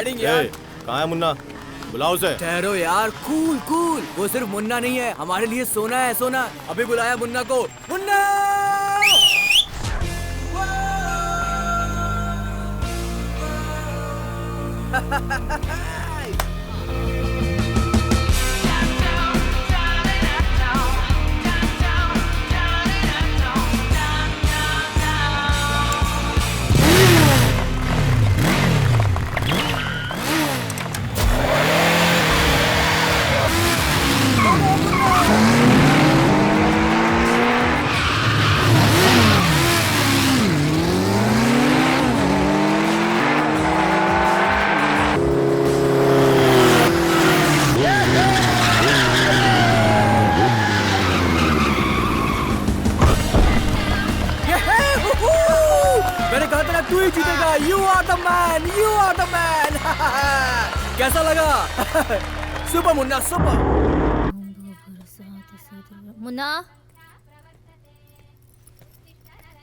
Batting यार। कहाँ है मुन्ना? बुलाओ उसे। ठहरो यार, कूल कूल। वो सिर्फ मुन्ना नहीं है, हमारे लिए सोना है सोना। अभी बुलाया मुन्ना को। मुन्ना! मैंने कहा था ना तू ही जीतेगा। You are the man, you are the man। कैसा लगा? Super Munna super. मुन्ना,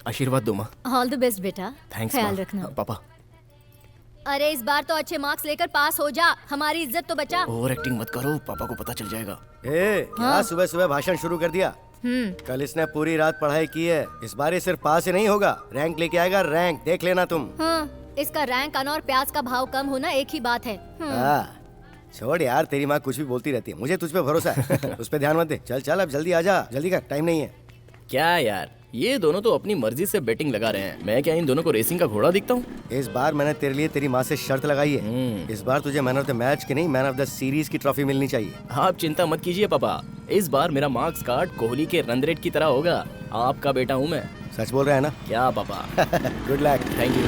आशीर्वाद दो माँ। ऑल द बेस्ट बेटा। थैंक्स ख्याल माँ। रखना। पापा अरे इस बार तो अच्छे मार्क्स लेकर पास हो जा, हमारी इज्जत तो बचा। ओवर एक्टिंग मत करो, पापा को पता चल जाएगा। क्या सुबह सुबह भाषण शुरू कर दिया? कल इसने पूरी रात पढ़ाई की है। इस बार ये सिर्फ पास ही नहीं होगा, रैंक लेके आएगा। रैंक देख लेना तुम। इसका रैंक आना और प्याज का भाव कम होना एक ही बात है। छोड़ यार, तेरी माँ कुछ भी बोलती रहती है। मुझे तुझ पे भरोसा है। उस पे ध्यान मत दे। चल चल अब जल्दी आजा, जल्दी कर, टाइम नहीं है। क्या यार, ये दोनों तो अपनी मर्जी से बैटिंग लगा रहे हैं। मैं क्या इन दोनों को रेसिंग का घोड़ा दिखता हूँ? इस बार मैंने तेरे लिए तेरी माँ से शर्त लगाई है। इस बार तुझे मैन ऑफ द मैच की नहीं, मैन ऑफ द सीरीज की ट्रॉफी मिलनी चाहिए। आप चिंता मत कीजिए पापा, इस बार मेरा मार्क्स कार्ड कोहली के रन रेट की तरह होगा। आपका बेटा हूँ मैं। सच बोल रहा है ना? क्या पापा? Good luck. Thank you.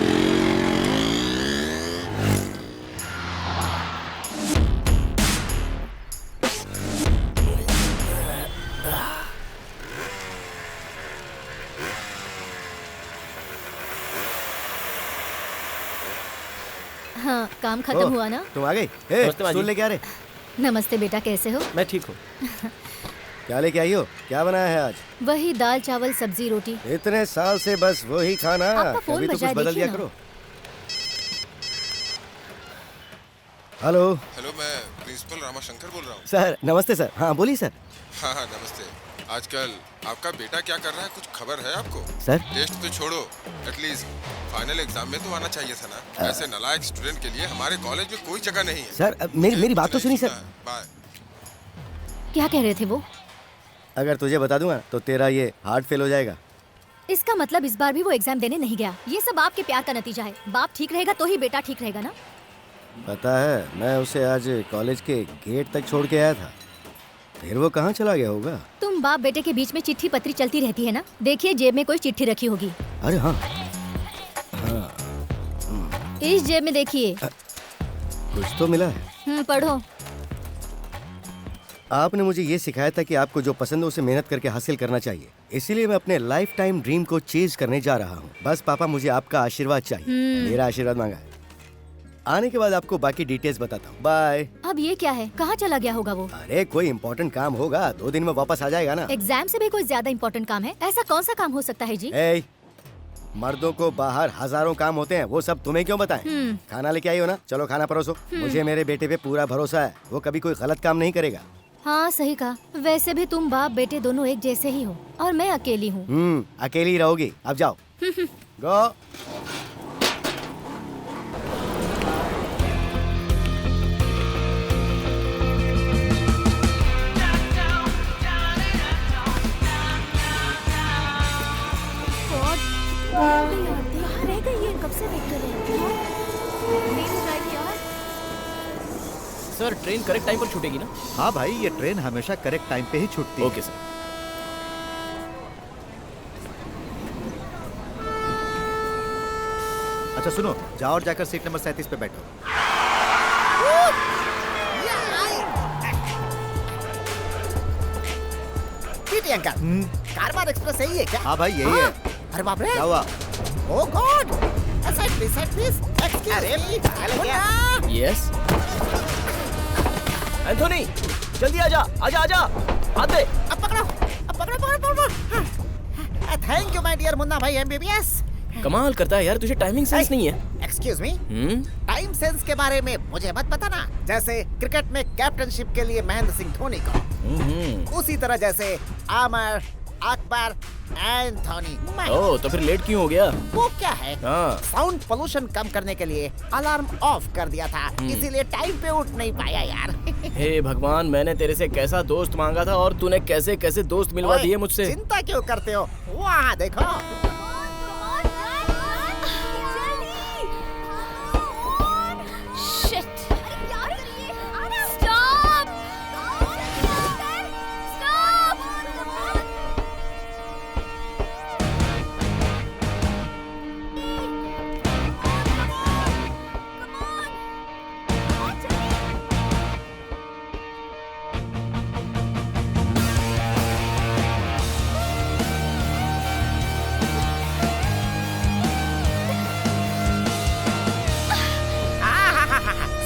हाँ, काम खत्म हुआ ना? तुम आ गई? स्टूल लेके आ रहे? नमस्ते बेटा, कैसे हो? मैं ठीक हूँ। क्या लेके आई हो? क्या बनाया है आज? वही दाल चावल सब्जी रोटी। इतने साल से बस वही खाना। आपका फोन कभी तो बजा, कुछ बदल देखिए दिया ना। करो। हेलो हेलो, मैं प्रिंसिपल रामाशंकर बोल रहा हूँ। सर। नमस्ते सर। हाँ बोलिए सर। हाँ हाँ नमस्ते। आजकल आपका बेटा क्या कर रहा है, कुछ खबर है आपको? सर टेस्ट तो छोड़ो, एटलीस्ट फाइनल एग्जाम में तो आना चाहिए था ना। ऐसे नालायक स्टूडेंट के लिए हमारे कॉलेज में कोई जगह नहीं है। सर मेरी बात तो सुनिए सर। बाय। क्या कह रहे थे वो? अगर तुझे बता दूंगा तो तेरा ये हार्ट फेल हो जाएगा। इसका मतलब इस बार भी वो एग्जाम देने नहीं गया। ये सब आपके प्यार का नतीजा है। बाप ठीक रहेगा तो ही बेटा ठीक रहेगा ना। पता है, मैं उसे आज कॉलेज के गेट तक छोड़ के आया था, फिर वो कहाँ चला गया होगा। तुम बाप बेटे के बीच में चिट्ठी पत्री चलती रहती है ना। देखिए जेब में कोई चिट्ठी रखी होगी। अरे हाँ, इस जेब में देखिए। कुछ तो मिला है। पढ़ो। आपने मुझे ये सिखाया था कि आपको जो पसंद है उसे मेहनत करके हासिल करना चाहिए। इसीलिए मैं अपने लाइफ टाइम ड्रीम को चेज करने जा रहा हूँ। बस पापा, मुझे आपका आशीर्वाद चाहिए। मेरा आशीर्वाद मांगा है। आने के बाद आपको बाकी डिटेल्स बताता हूँ। बाय। अब ये क्या है? कहाँ चला गया होगा वो? अरे कोई इम्पोर्टेंट काम होगा, 2 दिन में वापस आ जाएगा ना। एग्जाम से भी कोई ज्यादा इम्पोर्टेंट काम है? ऐसा कौन सा काम हो सकता है जी? मर्दों को बाहर हजारों काम होते हैं, वो सब तुम्हें क्यों बताएं? खाना लेके आई हो ना, चलो खाना परोसो। मुझे मेरे बेटे पे पूरा भरोसा है, वो कभी कोई गलत काम नहीं करेगा। हाँ सही कहा। वैसे भी तुम बाप बेटे दोनों एक जैसे ही हो और मैं अकेली हूँ। अकेली रहोगी। अब जाओ। गो। सर ट्रेन करेक्ट टाइम पर छूटेगी ना? हाँ भाई, ये ट्रेन हमेशा करेक्ट टाइम पे ही छूटती है। Okay sir. अच्छा सुनो, जाओ और जाकर सीट नंबर 37 पे बैठो। अंकल, कारवार एक्सप्रेस सही है क्या? हाँ भाई यही है। अरे बाप रे, क्या हुआ? Oh God, side please, excuse me. Yes Anthony, जल्दी आजा आजा आजा, हाथ दे। अब पकड़ो, पकड़ो। Thank you my dear Munna Bhai MBBS. कमाल करता है यार, तुझे टाइमिंग सेंस नहीं है। एक्सक्यूज मी, टाइम सेंस के बारे में मुझे मत बताना। जैसे क्रिकेट में कैप्टनशिप के लिए महेंद्र सिंह धोनी को, उसी तरह जैसे आमर, अकबर, एंथोनी मैं। ओह, तो फिर लेट क्यों हो गया? वो क्या है, हाँ। साउंड पोल्यूशन कम करने के लिए अलार्म ऑफ कर दिया था, इसीलिए टाइम पे उठ नहीं पाया यार। हे भगवान, मैंने तेरे से कैसा दोस्त मांगा था और तूने कैसे कैसे दोस्त मिलवा ओए, दिए मुझसे। चिंता क्यों करते हो, वहाँ देखो।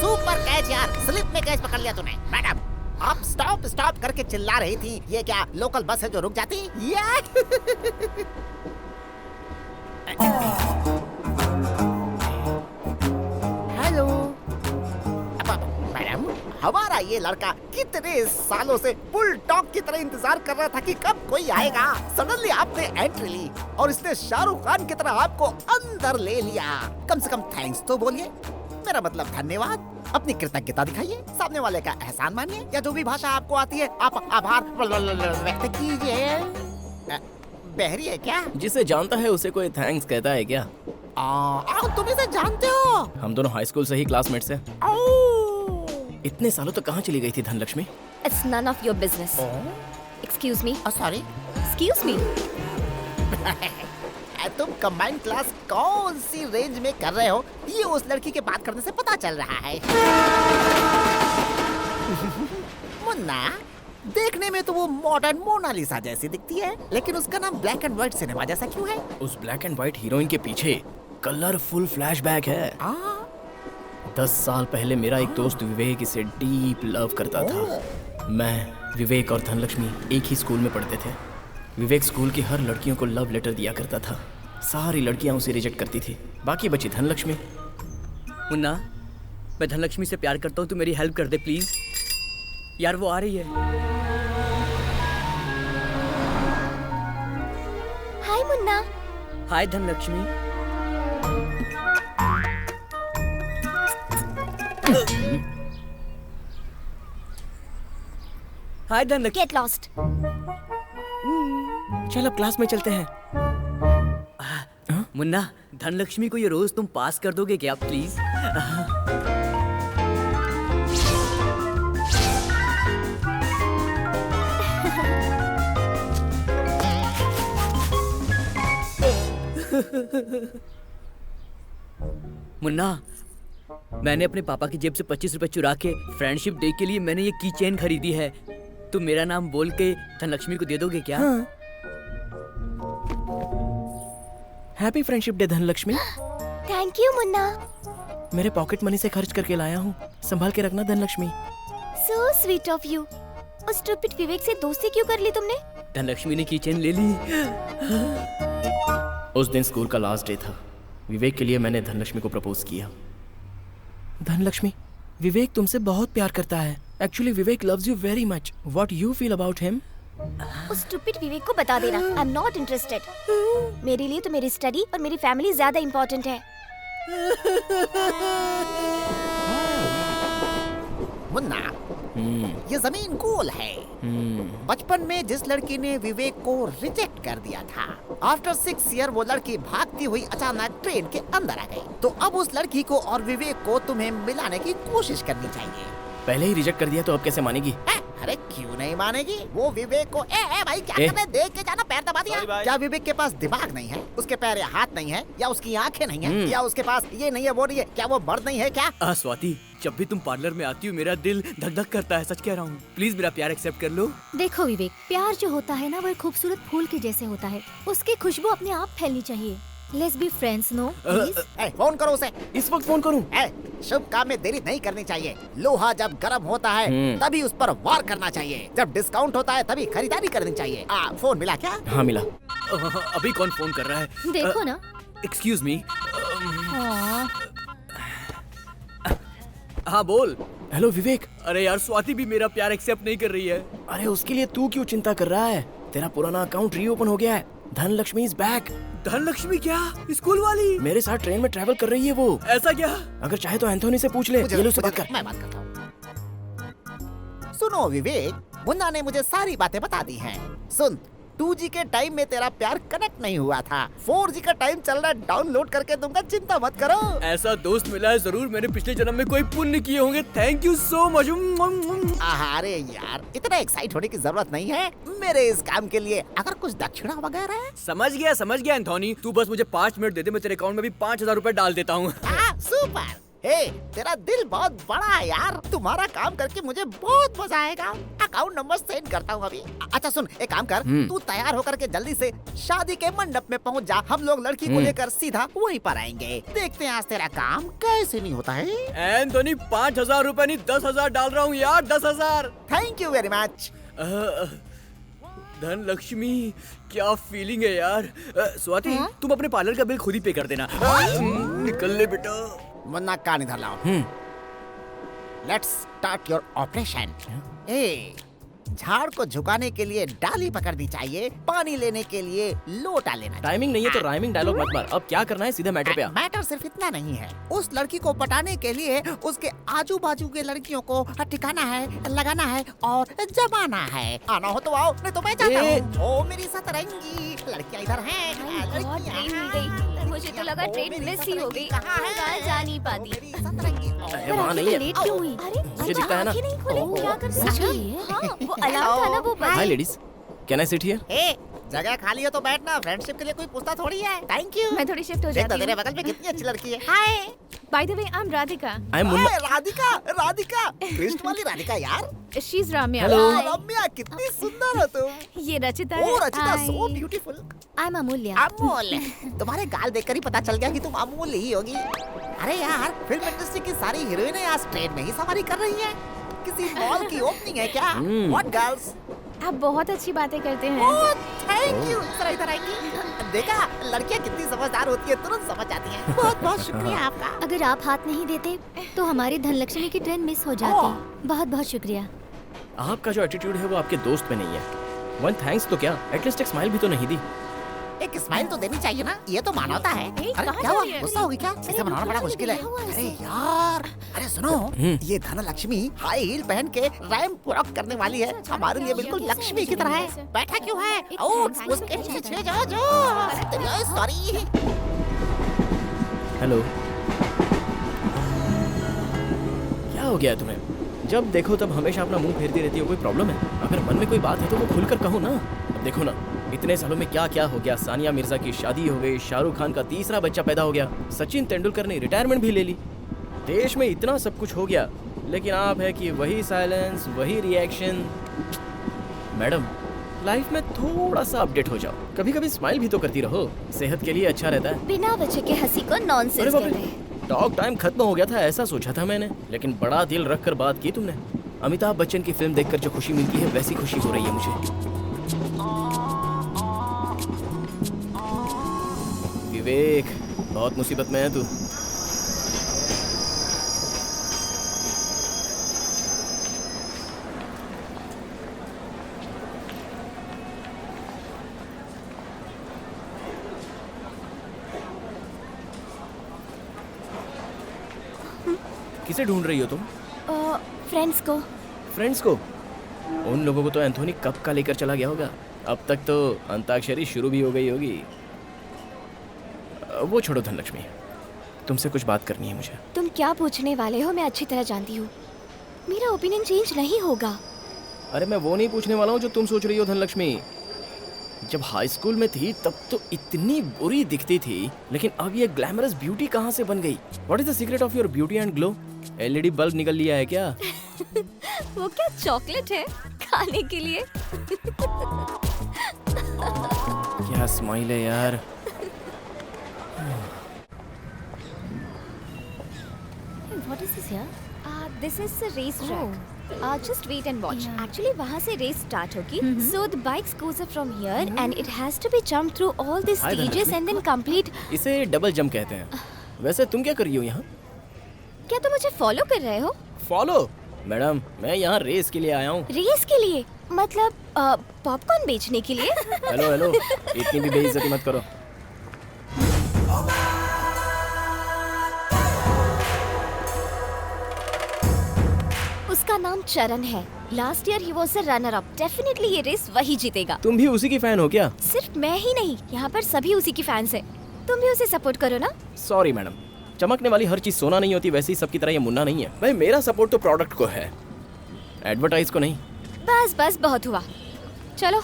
सुपर कैच यार, स्लिप में कैच पकड़ लिया तूने। मैडम, आप स्टॉप स्टॉप करके चिल्ला रही थी, ये क्या लोकल बस है जो रुक जाती? हेलो मैडम, हमारा ये लड़का कितने सालों से बुल डॉग की तरह इंतजार कर रहा था कि कब कोई आएगा। सडनली आपने एंट्री ली और इसने शाहरुख खान की तरह आपको अंदर ले लिया। कम से कम थैंक्स तो बोलिए, मेरा मतलब धन्यवाद। अपनी कृतज्ञता दिखाइए, सामने वाले का एहसान मानिए, या जो भी भाषा आपको आती है आप आभार व्यक्त कीजिए। बहरी है क्या? जिसे जानता है उसे कोई थैंक्स कहता है क्या? तुम इसे जानते हो? हम दोनों हाई स्कूल से ही क्लासमेट्स हैं। इतने सालों तक कहाँ चली गई थी Dhanlaxmi? It's none of your business. Excuse me. Sorry. Excuse me. तुम कंबाइंड क्लास कौन सी रेंज में कर रहे हो, ये उस लड़की के बात करने से पता चल रहा है। मुन्ना, देखने में तो वो मॉडर्न मोनालिसा जैसी दिखती है, लेकिन उसका नाम ब्लैक एंड व्हाइट सिनेमा जैसा क्यों है? उस ब्लैक एंड व्हाइट हीरोइन के पीछे कलरफुल फ्लैशबैक है। 10 साल पहले मेरा एक दोस्त विवेक इसे डीप लव करता था। मैं, विवेक और धनलक्ष्मी एक ही स्कूल में पढ़ते थे। विवेक स्कूल की हर लड़कियों को लव लेटर दिया करता था। सारी लड़कियां उसे रिजेक्ट करती थी, बाकी बची धनलक्ष्मी। मुन्ना, मैं धनलक्ष्मी से प्यार करता हूँ, तू मेरी हेल्प कर दे प्लीज। यार वो आ रही है। हाय मुन्ना। हाय धनलक्ष्मी। हाय धनलक्ष्मी। Get lost. चल अब क्लास में चलते हैं। मुन्ना, धनलक्ष्मी को ये रोज तुम पास कर दोगे क्या प्लीज? मुन्ना, मैंने अपने पापा की जेब से 25 रुपए चुरा के फ्रेंडशिप डे के लिए मैंने ये की चेन खरीदी है। तुम मेरा नाम बोल के धनलक्ष्मी को दे दोगे क्या? Happy friendship day Dhanlaxmi. Thank you Munna. मेरे पॉकेट मनी से खर्च करके लाया हूँ, संभाल के रखना Dhanlaxmi. So sweet of you. उस स्टूपिड विवेक से दोस्ती क्यों कर ली तुमने? धनलक्ष्मी ने की चेन ले ली। उस दिन स्कूल का लास्ट डे था। विवेक के लिए मैंने धनलक्ष्मी को प्रपोज किया। धनलक्ष्मी, विवेक तुमसे बहुत प्यार करता है। Actually Vivek loves you very much. What you feel about him? उस स्टूपिड विवेक को बता देना, आई एम नॉट इंटरेस्टेड। मेरे लिए तो मेरी स्टडी और मेरी फैमिली ज्यादा इम्पोर्टेंट है। मुन्ना, ये जमीन गोल है। बचपन में जिस लड़की ने विवेक को रिजेक्ट कर दिया था, आफ्टर 6 ईयर वो लड़की भागती हुई अचानक ट्रेन के अंदर आ गई। तो अब उस लड़की को और विवेक को तुम्हें मिलाने की कोशिश करनी चाहिए। पहले ही रिजेक्ट कर दिया तो अब कैसे मानेगी? अरे क्यों नहीं मानेगी? वो विवेक को भाई क्या कर रहे? देख के जाना, पैर दबा दिया। क्या विवेक के पास दिमाग नहीं है? उसके पैर या हाथ नहीं है? या उसकी आंखें नहीं है? या उसके पास ये नहीं है वो नहीं है? क्या वो मर्द नहीं है क्या? स्वाति, जब भी तुम पार्लर में आती हो मेरा दिल धक धक करता है, सच कह रहा हूँ। प्लीज मेरा प्यार एक्सेप्ट कर लो। देखो विवेक, प्यार जो होता है ना वो एक खूबसूरत फूल के जैसे होता है। उसकी खुशबू अपने आप फैलनी चाहिए। Let's be friends, no? Please? Phone करो उसे। इस वक्त फोन करूं? शुभ काम में देरी नहीं करनी चाहिए। लोहा जब गर्म होता है तभी उस पर वार करना चाहिए। जब डिस्काउंट होता है तभी खरीदारी करनी चाहिए। फोन मिला क्या? हाँ मिला। अभी कौन फोन कर रहा है? देखो ना। Excuse me. हाँ बोल। हेलो विवेक। अरे यार स्वाति भी मेरा प्यार एक्सेप्ट नहीं कर रही है। अरे उसके लिए तू क्यों चिंता कर रहा है? तेरा पुराना अकाउंट रीओपन हो गया है। Dhanlaxmi is back. धनलक्ष्मी क्या? स्कूल वाली? मेरे साथ ट्रेन में ट्रैवल कर रही है वो। ऐसा क्या? अगर चाहे तो एंथोनी से पूछ ले। ये लो, से बात कर। मैं बात करता हूँ। सुनो विवेक, मुन्ना ने मुझे सारी बातें बता दी हैं। सुन, 2G के टाइम में तेरा प्यार कनेक्ट नहीं हुआ था। 4G का टाइम चल रहा है, डाउनलोड करके दूंगा, चिंता मत करो। ऐसा दोस्त मिला है, जरूर मैंने पिछले जन्म में कोई पुण्य किए होंगे। Thank you so much. अरे यार, इतना एक्साइट होने की जरूरत नहीं है मेरे इस काम के लिए। अगर कुछ दक्षिणा वगैरह है? समझ गया एंथोनी। तू बस मुझे 5 मिनट दे दे, मैं तेरे अकाउंट में भी 5,000 रुपए डाल देता हूँ। सुपर। हे, तेरा दिल बहुत बड़ा है यार। तुम्हारा काम करके मुझे बहुत मजा आएगा। अकाउंट नंबर सेंड करता हूँ अभी। अच्छा सुन, एक काम कर, तू तैयार होकर के जल्दी से शादी के मंडप में पहुँच जा। हम लोग लड़की को लेकर सीधा वहीं पर आएंगे। देखते हैं आज तेरा काम कैसे नहीं होता है। एंथोनी 5,000 रुपए नहीं 10,000 डाल रहा हूँ यार, 10,000। Thank you very much. Dhanlaxmi, क्या फीलिंग है यार। स्वाति, तुम अपने पार्लर का बिल खुद ही पे कर देना। निकल ले बेटा। मुन्ना कान इधर लाओ। Let's start your operation. ए, झाड़ को झुकाने के लिए डाली पकड़नी चाहिए, पानी लेने के लिए लोटा लेना चाहिए। टाइमिंग नहीं है तो राइमिंग डायलॉग मत मार। अब क्या करना है, सीधा मैटर पे आ। मैटर सिर्फ इतना नहीं है। उस लड़की को पटाने के लिए उसके आजू बाजू के लड़कियों को ठिकाना है, लगाना है और जमाना है। आना हो तो आओ, नहीं तो मैं जाता हूँ। ओ मेरी सतरंगी, लड़कियाँ इधर हैं। ट्रेन मिल गई। मुझे तो लगा ट्रेन मिस ही हो गई। कहाँ है? जा नहीं पाती। सतरंगी। अरे वहाँ नहीं है। लेट क्यों हुई? अरे मुझे दिखता है ना। क्या कर सकती है? हाँ, वो अलार्म था ना, वो बंद। Hi ladies, can I sit here? ए, जगह खाली हो तो बैठना। फ्रेंडशिप के लिए कोई पूछता थोड़ी है। Thank you. मैं थोड़ी शिफ्ट हो देख तो जाती तेरे हूँ। बगल में कितनी अच्छी लड़की है। Hi. By the way, I am Radhika. I am Munna. Radhika, Radhika, Krishna वाली राधिका यार। She is Ramya. Hello. Ramya, कितनी सुंदर हो तुम। ये रचिता ओ है। Rachita, Hi. So beautiful. I am Amulya. Amulya, तुम्हारे गाल देखकर ही पता चल गया कि तुम अमूल्य ही होगी। अरे यार, फिल्म इंडस्ट्री की सारी हीरोइनें आज ट्रेन में ही सवारी कर रही हैं। किसी मॉल की ओपनिंग है क्या? What girls? आप बहुत अच्छी बातें करते हैं। ओह, थैंक यू। जरा इधर आएंगी। देखा, लड़कियां कितनी समझदार होती है, तुरंत समझ जाती हैं। बहुत बहुत शुक्रिया आपका। अगर आप हाथ नहीं देते तो हमारी धनलक्ष्मी की ट्रेन मिस हो जाती। बहुत बहुत शुक्रिया। आपका जो एटीट्यूड है वो आपके दोस्त में नहीं है। वन थैंक्स तो क्या, एटलीस्ट एक स्माइल भी तो नहीं दी। एक स्माइल तो देनी चाहिए ना, ये तो मानवता है। अरे कहाँ क्या हुआ, जा रही है? गुस्सा होगी क्या? इसे मनाना बड़ा मुश्किल है। अरे यार, अरे सुनो, ये धनलक्ष्मी हाई हील पहन के रैंप वॉक करने वाली है। हमारे लिए बिल्कुल लक्ष्मी की तरह है। बैठा क्यों है? ओह, उसके पीछे जाओ जो। सॉरी। हेलो, क्या हो गया तुम्हें? जब देखो तब हमेशा अपना मुंह फेरती रहती हो। कोई प्रॉब्लम है? अगर मन में कोई बात है तो वो खुलकर कहो ना। अब देखो ना, इतने सालों में क्या क्या हो गया। सानिया मिर्जा की शादी हो गई, शाहरुख खान का तीसरा बच्चा पैदा हो गया, सचिन तेंदुलकर ने रिटायरमेंट भी ले ली। देश में इतना सब कुछ हो गया, लेकिन आप है कि वही साइलेंस, वही रिएक्शन। मैडम, लाइफ में थोड़ा सा अपडेट हो जाओ। कभी कभी स्माइल भी तो करती रहो, सेहत के लिए अच्छा रहता है। बिना वजह के हंसी को अरे नॉनसेंस बाप कहते रे, हैं। टॉक टाइम खत्म हो गया था ऐसा सोचा था मैंने, लेकिन बड़ा दिल रख कर बात की तुमने। अमिताभ बच्चन की फिल्म देखकर जो खुशी मिलती है वैसी खुशी हो रही है मुझे। विवेक, बहुत मुसीबत में है तू। किसे ढूंढ रही हो तुम? फ्रेंड्स को। फ्रेंड्स को? उन लोगों को तो एंथोनी कब का लेकर चला गया होगा। अब तक तो अंताक्षरी शुरू भी हो गई होगी। वो छोड़ो धनलक्ष्मी, तुमसे कुछ बात करनी है मुझे। तुम क्या पूछने वाले हो मैं अच्छी तरह जानती हूँ। मेरा ओपिनियन चेंज नहीं होगा। अरे मैं वो नहीं पूछने वाला हूँ जो तुम सोच रही हो धनलक्ष्मी। जब हाई स्कूल में थी तब तो इतनी बुरी दिखती थी, लेकिन अब ये ग्लैमरस ब्यूटी कहाँ से बन गई? What is the secret of your beauty and glow? LED bulb निकल लिया है क्या? वो क्या चॉकलेट है खाने के लिए? क्या स्माइल है यार। What is this here? This is a race track. Just wait and watch. Yeah. Actually, वहाँ से race start होगी. So the bikes goes up from here and it has to be jumped through all the Hi, stages Dhanlakshmi. and then complete. इसे double jump कहते हैं। वैसे तुम क्या कर रही हो यहाँ? क्या तुम मुझे फॉलो कर रहे हो? फॉलो? मैडम, मैं यहाँ रेस के लिए आया हूँ। रेस के लिए? मतलब पॉपकॉर्न बेचने के लिए? हेलो हेलो, इतनी भी बेइज्जती मत करो। उसका नाम चरण है। Last year he was a runner up. Definitely ये रेस वही जीतेगा। तुम भी उसी की फैन हो क्या? सिर्फ मैं ही नहीं, यहाँ पर सभी उसी की फैंस है। तुम भी उसे सपोर्ट करो ना। सॉरी मैडम, चमकने वाली हर चीज सोना नहीं होती, वैसे ही सबकी तरह ये मुन्ना नहीं है। भाई मेरा सपोर्ट तो प्रोडक्ट को है, एडवर्टाइज को नहीं। बस बस बहुत हुआ, चलो।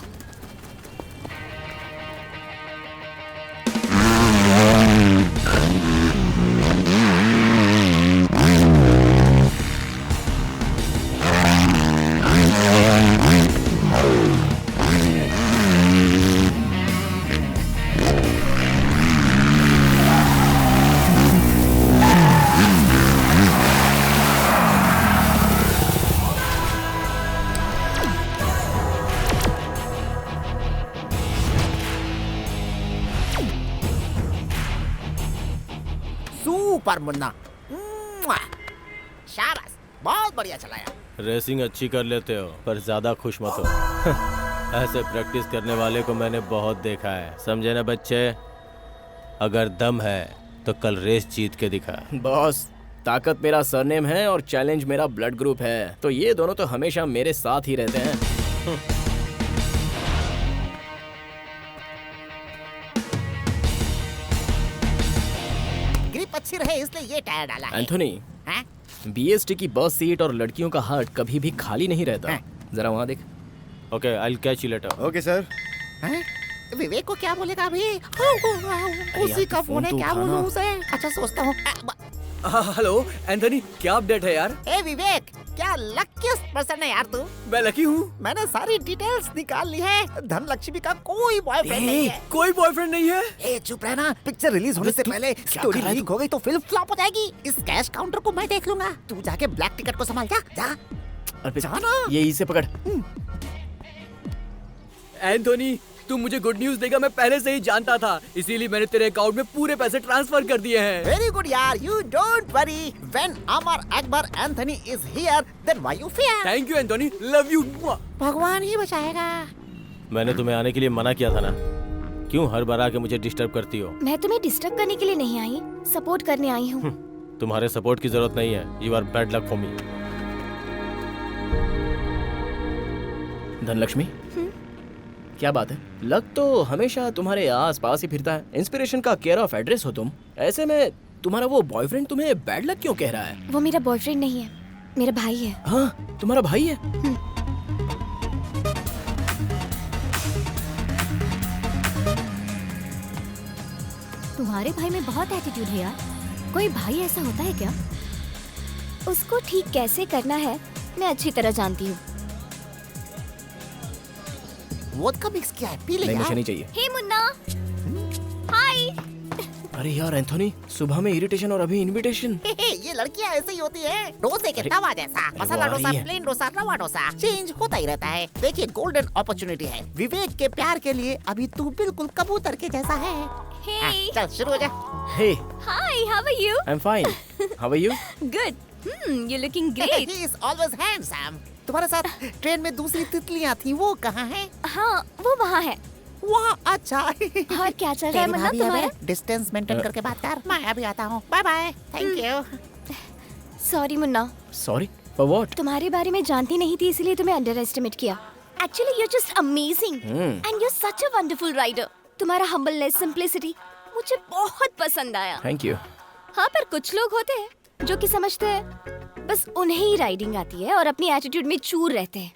सुपर मुन्ना, मुआ। शाबाश, बहुत बढ़िया चलाया। रेसिंग अच्छी कर लेते हो पर ज्यादा खुश मत हो। ऐसे प्रैक्टिस करने वाले को मैंने बहुत देखा है, समझे ना बच्चे? अगर दम है तो कल रेस जीत के दिखा। बॉस, ताकत मेरा सरनेम है और चैलेंज मेरा ब्लड ग्रुप है, तो ये दोनों तो हमेशा मेरे साथ ही रहते हैं। ग्रिप अच्छी रहे इसलिए ये टायर डाला है। एंथोनी, हैं? बीएसटी की बस सीट और लड़कियों का हार्ट कभी भी खाली नहीं रहता। जरा वहाँ देख। Okay, I will catch you later. Okay sir. हैं? विवेक को क्या बोलेगा अभी? उसी का यार, फोन है, तो क्या उठाना। बोलूं उसे? अच्छा सोचता हूँ। हेलो एंथनी, क्या अपडेट है यार? ए विवेक, क्या लकीस्ट पर्सन है यार तू। मैं लकी हूँ। मैंने सारी डिटेल्स निकाल ली है। धनलक्ष्मी का कोई बॉयफ्रेंड नहीं है। कोई बॉयफ्रेंड नहीं है? ए चुप रहना, पिक्चर रिलीज होने से पहले स्टोरी लीक हो गई तो फिल्म फ्लॉप हो जाएगी। इस कैश काउंटर को मैं देख लूंगा, तू जाके ब्लैक टिकट को संभाल। जा जा अरे जाना। ये इसे पकड़। एंथोनी, तू मुझे गुड न्यूज देगा मैं पहले से ही जानता था, इसीलिए मैंने तेरे अकाउंट में पूरे पैसे ट्रांसफर कर दिए हैं। वेरी गुड यार, you don't worry. When Amar Akbar Anthony is here then why you fear. Thank you Anthony, love you. भगवान ही बचाएगा। मैंने तुम्हें आने के लिए मना किया था ना, क्यों हर बार आके मुझे डिस्टर्ब करती हो? मैं तुम्हें डिस्टर्ब करने के लिए नहीं आई, सपोर्ट करने आई हूँ। तुम्हारे सपोर्ट की जरूरत नहीं है। You are bad luck for me. Dhanalakshmi, क्या बात है? लक तो हमेशा तुम्हारे आस पास ही फिरता है। इंस्पिरेशन का केयर ऑफ एड्रेस हो तुम। ऐसे में तुम्हारा वो बॉयफ्रेंड तुम्हें बैड लक क्यों कह रहा है? वो मेरा बॉयफ्रेंड नहीं है, मेरा भाई है। हाँ, तुम्हारा भाई है? तुम्हारे भाई में बहुत एटीट्यूड है यार। कोई भाई ऐसा होता है क्या? उसको ठीक कैसे करना है मैं अच्छी तरह जानती हूँ। वोदका मिक्स किया है, पी ले नहीं, मुझे यार। नहीं चाहिए। हे मुन्ना, हाय। अरे यार एंथोनी, सुबह में इरिटेशन और अभी इनविटेशन। ये लड़कियां ऐसे ही होती है, डोसे के तवा जैसा। मसाला वो आ डोसा, रही है। प्लेन डोसा, रवा डोसा, चेंज होता ही रहता है। देखिए, गोल्डन अपॉर्चुनिटी है। विवेक के प्यार के लिए अभी तू बिल्कुल कबूतर के जैसा है। हे, चल शुरू हो जा। Hey, hi, how are you? I am fine. How are you? Good. You looking great. He is always handsome. तुम्हारे साथ ट्रेन में दूसरी तितलियां थी, वो कहाँ है? हाँ, वो वहाँ है। वहाँ, अच्छा। और क्या चल रहा है मुन्ना तुम्हारा? डिस्टेंस मेंटेन करके बात कर। मैं अभी आता हूँ। Bye bye. Thank you. Sorry Munna, sorry for what? तुम्हारे बारे में जानती नहीं थी इसलिए तुम्हें अंडर एस्टिमेट किया। Actually you just amazing and you such a wonderful rider. तुम्हारा हम्बलनेस, सिंप्लिसिटी मुझे बहुत पसंद आया। Thank you. हाँ, पर कुछ लोग होते हैं जो कि समझते हैं बस उन्हें ही राइडिंग आती है और अपनी एटीट्यूड में चूर रहते हैं।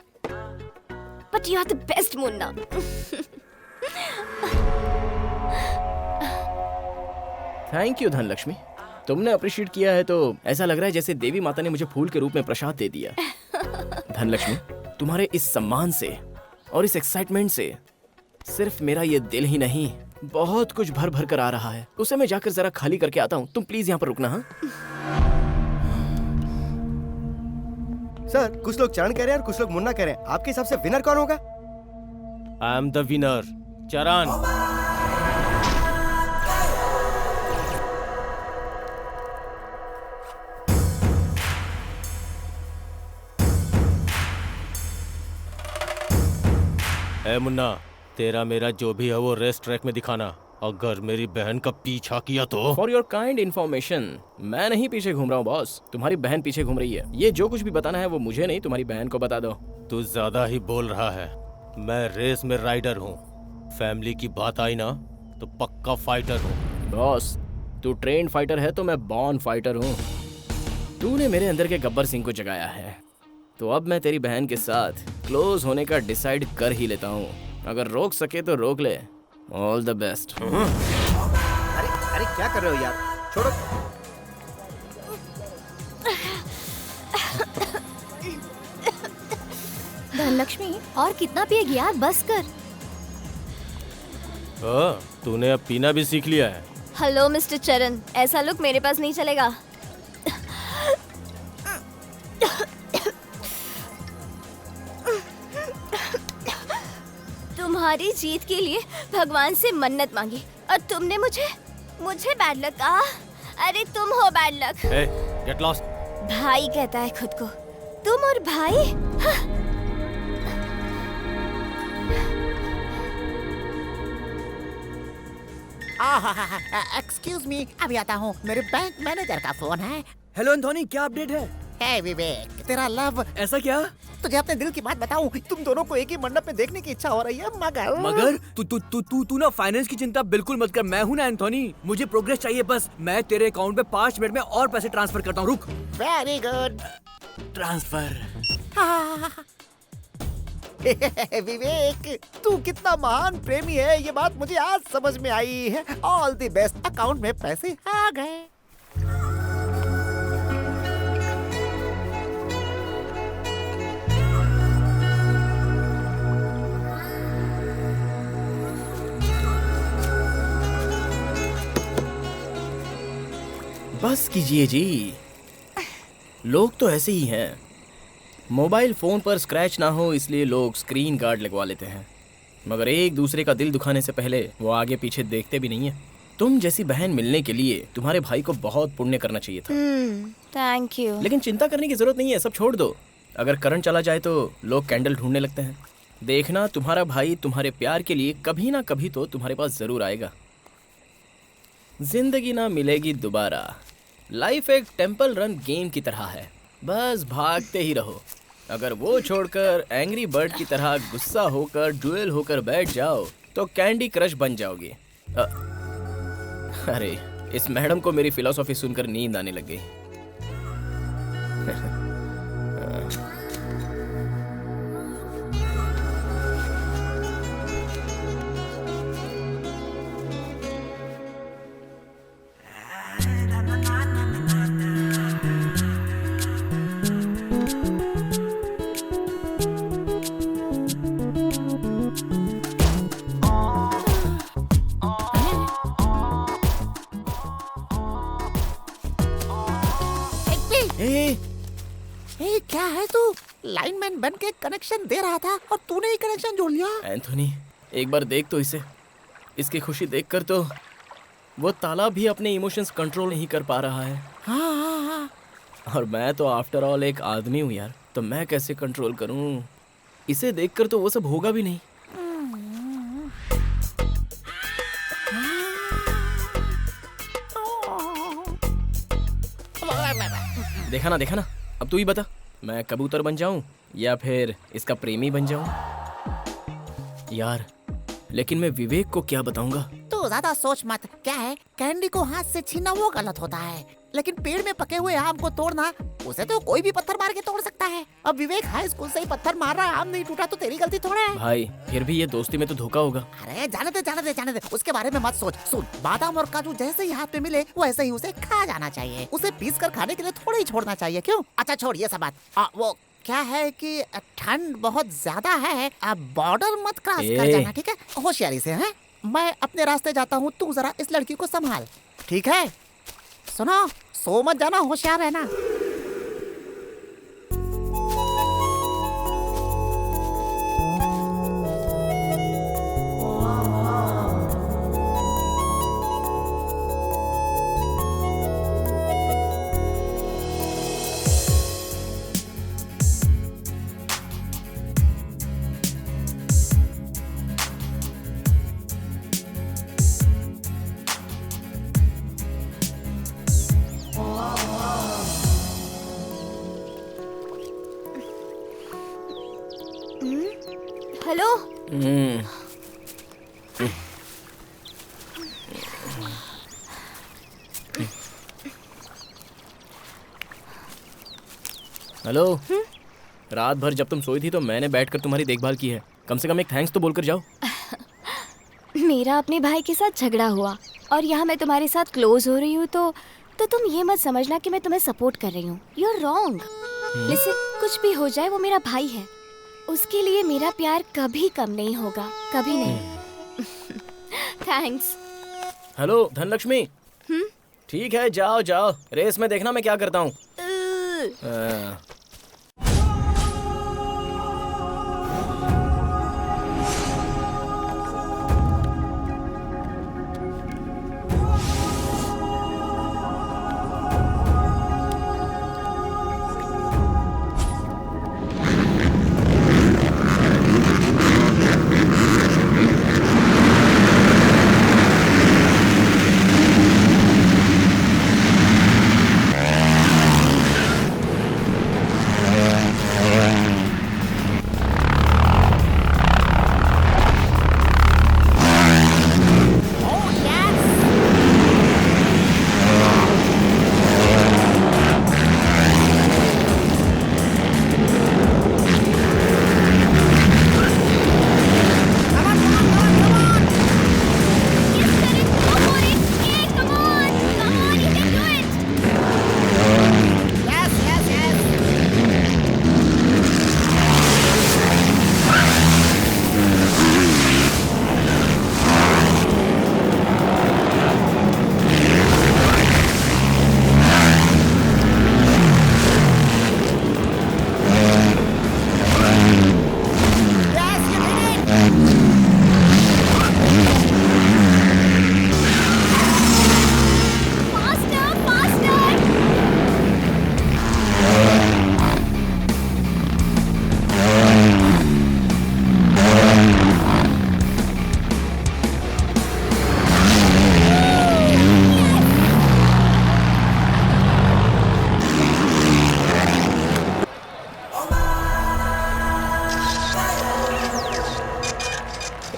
But you are the best Munna. Thank you Dhanalakshmi, तुमने अप्रिशिएट किया है तो ऐसा लग रहा है जैसे देवी माता ने मुझे फूल के रूप में प्रसाद दे दिया। धनलक्ष्मी, तुम्हारे इस सम्मान से और इस एक्साइटमेंट से सिर्फ मेरा ये दिल ही नहीं, बहुत कुछ भर भर कर आ रहा है। उसे मैं जाकर जरा खाली करके आता हूँ। तुम प्लीज यहाँ पर रुकना। हाँ सर, कुछ लोग चरण कह रहे हैं और कुछ लोग मुन्ना कह रहे हैं। आपके हिसाब से विनर कौन होगा? आई एम द विनर, चरण। ए मुन्ना, तेरा मेरा जो भी है वो रेस ट्रैक में दिखाना। अगर मेरी बहन का पीछा किया तो। फॉर योर काइंड इन्फॉर्मेशन, मैं नहीं पीछे घूम रहा हूँ बॉस, तुम्हारी बहन पीछे घूम रही है। ये जो कुछ भी बताना है वो मुझे नहीं, तुम्हारी बहन को बता दो। तू ज्यादा ही बोल रहा है। मैं रेस में राइडर हूँ। फैमिली की बात आई ना तो पक्का फाइटर हूँ। बॉस, तू ट्रेन फाइटर है तो मैं बॉर्न फाइटर हूँ। तूने मेरे अंदर के गब्बर सिंह को जगाया है, तो अब मैं तेरी बहन के साथ क्लोज होने का डिसाइड कर ही लेता हूँ। अगर रोक सके तो रोक ले। All the best. अरे अरे क्या कर रहे हो यार, छोड़ो। धनलक्ष्मी, और कितना पिएगी यार, बस कर। तूने अब पीना भी सीख लिया है। हेलो मिस्टर चरण, ऐसा लुक मेरे पास नहीं चलेगा। तुम्हारी जीत के लिए भगवान से मन्नत मांगी और तुमने मुझे बैड लक कहा। अरे तुम हो बैड लक। Get lost. भाई कहता है खुद को, तुम और भाई। हाँ। एक्सक्यूज मी, अभी आता हूँ। मेरे बैंक मैनेजर का फोन है। हेलो एंथोनी, क्या अपडेट है? हे विवेक, तेरा लव। ऐसा क्या? तुझे अपने दिल की बात बताऊं, तुम दोनों को एक ही मंडप में देखने की इच्छा हो रही है, मगर तू ना फाइनेंस की चिंता बिल्कुल मत कर। मैं हूँ ना एंथोनी, मुझे प्रोग्रेस चाहिए बस। मैं तेरे अकाउंट में 5 मिनट में और पैसे ट्रांसफर करता हूँ। रुक। Very good. ट्रांसफर। विवेक, तू कितना महान प्रेमी है, ये बात मुझे आज समझ में आई है। All the best. अकाउंट में पैसे आ गए। बस कीजिए जी, लोग तो ऐसे ही हैं। मोबाइल फोन पर स्क्रैच ना हो इसलिए लोग स्क्रीन गार्ड लगवा लेते हैं, मगर एक दूसरे का दिल दुखाने से पहले वो आगे पीछे देखते भी नहीं है। तुम जैसी बहन मिलने के लिए तुम्हारे भाई को बहुत पुण्य करना चाहिए था। Thank you. लेकिन चिंता करने की जरूरत नहीं है, सब छोड़ दो। अगर करंट चला जाए तो लोग कैंडल ढूंढने लगते हैं। देखना, तुम्हारा भाई तुम्हारे प्यार के लिए कभी ना कभी तो तुम्हारे पास जरूर आएगा। जिंदगी ना मिलेगी दोबारा। लाइफ एक टेंपल रन गेम की तरह है, बस भागते ही रहो। अगर वो छोड़कर एंग्री बर्ड की तरह गुस्सा होकर ड्यूएल होकर बैठ जाओ तो कैंडी क्रश बन जाओगे। अरे, इस मैडम को मेरी फिलॉसफी सुनकर नींद आने लग गई। क्या है तू? लाइनमैन बन के कनेक्शन दे रहा था और तूने ही कनेक्शन जोड़ लिया। एंथोनी, एक बार देख तो इसे। इसकी खुशी देखकर तो वो ताला भी अपने इमोशंस कंट्रोल नहीं कर पा रहा है। हाँ। और मैं तो आफ्टर ऑल एक आदमी हूँ यार, तो मैं कैसे कंट्रोल करूँ? इसे देखकर तो वो सब होगा भी नहीं। देखा ना, अब तू ही बता, मैं कबूतर बन जाऊं या फिर इसका प्रेमी बन जाऊं? यार, लेकिन मैं विवेक को क्या बताऊंगा? तू ज्यादा सोच मत। क्या है, कैंडी को हाथ से छीनना वो गलत होता है, लेकिन पेड़ में पके हुए आम को तोड़ना, उसे तो कोई भी पत्थर मार के तोड़ सकता है। अब विवेक हाई स्कूल से ही पत्थर मार रहा है, आम नहीं टूटा तो तेरी गलती थोड़ा है। भाई, फिर भी ये दोस्ती में तो धोखा होगा। अरे जाने दे, उसके बारे में मत सोच। सुन, बादाम और काजू जैसे ही हाथ में मिले वैसे ही उसे खा जाना चाहिए। उसे पीस कर खाने के लिए थोड़ा ही छोड़ना चाहिए। क्यों? अच्छा छोड़ ये सब बात। वो क्या है कि ठंड बहुत ज्यादा है, अब बॉर्डर मत क्रॉस कर जाना, ठीक है? होशियारी से। हैं? मैं अपने रास्ते जाता हूँ, तू जरा इस लड़की को संभाल, ठीक है? सुनो, सो मत जाना, होशियार रहना। हेलो। रात भर जब तुम सोई थी तो मैंने बैठकर तुम्हारी देखभाल की है। कम से कम एक थैंक्स तो बोलकर जाओ। मेरा अपने भाई के साथ झगड़ा हुआ और यहाँ मैं तुम्हारे साथ क्लोज हो रही हूँ तो तुम ये मत समझना कि मैं तुम्हें सपोर्ट कर रही हूँ। You are wrong. लिसन, कुछ भी हो जाए वो मेरा भाई है, उसके लिए मेरा प्यार कभी कम नहीं होगा, कभी नहीं। थैंक्स। हेलो धनलक्ष्मी। ठीक है, जाओ जाओ, रेस में देखना मैं क्या करता हूँ।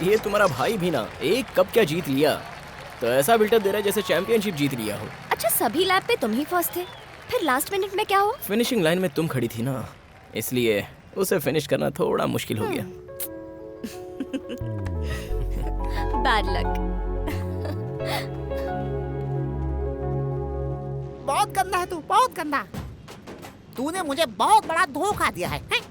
ये तुम्हारा भाई भी ना एक कप क्या जीत लिया, तो ऐसा बिल्डअप दे रहा है जैसे चैंपियनशिप जीत लिया हो। अच्छा, सभी लैप पे तुम ही फर्स्ट थे, फिर लास्ट मिनट में क्या हुआ? फिनिशिंग लाइन में तुम खड़ी थी ना, इसलिए उसे फिनिश करना थोड़ा मुश्किल हो गया। Bad luck. बहुत गंदा है तू, बहुत गंदा। तूने मुझे बहुत बड़ा धोखा दिया है, हैं?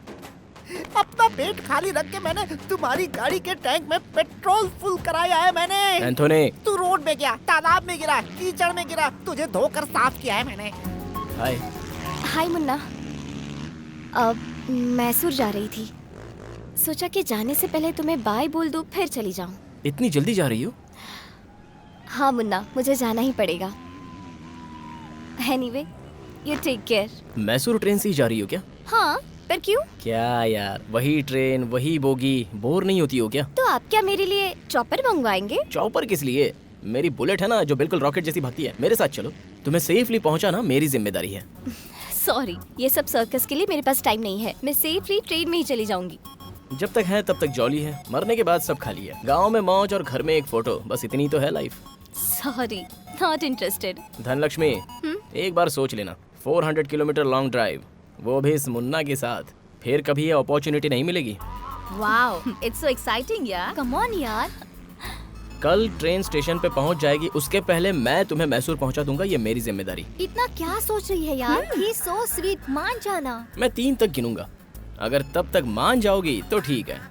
अपना पेट खाली रख के मैंने तुम्हारी गाड़ी के टैंक में पेट्रोल फुल कराया है मैंने। एंथोनी, तू रोड में गया, तालाब में गिरा, कीचड़ में गिरा, तुझे धोकर साफ किया है मैंने। हाय। हाय मुन्ना। अब मैसूर जा रही थी, सोचा कि जाने से पहले तुम्हें बाय बोल दूं फिर चली जाऊं। इतनी जल्दी जा रही हो? हाँ मुन्ना, मुझे जाना ही पड़ेगा। Anyway, you take care. Mysore train से ही जा रही हो क्या? हाँ, पर क्यों? क्या यार, वही ट्रेन वही बोगी, बोर नहीं होती हो क्या? तो आप क्या मेरे लिए चॉपर मंगवाएंगे? चॉपर किस लिए? मेरी बुलेट है ना जो बिल्कुल रॉकेट जैसी भागती है, मेरे साथ चलो। तुम्हें सेफली पहुंचाना मेरी जिम्मेदारी है। सॉरी, ये सब सर्कस के लिए मेरे पास टाइम नहीं है। मैं सेफली ट्रेन में ही चली जाऊंगी। जब तक है तब तक जॉली है, मरने के बाद सब खाली है। गाँव में मौज और घर में एक फोटो, बस इतनी तो है life. Sorry, not interested. Dhanlaxmi, एक बार सोच लेना, 400 किलोमीटर लॉन्ग ड्राइव, वो भी इस मुन्ना के साथ, फिर कभी ये अपॉर्चुनिटी नहीं मिलेगी। वाओ, इट्स सो एक्साइटिंग यार। कम ऑन यार। कल ट्रेन स्टेशन पे पहुंच जाएगी, उसके पहले मैं तुम्हें मैसूर पहुंचा दूंगा, ये मेरी जिम्मेदारी। इतना क्या सोच रही है यार? ही सो स्वीट, मान जाना। मैं 3 तक गिनूंगा, अगर तब तक मान जाओगी तो ठीक है,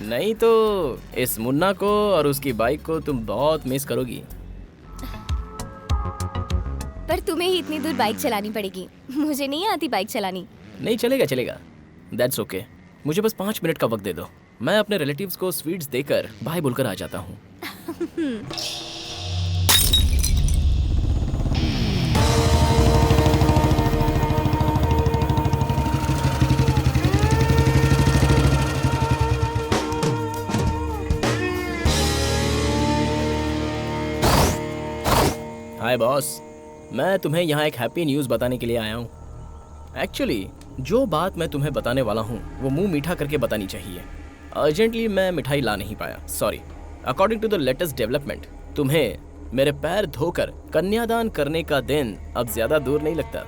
नहीं तो इस मुन्ना को और उसकी बाइक को तुम बहुत मिस करोगी। पर तुम्हें ही इतनी दूर बाइक चलानी पड़ेगी, मुझे नहीं आती बाइक चलानी। नहीं चलेगा चलेगा, दैट्स ओके। मुझे बस 5 मिनट का वक्त दे दो, मैं अपने रिलेटिव्स को स्वीट्स देकर बाय बोलकर आ जाता हूँ। हाय बॉस, मैं तुम्हें यहाँ एक हैप्पी न्यूज़ बताने के लिए आया हूँ। एक्चुअली जो बात मैं तुम्हें बताने वाला हूँ वो मुंह मीठा करके बतानी चाहिए। अर्जेंटली मैं मिठाई ला नहीं पाया, sorry. According to the latest development तुम्हें मेरे पैर धोकर कन्यादान करने का दिन अब ज्यादा दूर नहीं लगता।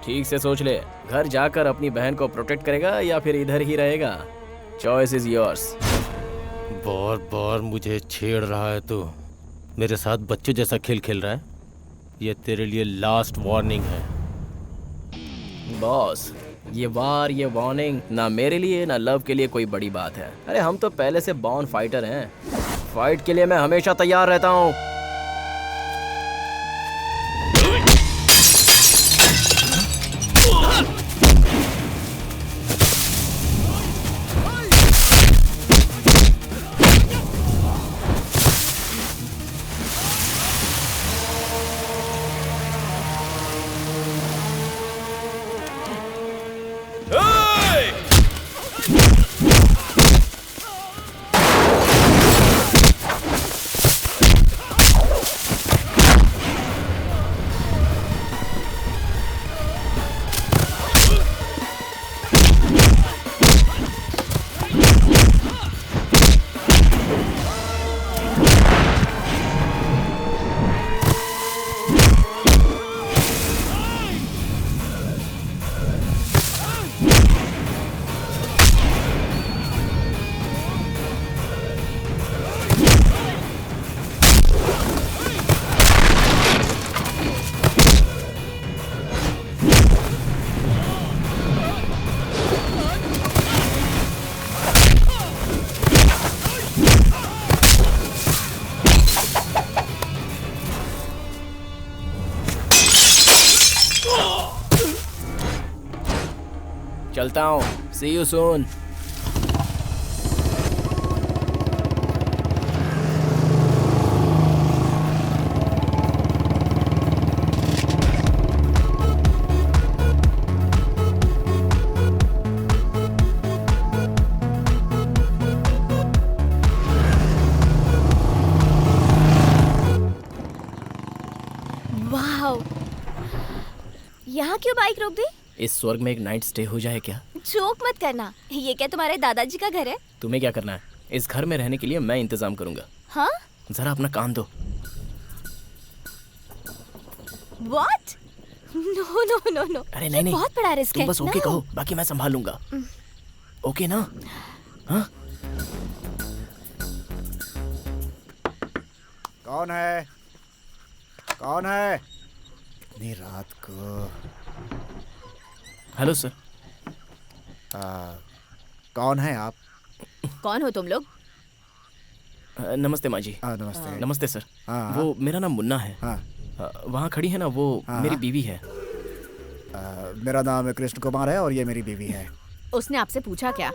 ठीक से सोच ले, घर जाकर अपनी बहन को प्रोटेक्ट करेगा या फिर इधर ही रहेगा। Choice is yours. बार बार मुझे छेड़ रहा है तू, मेरे साथ बच्चे जैसा खेल खेल रहा है। ये तेरे लिए लास्ट वार्निंग है। बॉस, ये वार, ये वार्निंग ना मेरे लिए ना लव के लिए कोई बड़ी बात है। अरे हम तो पहले से बॉर्न फाइटर हैं। फाइट के लिए मैं हमेशा तैयार रहता हूँ। चलता हूँ। सी यू सून। वाह, यहाँ क्यों बाइक रोक दी? इस स्वर्ग में एक नाइट स्टे हो जाए क्या? जोक मत करना, ये क्या तुम्हारे दादाजी का घर है? तुम्हें क्या करना है? इस घर में रहने के लिए मैं इंतजाम करूंगा। हाँ? जरा अपना कान दो। What? No no no no. अरे नहीं, बहुत बड़ा रिस्क है। तुम बस ओके कहो, बाकी मैं संभाल लूंगा। ओके ना? हाँ? कौन है? कौन है? इतनी रात को। Hello sir. कौन है आप? कौन हो तुम लोग? नमस्ते माँ जी। नमस्ते। नमस्ते सर। हाँ। वो मेरा नाम मुन्ना है। वहाँ खड़ी है ना, वो मेरी बीवी है। मेरा नाम कृष्ण कुमार है और ये मेरी बीवी है। उसने आपसे पूछा क्या?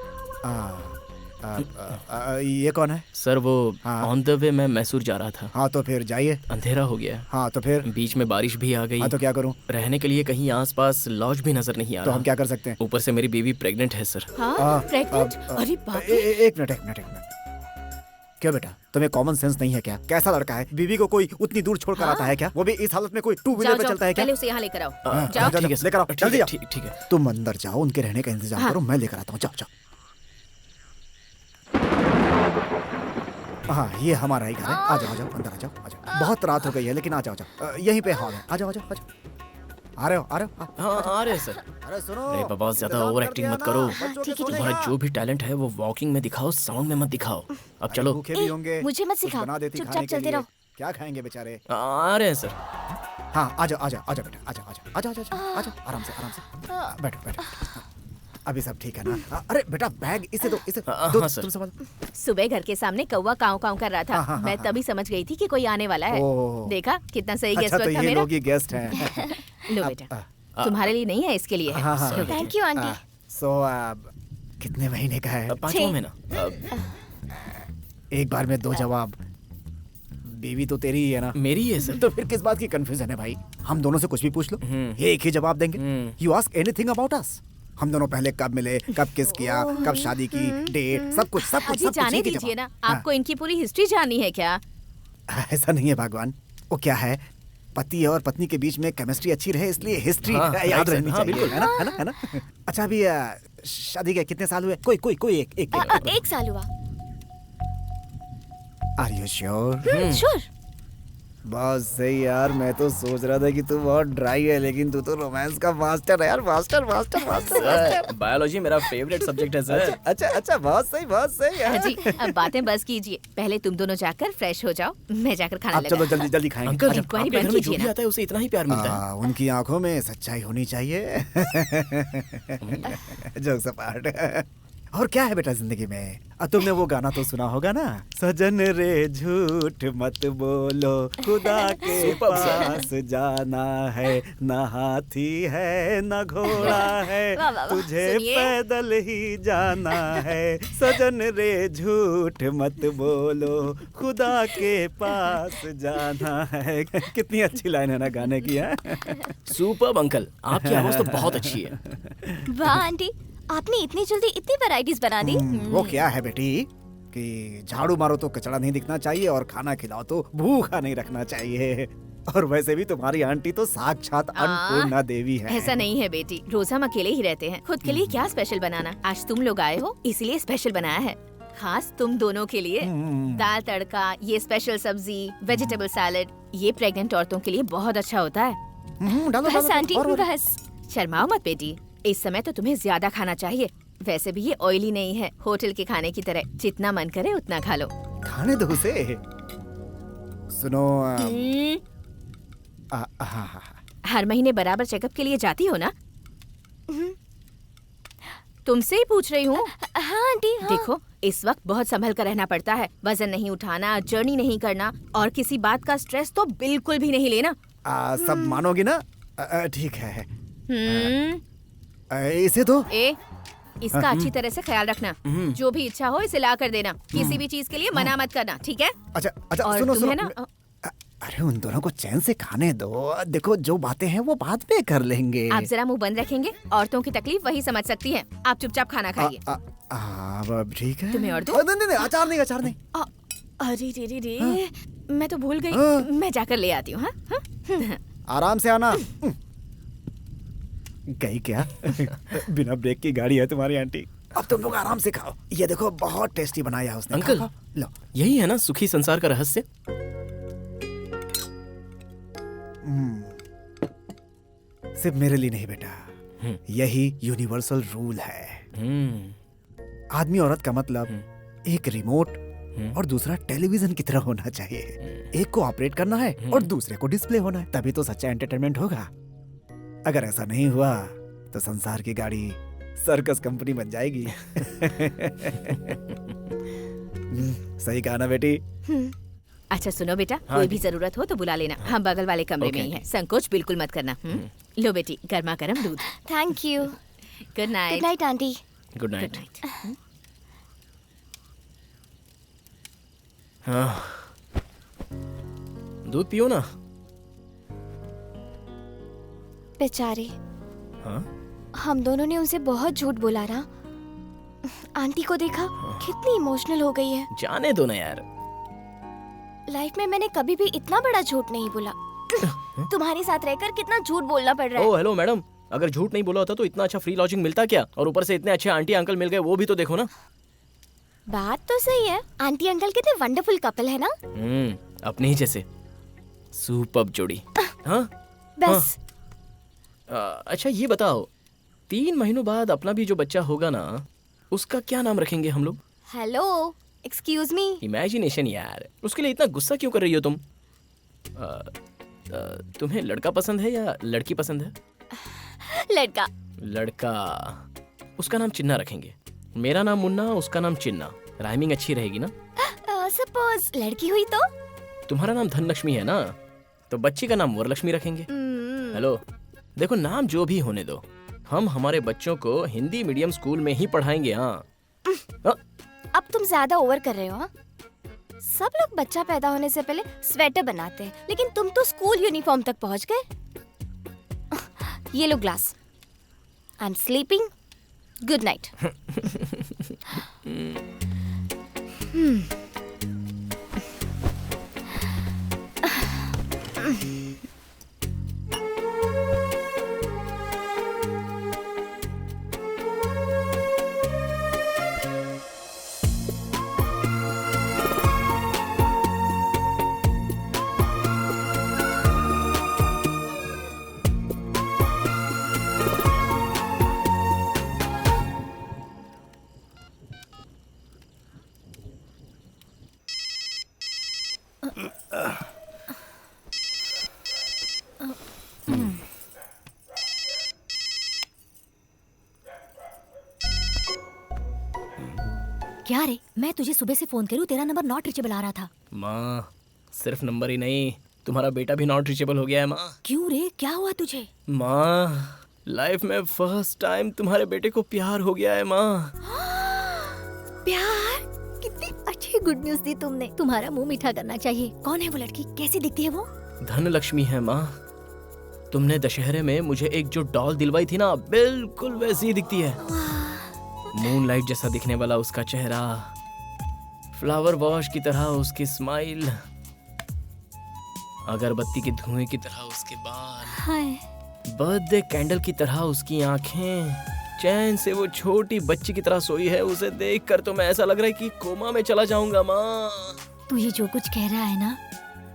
ये कौन है? सर वो ऑन द वे मैं मैसूर जा रहा था। हाँ तो फिर जाइए। अंधेरा हो गया। हाँ तो फिर? बीच में बारिश भी आ गई। हाँ तो क्या करूँ? रहने के लिए कहीं आसपास लॉज भी नजर नहीं आ तो रहा। हम क्या कर सकते हैं? ऊपर से मेरी बीवी प्रेग्नेंट है सर। हाँ? प्रेग्नेंट? अरे बाप रे। एक मिनट। क्या बेटा, तुम्हें कॉमन सेंस नहीं है क्या? कैसा लड़का है? बीवी को कोई उतनी दूर छोड़ कर आता है क्या? वो भी इस हालत में कोई टू व्हीलर पे चलता है क्या? पहले उसे यहाँ लेकर आओ। जाओ, ठीक है, लेकर आओ। जल्दी जाओ। ठीक है। तुम अंदर जाओ, उनके रहने का इंतजाम करो, मैं लेकर आता हूँ। जाओ। हाँ, ये हमारा ही घर है। आ जाओ अंदर आ जाओ। बहुत रात हो गई है लेकिन आ जाओ। यहीं पे हॉल है। आ जाओ। आ रहे हो? हाँ आ रहे हैं सर। अरे सुनो। अरे बाबा, ज्यादा ओवर एक्टिंग मत करो। तुम्हारा जो भी टैलेंट है वो वॉकिंग में दिखाओ, साउंड में मत दिखाओ। अब चलो। भूखे भी होंगे, मुझे मत सिखाओ, बना देती चुपचाप खाने के चलते लिए। रहो। क्या खाएंगे बेचारे? आ रहे हैं सर। हाँ आ जाओ बेटा। आ जाओ आराम से। बैठो। अभी सब ठीक है ना? अरे बेटा, बैग इसे दो। हाँ सर। तुम संभालो। सुबह घर के सामने कौवा काव काव कर रहा था। हाँ, मैं तभी समझ गई थी कि कोई आने वाला है। ओह। देखा कितना सही गेस्ट अच्छा तो था ये मेरा। लोग ही गेस्ट हैं। लो बेटा, तुम्हारे लिए नहीं है, इसके लिए है। हाँ। Thank you aunty. सो कितने महीने का है? 5वां महीना। एक बार में 2 जवाब। बीवी तो तेरी ही है ना? मेरी है सर। तो फिर किस बात की कंफ्यूजन है भाई? हम दोनों से कुछ भी पूछ लो, एक ही जवाब देंगे। You ask anything about us. हम दोनों पहले कब मिले, कब किस किया, कब शादी की, डेट, सब कुछ अजी जाने दीजिए ना। आपको इनकी पूरी हिस्ट्री जाननी है क्या? ऐसा नहीं है भगवान। वो क्या है, पति और पत्नी के बीच में केमिस्ट्री अच्छी रहे, इसलिए हिस्ट्री याद रहनी चाहिए। बिल्कुल। है ना? अच्छा अभी शादी के कितने साल हुए? कोई एक 1 साल हुआ। Are you sure? श्योर। बहुत सही यार, मैं तो सोच रहा था कि तू बहुत ड्राई है, लेकिन तू तो रोमांस का मास्टर है यार, master master master master. Biology मेरा फेवरेट सब्जेक्ट है सर। अच्छा अच्छा, बहुत सही यार। जी अब बातें बस कीजिए, पहले तुम दोनों जाकर फ्रेश हो जाओ, मैं जाकर खाना अब चलो लगा। जल्दी जल्दी खाएंगे। अंकल इंक्वायरी आपके घर बंद में जो कीजिए भी ना। आता है उसे इतना ही प्यार मिलता है। उनकी आंखों में सच्चाई होनी चाहिए। Jokes apart. और क्या है बेटा जिंदगी में? तुमने वो गाना तो सुना होगा ना, सजन रे झूठ मत बोलो, खुदा के Superb, sir. पास जाना है, न हाथी है न घोड़ा है, वाह, वाह, वाह। तुझे सुनिए। पैदल ही जाना है, सजन रे झूठ मत बोलो, खुदा के पास जाना है। कितनी अच्छी लाइन है ना गाने की है। सुपर्ब अंकल, आपकी आवाज तो बहुत अच्छी है। वाह आंटी, आपने इतनी जल्दी इतनी वैरायटीज बना दी। वो क्या है बेटी कि झाड़ू मारो तो कचड़ा नहीं दिखना चाहिए और खाना खिलाओ तो भूखा नहीं रखना चाहिए। और वैसे भी तुम्हारी आंटी तो साक्षात अन्नपूर्णा देवी है। ऐसा नहीं है बेटी, रोज हम अकेले ही रहते हैं, खुद के लिए क्या स्पेशल बनाना। आज तुम लोग आए हो इसलिए स्पेशल बनाया है, खास तुम दोनों के लिए। दाल तड़का, ये स्पेशल सब्जी, वेजिटेबल सैलेड, ये प्रेग्नेंट औरतों के लिए बहुत अच्छा होता है। डालो बस आंटी और- बस। शर्माओ मत बेटी, इस समय तो तुम्हें ज्यादा खाना चाहिए। वैसे भी ये ऑयली नहीं है, होटल के खाने की तरह, जितना मन करे उतना खा लो। खाने दो उसे। सुनो हर महीने बराबर चेकअप के लिए जाती हो ना? तुमसे ही पूछ रही हूँ। हाँ आंटी, हाँ। देखो इस वक्त बहुत संभल कर रहना पड़ता है, वजन नहीं उठाना, जर्नी नहीं करना, और किसी बात का स्ट्रेस तो बिल्कुल भी नहीं लेना। सब मानोगी ना? ठीक है। हम्म, इसे दो। इसका अच्छी तरह से ख्याल रखना, जो भी इच्छा हो इसे ला कर देना, किसी भी चीज के लिए मना मत करना, ठीक है? अच्छा अच्छा, और सुनो तुम्हें सुनो। ना अरे उन दोनों को चैन से खाने दो। देखो जो बातें हैं वो बाद में कर लेंगे। आप जरा मुंह बंद रखेंगे, औरतों की तकलीफ वही समझ सकती हैं। आप चुपचाप खाना खाइए। अब ठीक है। तुम्हें और दो? नहीं, अचार नहीं, अचार नहीं। अरे रे रे, मैं तो भूल गई, मैं जाकर ले आती हूँ। हाँ? आराम से आना। गई क्या? बिना ब्रेक की गाड़ी है तुम्हारी आंटी। अब तुम लोग आराम से खाओ। ये देखो बहुत टेस्टी बनाया है उसने। अंकल, खाओ, लो। यही है ना सुखी संसार का रहस्य। सिर्फ मेरे लिए नहीं बेटा, यही यूनिवर्सल रूल है। आदमी औरत का मतलब एक रिमोट और दूसरा टेलीविजन की तरह होना चाहिए। एक को ऑपरेट करना है और दूसरे को डिस्प्ले होना है, तभी तो सच्चा एंटरटेनमेंट होगा। अगर ऐसा नहीं हुआ तो संसार की गाड़ी सर्कस कंपनी बन जाएगी। सही कहा ना बेटी? अच्छा सुनो बेटा, हाँ कोई जी। भी जरूरत हो तो बुला लेना, हम बगल वाले कमरे में ही हैं, संकोच बिल्कुल मत करना। लो बेटी, गर्मा गर्म दूध। Thank you. Good good night. Night aunty. Good good night. Night. हाँ, दूध पियो ना। बेचारे, हाँ, हम दोनों ने उनसे बहुत झूठ बोला ना। आंटी को देखा, कितनी इमोशनल हो गई है। जाने दो ना यार। लाइफ में मैंने कभी भी इतना बड़ा झूठ नहीं बोला। तुम्हारे साथ रहकर कितना झूठ बोलना पड़ रहा है। ओ हेलो मैडम, अगर झूठ नहीं बोला होता तो इतना अच्छा फ्री लॉजिंग मिलता क्या? और ऊपर से इतने अच्छे आंटी अंकल मिल गए, वो भी तो देखो ना। बात तो सही है, आंटी अंकल कितने वंडरफुल कपल है ना। अपने ही जैसे सुपर्ब जोड़ी। हाँ, बस अच्छा ये बताओ, 3 महीनों बाद अपना भी जो बच्चा होगा ना, उसका क्या नाम रखेंगे हम लोग? Hello, excuse me. इमेजिनेशन यार, उसके लिए इतना गुस्सा क्यों कर रही हो तुम? तुम्हें लड़का पसंद है या लड़की पसंद है? लड़का। लड़का, उसका नाम चिन्ना रखेंगे। मेरा नाम मुन्ना, उसका नाम चिन्ना। राइमिंग अच्छी रहेगी ना? सपोज लड़की हुई तो? तुम्हारा नाम धनलक्ष्मी है ना, तो बच्ची का नाम वरलक्ष्मी रखेंगे। हेलो, देखो नाम जो भी होने दो, हम हमारे बच्चों को हिंदी मीडियम स्कूल में ही पढ़ाएंगे। हाँ, अब तुम ज्यादा ओवर कर रहे हो। हाँ? सब लोग बच्चा पैदा होने से पहले स्वेटर बनाते हैं, लेकिन तुम तो स्कूल यूनिफॉर्म तक पहुंच गए। ये लो glass. I am sleeping. Good night. क्या रे, मैं तुझे सुबह से फोन करूँ, तेरा नंबर नॉट रीचेबल आ रहा था। माँ सिर्फ नंबर ही नहीं, तुम्हारा बेटा भी नॉट रीचेबल हो गया है माँ। क्यों रे, क्या हुआ तुझे? माँ लाइफ में फर्स्ट टाइम तुम्हारे बेटे को प्यार हो गया है माँ। प्यार? कितनी अच्छी गुड न्यूज दी तुमने। तुम्हारा मुंह मीठा करना चाहिए। कौन है वो लड़की, कैसी दिखती है वो? धनलक्ष्मी है माँ। तुमने दशहरे में मुझे एक जो डॉल दिलवाई थी ना, बिल्कुल वैसी ही दिखती है। मूनलाइट जैसा दिखने वाला उसका चेहरा, फ्लावर वॉश की तरह उसकी स्माइल, अगरबत्ती के धुएं की तरह उसके बाल, हाय। बर्थडे कैंडल की तरह उसकी आंखें, चैन से वो छोटी बच्ची की तरह सोई है। उसे देखकर तो मैं ऐसा लग रहा है कि कोमा में चला जाऊंगा माँ। तू ये जो कुछ कह रहा है ना,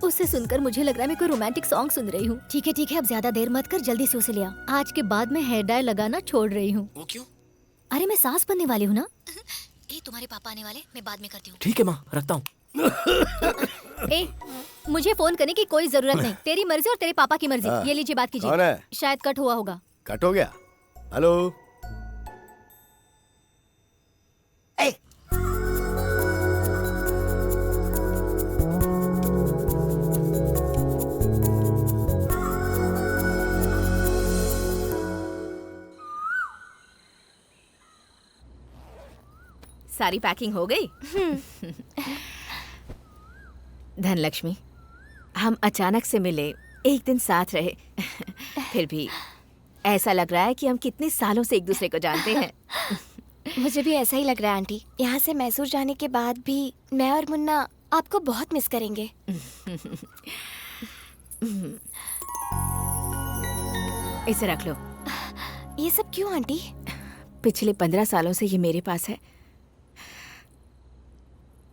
उससे सुनकर मुझे लग रहा है मैं कोई रोमांटिक सॉन्ग सुन रही हूँ। ठीक है, अब ज्यादा देर मत कर, जल्दी से उसे ले आ। आज के बाद मैं हेयर डाई लगाना छोड़ रही हूँ। वो क्यों? अरे मैं सास बनने वाली हूँ ना। तुम्हारे पापा आने वाले, मैं बाद में करती हूँ। ठीक है माँ, रखता हूँ। ए, मुझे फोन करने की कोई जरूरत नहीं। तेरी मर्जी और तेरे पापा की मर्जी। ये लीजिए, बात कीजिए। कौन है? शायद कट हुआ होगा। कट हो गया? हेलो। सारी पैकिंग हो गई? धनलक्ष्मी, हम अचानक से मिले, एक दिन साथ रहे, फिर भी ऐसा लग रहा है कि हम कितने सालों से एक दूसरे को जानते हैं। मुझे भी ऐसा ही लग रहा है आंटी। यहाँ से मैसूर जाने के बाद भी मैं और मुन्ना आपको बहुत मिस करेंगे। इसे रख लो। ये सब क्यों आंटी? पिछले 15 सालों से ये मेरे पास है।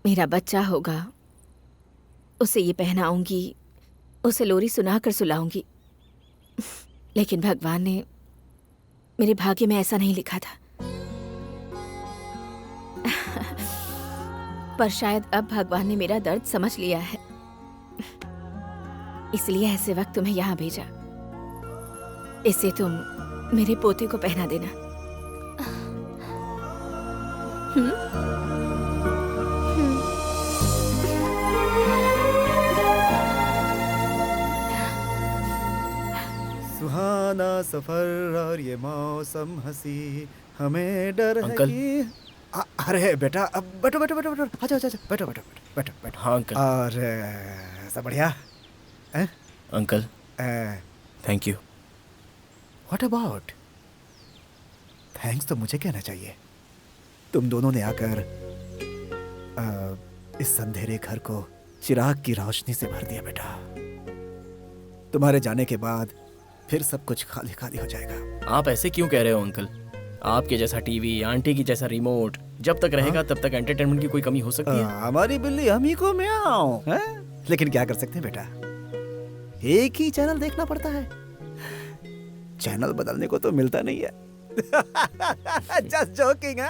मेरा बच्चा होगा, उसे ये पहनाऊंगी, उसे लोरी सुनाकर सुलाऊंगी। लेकिन भगवान ने मेरे भाग्य में ऐसा नहीं लिखा था। पर शायद अब भगवान ने मेरा दर्द समझ लिया है, इसलिए ऐसे वक्त तुम्हें यहाँ भेजा। इसे तुम मेरे पोते को पहना देना। सुहाना सफर और ये मौसम हंसी, हमें डर है अंकल। कि अरे बेटा, अब बैठो बैठो बैठो बैठो, अच्छा अच्छा अच्छा, बैठो बैठो बैठो बैठो बैठो। हाँ अंकल। और सब बढ़िया? Uncle thank you. What about thanks? तो मुझे कहना चाहिए। तुम दोनों ने आकर इस अंधेरे घर को चिराग की रोशनी से भर दिया बेटा। तुम्हारे जाने के बाद फिर सब कुछ खाली खाली हो जाएगा। आप ऐसे क्यों कह रहे हो अंकल? आपके जैसा टीवी, आंटी की जैसा रिमोट जब तक रहेगा तब तक एंटरटेनमेंट की कोई कमी हो सकती है? हमारी बिल्ली हम ही को म्याऊं, हैं? लेकिन क्या कर सकते हैं बेटा, एक ही चैनल देखना पड़ता है। चैनल बदलने को तो मिलता नहीं है। Just joking.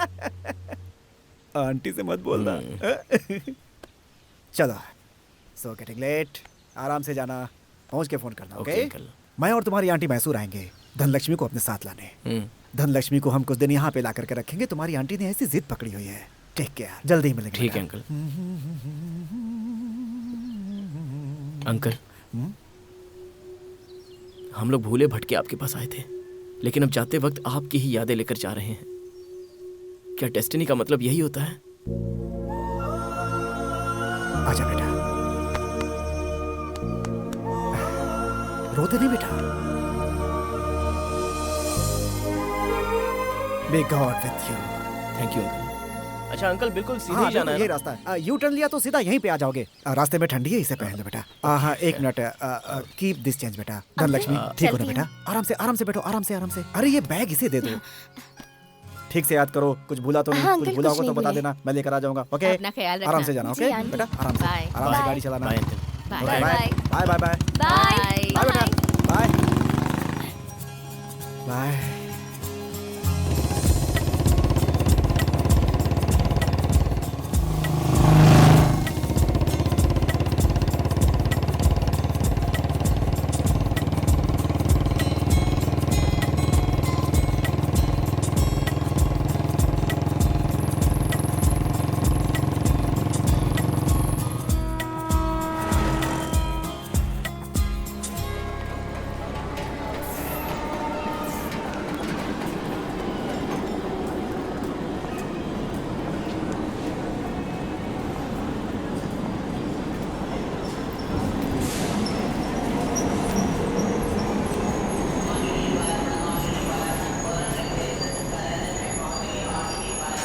आंटी से मत बोलना। चलो, सो गेटिंग लेट, आराम से जाना, पहुंच के फोन करना। Okay uncle. मैं और तुम्हारी आंटी मैसूर आएंगे धनलक्ष्मी को अपने साथ लाने। धनलक्ष्मी को हम कुछ दिन यहाँ पे ला करके रखेंगे। तुम्हारी आंटी ने ऐसी जिद पकड़ी हुई है। टेक केयर, जल्दी ही मिलेंगे। ठीक है अंकल। अंकल, हम लोग भूले भटके आपके पास आए थे, लेकिन अब जाते वक्त आपकी ही यादें लेकर जा रहे हैं। क्या डेस्टिनी का मतलब यही होता है? आजा बेटा, रोते नहीं बेटा। May God with you. Thank you uncle. अच्छा अंकल, बिल्कुल सीधे ही जाना है ये ना? रास्ता है। यू टर्न लिया तो सीधा यहीं पे आ जाओगे। रास्ते में ठंडी है, इसे पहन लो बेटा। हाँ, एक मिनट, कीप दिस चेंज बेटा। धनलक्ष्मी, ठीक हो ना बेटा? आराम से बैठो, आराम से। अरे ये बैग इसे दे दो। ठीक से याद करो, कुछ भूला तो नहीं? हाँ, कुछ अंकल, भूला कुछ होगा तो नहीं बता भूले। देना, मैं लेकर आ जाऊंगा। ओके, अपना ख्याल रखना। आराम से जाना। जी, ओके आंटी। बेटा, आराम से बाय। गाड़ी चलाना। Bye uncle. Bye. Bye bye bye bye bye bye बेटा, bye bye.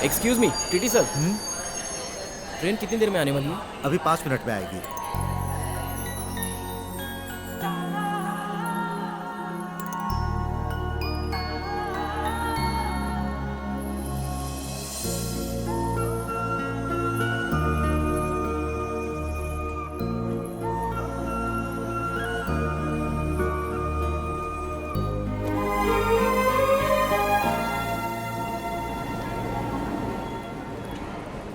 Excuse me TT sir, train कितनी देर में आने वाली है? अभी 5 मिनट में आएगी।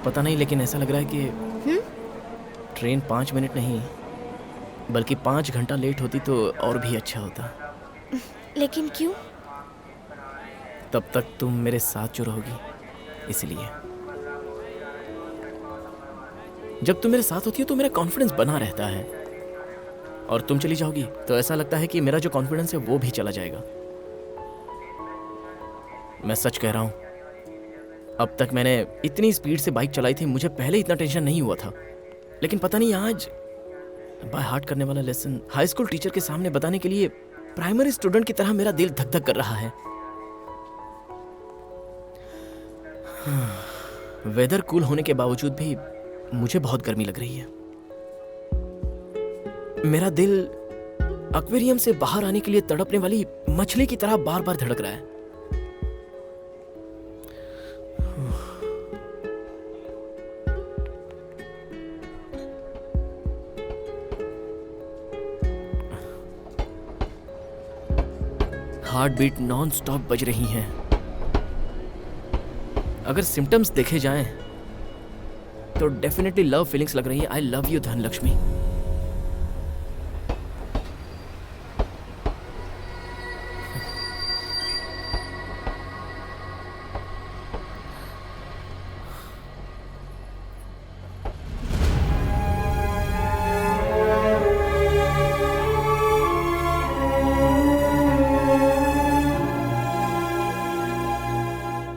पता नहीं, लेकिन ऐसा लग रहा है कि ट्रेन 5 मिनट नहीं बल्कि 5 घंटा लेट होती तो और भी अच्छा होता। लेकिन क्यों? तब तक तुम मेरे साथ जो रहोगी, इसलिए। जब तुम मेरे साथ होती हो तो मेरा कॉन्फिडेंस बना रहता है, और तुम चली जाओगी तो ऐसा लगता है कि मेरा जो कॉन्फिडेंस है वो भी चला जाएगा। मैं सच कह रहा हूं, अब तक मैंने इतनी स्पीड से बाइक चलाई थी, मुझे पहले इतना टेंशन नहीं हुआ था, लेकिन पता नहीं आज बाय हार्ट करने वाला लेसन हाई स्कूल टीचर के सामने बताने के लिए प्राइमरी स्टूडेंट की तरह मेरा दिल धक धक कर रहा है। वेदर कूल होने के बावजूद भी मुझे बहुत गर्मी लग रही है। मेरा दिल एक्वेरियम से बाहर आने के लिए तड़पने वाली मछली की तरह बार बार धड़क रहा है। हार्ट बीट नॉन स्टॉप बज रही हैं। अगर सिम्टम्स देखे जाएं तो डेफिनेटली लव फीलिंग्स लग रही है। आई लव यू धनलक्ष्मी।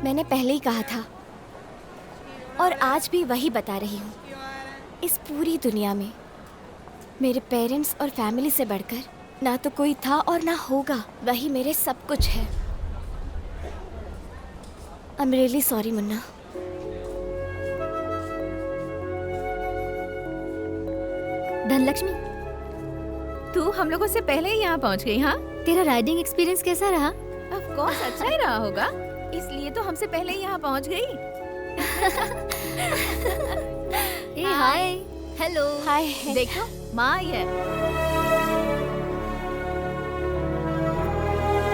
मैंने पहले ही कहा था और आज भी वही बता रही हूँ, इस पूरी दुनिया में मेरे पेरेंट्स और फैमिली से बढ़कर ना तो कोई था और ना होगा। वही मेरे सब कुछ है। I am really sorry Munna. Dhanlaxmi, तू हम लोगों से पहले ही यहाँ पहुँच गई। हाँ, तेरा राइडिंग एक्सपीरियंस कैसा रहा? ऑफ कोर्स अच्छा ही रहा होगा, इसलिए तो हमसे पहले ही यहाँ पहुँच गई। ए हाय, हेलो। हाय। देखो माँ आई है।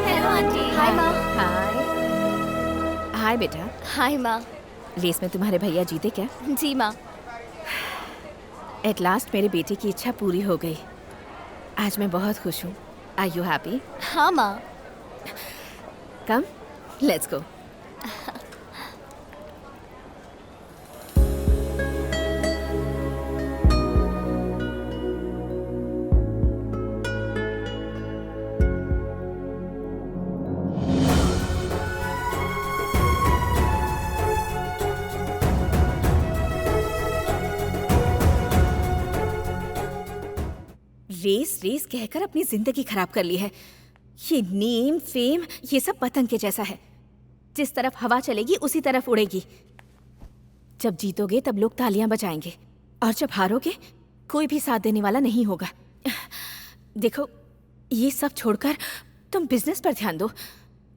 Hello aunty. हाय माँ। हाय हाय बेटा। हाय माँ। रेस में तुम्हारे भैया जीते क्या? जी माँ। एट लास्ट मेरे बेटे की इच्छा पूरी हो गई। आज मैं बहुत खुश हूँ। Are you happy? हाँ माँ। Come let's go. Race race कहकर अपनी जिंदगी खराब कर ली है। ये नेम फेम ये सब पतंग के जैसा है, जिस तरफ हवा चलेगी उसी तरफ उड़ेगी। जब जीतोगे तब लोग तालियां बजाएंगे, और जब हारोगे कोई भी साथ देने वाला नहीं होगा। देखो ये सब छोड़कर तुम बिजनेस पर ध्यान दो,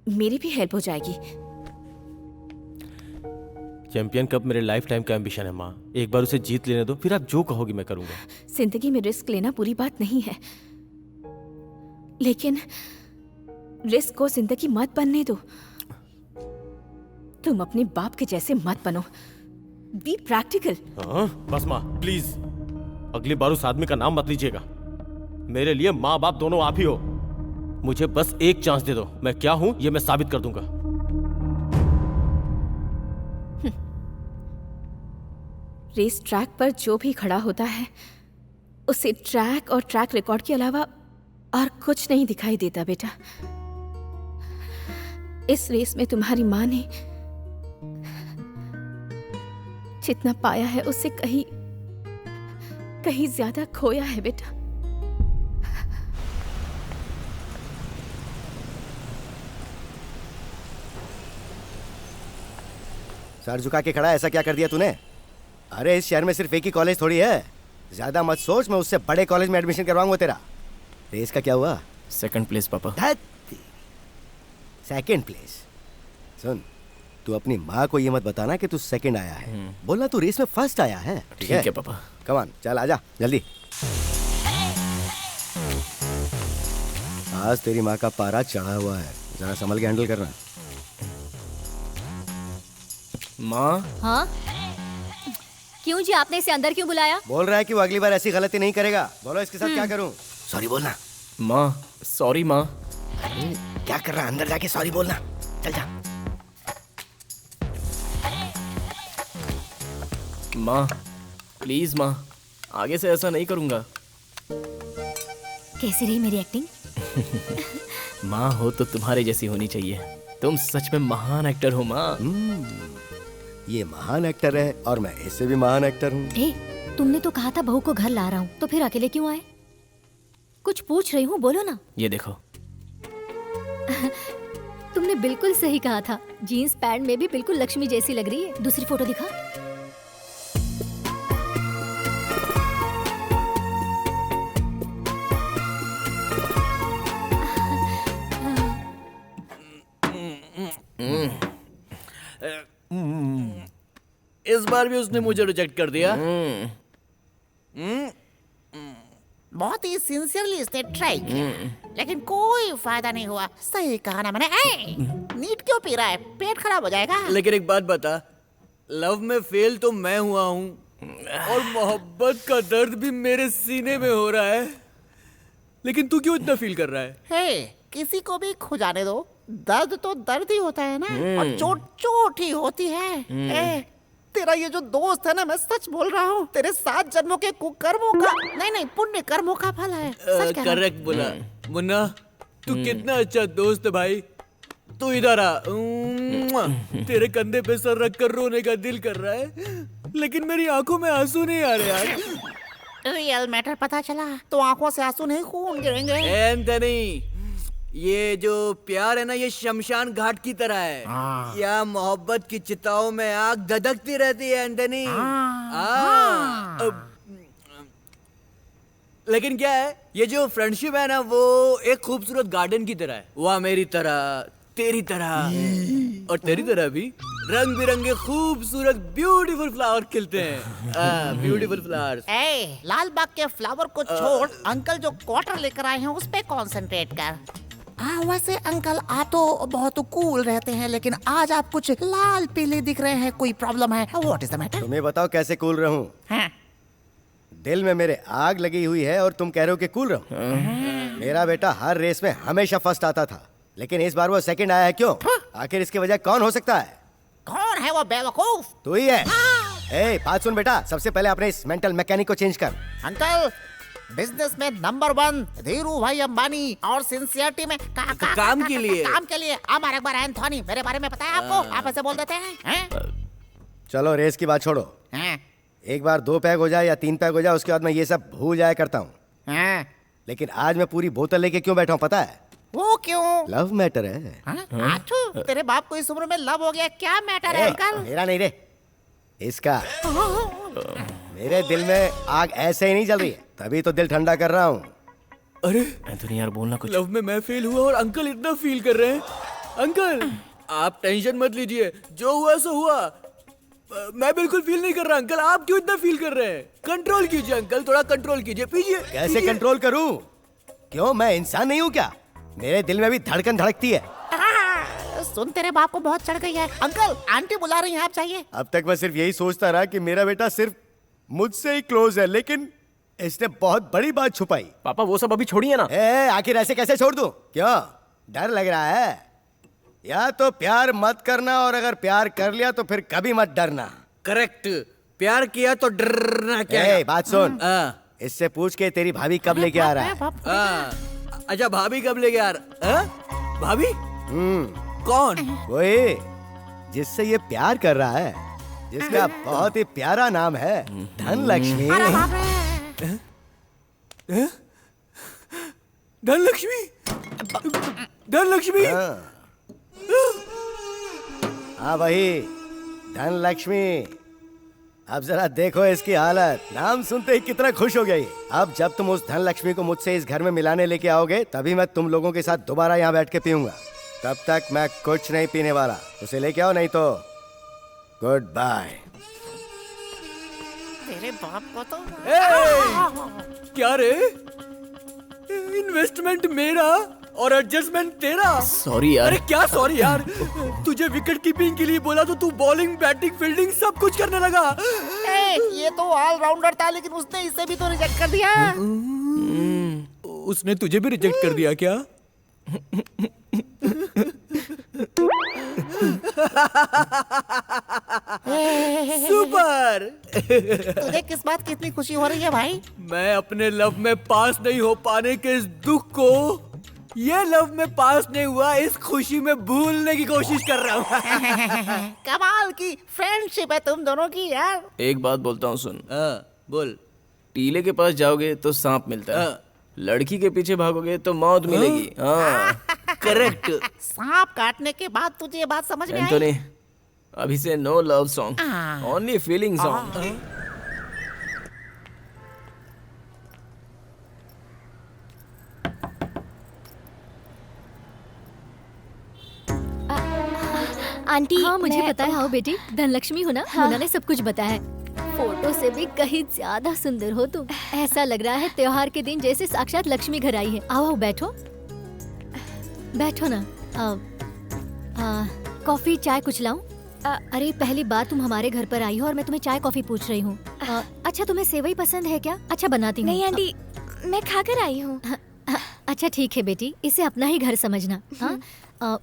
मेरी भी हेल्प हो जाएगी। चैंपियन कप मेरे लाइफ टाइम का एम्बिशन है माँ। एक बार उसे जीत लेने दो, फिर आप जो कहोगी मैं करूंगा। जिंदगी में रिस्क लेना बुरी बात नहीं है, लेकिन रिस्क को जिंदगी मत बनने दो। तुम अपने बाप के जैसे मत बनो। Be practical. हाँ, बस माँ प्लीज, अगली बार उस आदमी का नाम मत लीजिएगा। मेरे लिए माँ बाप दोनों आप ही हो। मुझे बस एक चांस दे दो, मैं क्या हूं ये मैं साबित कर दूंगा। रेस ट्रैक पर जो भी खड़ा होता है उसे ट्रैक और ट्रैक रिकॉर्ड के अलावा और कुछ नहीं दिखाई देता बेटा। इस रेस में तुम्हारी माँ ने जितना पाया है उससे कहीं कहीं ज्यादा खोया है बेटा। सर झुका के खड़ा है, ऐसा क्या कर दिया तूने? अरे इस शहर में सिर्फ एक ही कॉलेज थोड़ी है, ज्यादा मत सोच, मैं उससे बड़े कॉलेज में एडमिशन करवाऊंगा तेरा। रेस का क्या हुआ? 2nd प्लेस पापा। Second place? सुन, तू अपनी माँ को ये मत बताना कि तू सेकंड आया है, बोलना तू रेस में फर्स्ट आया है। ठीक है पापा। कम ऑन, चल आजा जल्दी। आज तेरी माँ का पारा चढ़ा हुआ है, जरा संभल के हैंडल करना। माँ। हाँ क्यों जी, आपने इसे अंदर क्यों बुलाया? बोल रहा है कि वो अगली बार ऐसी गलती नहीं करेगा। बोलो इसके साथ क्या करूं? सॉरी बोलना। माँ सॉरी माँ। क्या कर रहा है? अंदर जाके सॉरी बोलना। चल जा। माँ प्लीज माँ, आगे से ऐसा नहीं करूँगा। कैसी रही मेरी एक्टिंग? माँ हो तो तुम्हारे जैसी होनी चाहिए, तुम सच में महान एक्टर हो माँ। ये महान एक्टर है और मैं इससे भी महान एक्टर हूँ। तुमने तो कहा था बहू को घर ला रहा हूँ, तो फिर अकेले क्यों आए? कुछ पूछ रही हूँ, बोलो ना। ये देखो। तुमने बिल्कुल सही कहा था, जीन्स पैंट में भी बिल्कुल लक्ष्मी जैसी लग रही है। दूसरी फोटो दिखा। इस बार भी उसने मुझे रिजेक्ट कर दिया। बहुत ही सिंसियरली इसने ट्राई किया, लेकिन कोई फायदा नहीं हुआ। सही कहा ना मैंने। नीट क्यों पी रहा है? पेट खराब हो जाएगा। लेकिन एक बात बता, लव में फेल तो मैं हुआ हूँ और मोहब्बत का दर्द भी मेरे सीने में हो रहा है, लेकिन तू क्यों इतना फील कर रहा है? हे, किसी को भी खो जाने दो, दर्द तो दर्द ही होता है ना, और चोट चोट ही होती है। तेरा ये जो दोस्त है ना, मैं सच बोल रहा हूँ, तेरे 7 जन्मों के कुकर्मों का नहीं पुण्य कर्मों का फल है। सच कह रहा हूं। करेक्ट बोला मुन्ना, तू कितना अच्छा दोस्त है भाई। तू इधर आ, तेरे कंधे पे सर रख कर रोने का दिल कर रहा है, लेकिन मेरी आंखों में आंसू नहीं आ रहे यार। रियल मैटर पता चला तो आंखों से आंसू नहीं, खून गिरेंगे। एंथनी, ये जो प्यार है ना, ये शमशान घाट की तरह है। या मोहब्बत की चिताओं में आग धधकती रहती है एंथनी। लेकिन क्या है, ये जो फ्रेंडशिप है ना, वो एक खूबसूरत गार्डन की तरह है। वह मेरी तरह, तेरी तरह और तेरी तरह भी रंग बिरंगे खूबसूरत ब्यूटीफुल फ्लावर खिलते हैं। Beautiful flowers. लाल बाग के फ्लावर को छोड़, अंकल जो क्वार्टर लेकर आए हैं उस पे कंसंट्रेट कर। वैसे अंकल आप तो बहुत कूल रहते हैं, लेकिन आज आप कुछ लाल पीले दिख रहे हैं। कोई प्रॉब्लम है? What is the matter? तुम्हें बताओ कैसे कूल रहूं? दिल में मेरे आग लगी हुई है और तुम कह रहे हो कि कूल रहूं? मेरा बेटा हर रेस में हमेशा फर्स्ट आता था, लेकिन इस बार वो सेकंड आया है। क्यों? आखिर इसके वजह कौन हो सकता है? कौन है वो बेवकूफ? तू ही है। बात सुन बेटा, सबसे पहले अपने इस मेंटल मैकेनिक को चेंज कर। अंकल, बिजनेस में नंबर 1 धीरू भाई अंबानी, और सिंसियरिटी में काम के लिए हमारे एक बार एंथोनी। मेरे बारे में पता है आपको? आप ऐसे बोल देते हैं? चलो रेस की बात छोड़ो, एक बार 2 पैग हो जाए या 3 पैग हो जाए, उसके बाद मैं ये सब भूल जाया करता हूँ। लेकिन आज मैं पूरी बोतल लेके क्यों बैठा हूँ पता है? वो क्यों? लव मैटर है। आठू, तेरे बाप को इस उम्र में लव हो गया, क्या मैटर है अंकल? मेरा नहीं रे, इसका। मेरे दिल में आग ऐसे ही नहीं जल रही है, तभी तो दिल ठंडा कर रहा हूँ। अरे एंथोनी यार बोलना कुछ। लव में मैं फेल हुआ और अंकल इतना फील कर रहे हैं। अंकल आप टेंशन मत लीजिए, जो हुआ सो हुआ। मैं बिल्कुल फील नहीं कर रहा। अंकल आप क्यों इतना फील कर रहे हैं? कंट्रोल कीजिए अंकल, थोड़ा कंट्रोल कीजिए। पीजिए। कैसे कंट्रोल करूं? क्यों, मैं इंसान नहीं हूँ क्या? मेरे दिल में भी धड़कन धड़कती है। सुन, तेरे बाप को बहुत चढ़ गई है। अंकल, आंटी बुला रही हैं, आप चाहिए? अब तक मैं सिर्फ यही सोचता रहा कि मेरा बेटा सिर्फ मुझसे ही क्लोज है, लेकिन इसने बहुत बड़ी बात छुपाई। पापा वो सब अभी छोड़िए ना। आखिर ऐसे कैसे छोड़ दूं? क्यों, डर लग रहा है? या तो प्यार मत करना, और अगर प्यार कर लिया तो फिर कभी मत डरना। करेक्ट, प्यार किया तो डरना क्या है? बात सुन, इससे पूछ के तेरी भाभी कब लेके आ रहा है? अच्छा, भाभी कब लेके आ रहा? भाभी? कौन? वही जिससे ये प्यार कर रहा है, जिसका बहुत ही प्यारा नाम है धनलक्ष्मी। धनलक्ष्मी? धनलक्ष्मी? हाँ वही धनलक्ष्मी, अब जरा देखो इसकी हालत। नाम सुनते ही कितना खुश हो गई। अब जब तुम उस धनलक्ष्मी को मुझसे इस घर में मिलाने लेके आओगे तभी मैं तुम लोगों के साथ दोबारा यहाँ बैठ के पीऊंगा। तब तक मैं कुछ नहीं पीने वाला। उसे लेके आओ, नहीं तो गुड बाय। तेरे बाप को तो क्या रे, इन्वेस्टमेंट मेरा और एडजस्टमेंट तेरा। सॉरी यार। अरे क्या सॉरी यार, तुझे विकेट कीपिंग के लिए बोला तो तू बॉलिंग बैटिंग फील्डिंग सब कुछ करने लगा। ये तो ऑलराउंडर था, लेकिन उसने इसे भी तो रिजेक्ट कर दिया। उसने तुझे भी रिजेक्ट कर दिया क्या? सुपर। तुझे किस बात की इतनी खुशी हो रही है भाई? मैं अपने लव में पास नहीं हो पाने के इस दुख को ये लव में पास नहीं हुआ इस खुशी में भूलने की कोशिश कर रहा हूँ। कमाल की फ्रेंडशिप है तुम दोनों की यार। एक बात बोलता हूँ, सुन। बोल। टीले के पास जाओगे तो सांप मिलता है, लड़की के पीछे भागोगे तो मौत मिलेगी। हाँ करेक्ट। सांप काटने के बाद तुझे ये बात समझ में आई? एंथोनी, अभी से no love song, only feeling song. Aunty हाँ मुझे पता है। आओ बेटी, धनलक्ष्मी हो ना? मुन्ना ने सब कुछ बताया है। फोटो से भी कहीं ज्यादा सुंदर हो तुम। ऐसा लग रहा है त्योहार के दिन जैसे साक्षात लक्ष्मी घर आई है। आओ आओ बैठो, बैठो ना। कॉफी चाय कुछ लाऊं? अरे पहली बार तुम हमारे घर पर आई हो और मैं तुम्हें चाय कॉफी पूछ रही हूँ। अच्छा तुम्हें सेवई पसंद है क्या? अच्छा बनाती हूँ। नहीं आंटी, मैं खाकर आई हूँ। अच्छा ठीक है बेटी, इसे अपना ही घर समझना। हाँ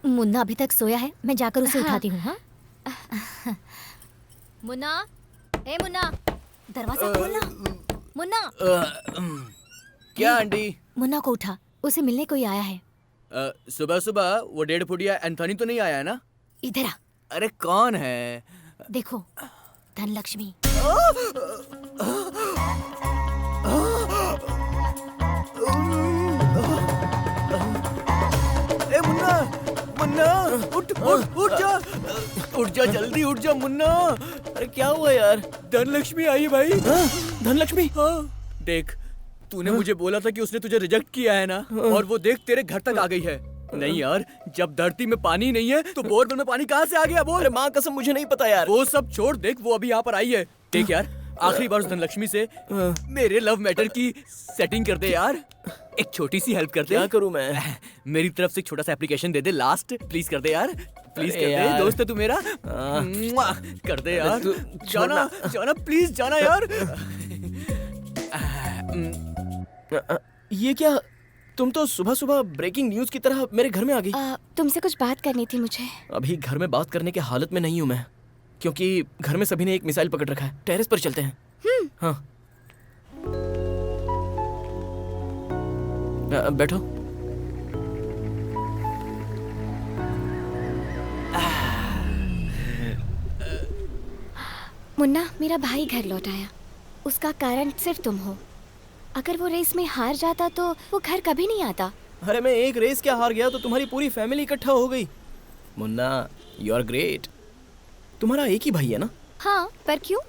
मुन्ना अभी तक सोया है, मैं जाकर उसे उठाती हूँ। हाँ मुन्ना, ए मुन्ना, दरवाजा खोलना। मुन्ना। क्या आंटी? मुन्ना को उठा, उसे मिलने कोई आया है। सुबह सुबह वो 1.5 फुटिया एंथोनी तो नहीं आया ना? इधर आ। अरे कौन है? देखो, धनलक्ष्मी। ए मुन्ना, मुन्ना उठ उठ उठ जा, उठ जा जल्दी उठ जा मुन्ना। अरे क्या हुआ यार? धनलक्ष्मी आई है भाई। धनलक्ष्मी? हाँ देख, तूने मुझे बोला था कि उसने तुझे रिजेक्ट किया है ना, और वो देख तेरे घर तक आ गई है। नहीं यार, जब धरती में पानी नहीं है तो बोरवेल में पानी कहाँ से आ गया बोल? अरे माँ कसम मुझे नहीं पता यार। वो सब छोड़, देख वो अभी यहाँ पर आई है। देख यार, आखिरी बार उस धनलक्ष्मी से मेरे लव मैटर की सेटिंग कर दे यार। एक छोटी सी हेल्प कर दे। क्या करूँ मैं? मेरी तरफ से छोटा सा application they they, last please कर दे यार, प्लीज कर दे। दोस्त है तू मेरा, कर दे यार। जाना जाना प्लीज जाना यार। ये क्या, तुम तो सुबह सुबह ब्रेकिंग न्यूज की तरह मेरे घर में आ गई। तुमसे कुछ बात करनी थी मुझे। अभी घर में बात करने के हालत में नहीं हूँ मैं, क्योंकि घर में सभी ने एक मिसाइल पकड़ रखा है। टेरेस पर चलते हैं। हाँ बैठो। मुन्ना, मेरा भाई घर लौट आया। उसका कारण सिर्फ तुम हो। अगर वो रेस में हार जाता तो वो घर कभी नहीं आता। अरे मैं एक रेस क्या हार गया तो तुम्हारी पूरी फैमिली इकट्ठा हो गई। Munna, you are great. तुम्हारा एक ही भाई है ना? हाँ, पर क्यों?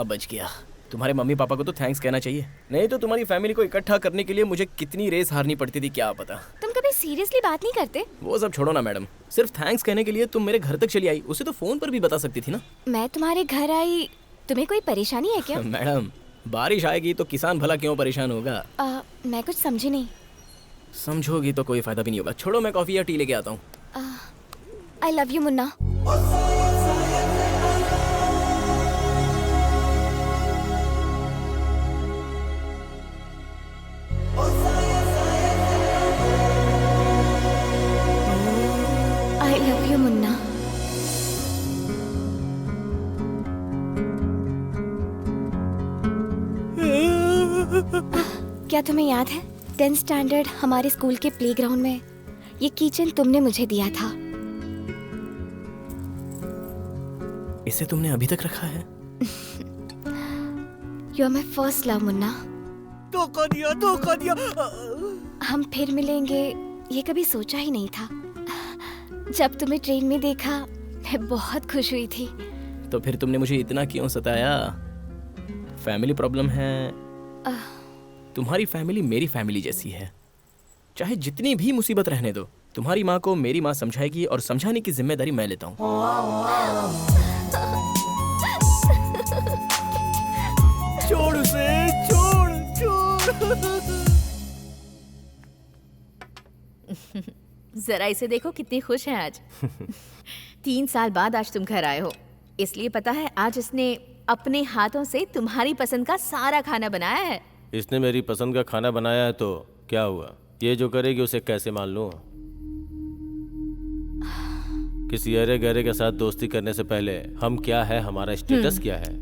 बच गया। तुम्हारे मम्मी पापा को तो थैंक्स कहना चाहिए, नहीं तो तुम्हारी फैमिली को इकट्ठा करने के लिए मुझे कितनी रेस हारनी पड़ती थी क्या पता। तुम कभी सीरियसली बात नहीं करते? वो सब छोड़ो ना मैडम, सिर्फ थैंक्स कहने के लिए तुम मेरे घर तक चली आई, उसे तो फोन पर भी बता सकती थी ना। मैं तुम्हारे घर आई, तुम्हें कोई परेशानी है क्या? मैडम, बारिश आएगी तो किसान भला क्यों परेशान होगा? मैं कुछ समझी नहीं। समझोगी तो कोई फायदा भी नहीं होगा। छोड़ो, मैं कॉफी या टी लेके आता हूँ। आई love you Munna. I love you Munna. क्या तुम्हें याद है 10th स्टैंडर्ड हमारे स्कूल के प्लेग्राउंड में ये किचन तुमने मुझे दिया था? इसे तुमने अभी तक रखा है? You are my first love Munna. धोखा दिया, धोखा दिया। हम फिर मिलेंगे ये कभी सोचा ही नहीं था। जब तुम्हें ट्रेन में देखा मैं बहुत खुश हुई थी। तो फिर तुमने मुझे इतना क्यों सताया? फैमिली प्रॉब्लम है? तुम्हारी फैमिली मेरी फैमिली जैसी है। चाहे जितनी भी मुसीबत रहने दो, तुम्हारी माँ को मेरी माँ समझाएगी और समझाने की जिम्मेदारी मैं लेता हूँ। छोड़ उसे, छोड़ छोड़। जरा इसे देखो कितनी खुश है आज। 3 साल बाद आज तुम घर आए हो, इसलिए पता है आज इसने अपने हाथों से तुम्हारी पसंद का सारा खाना बनाया है। इसने मेरी पसंद का खाना बनाया है तो क्या हुआ? ये जो करेगी उसे कैसे मान लूं? किसी अरे गहरे के साथ दोस्ती करने से पहले हम क्या है, हमारा स्टेटस क्या है,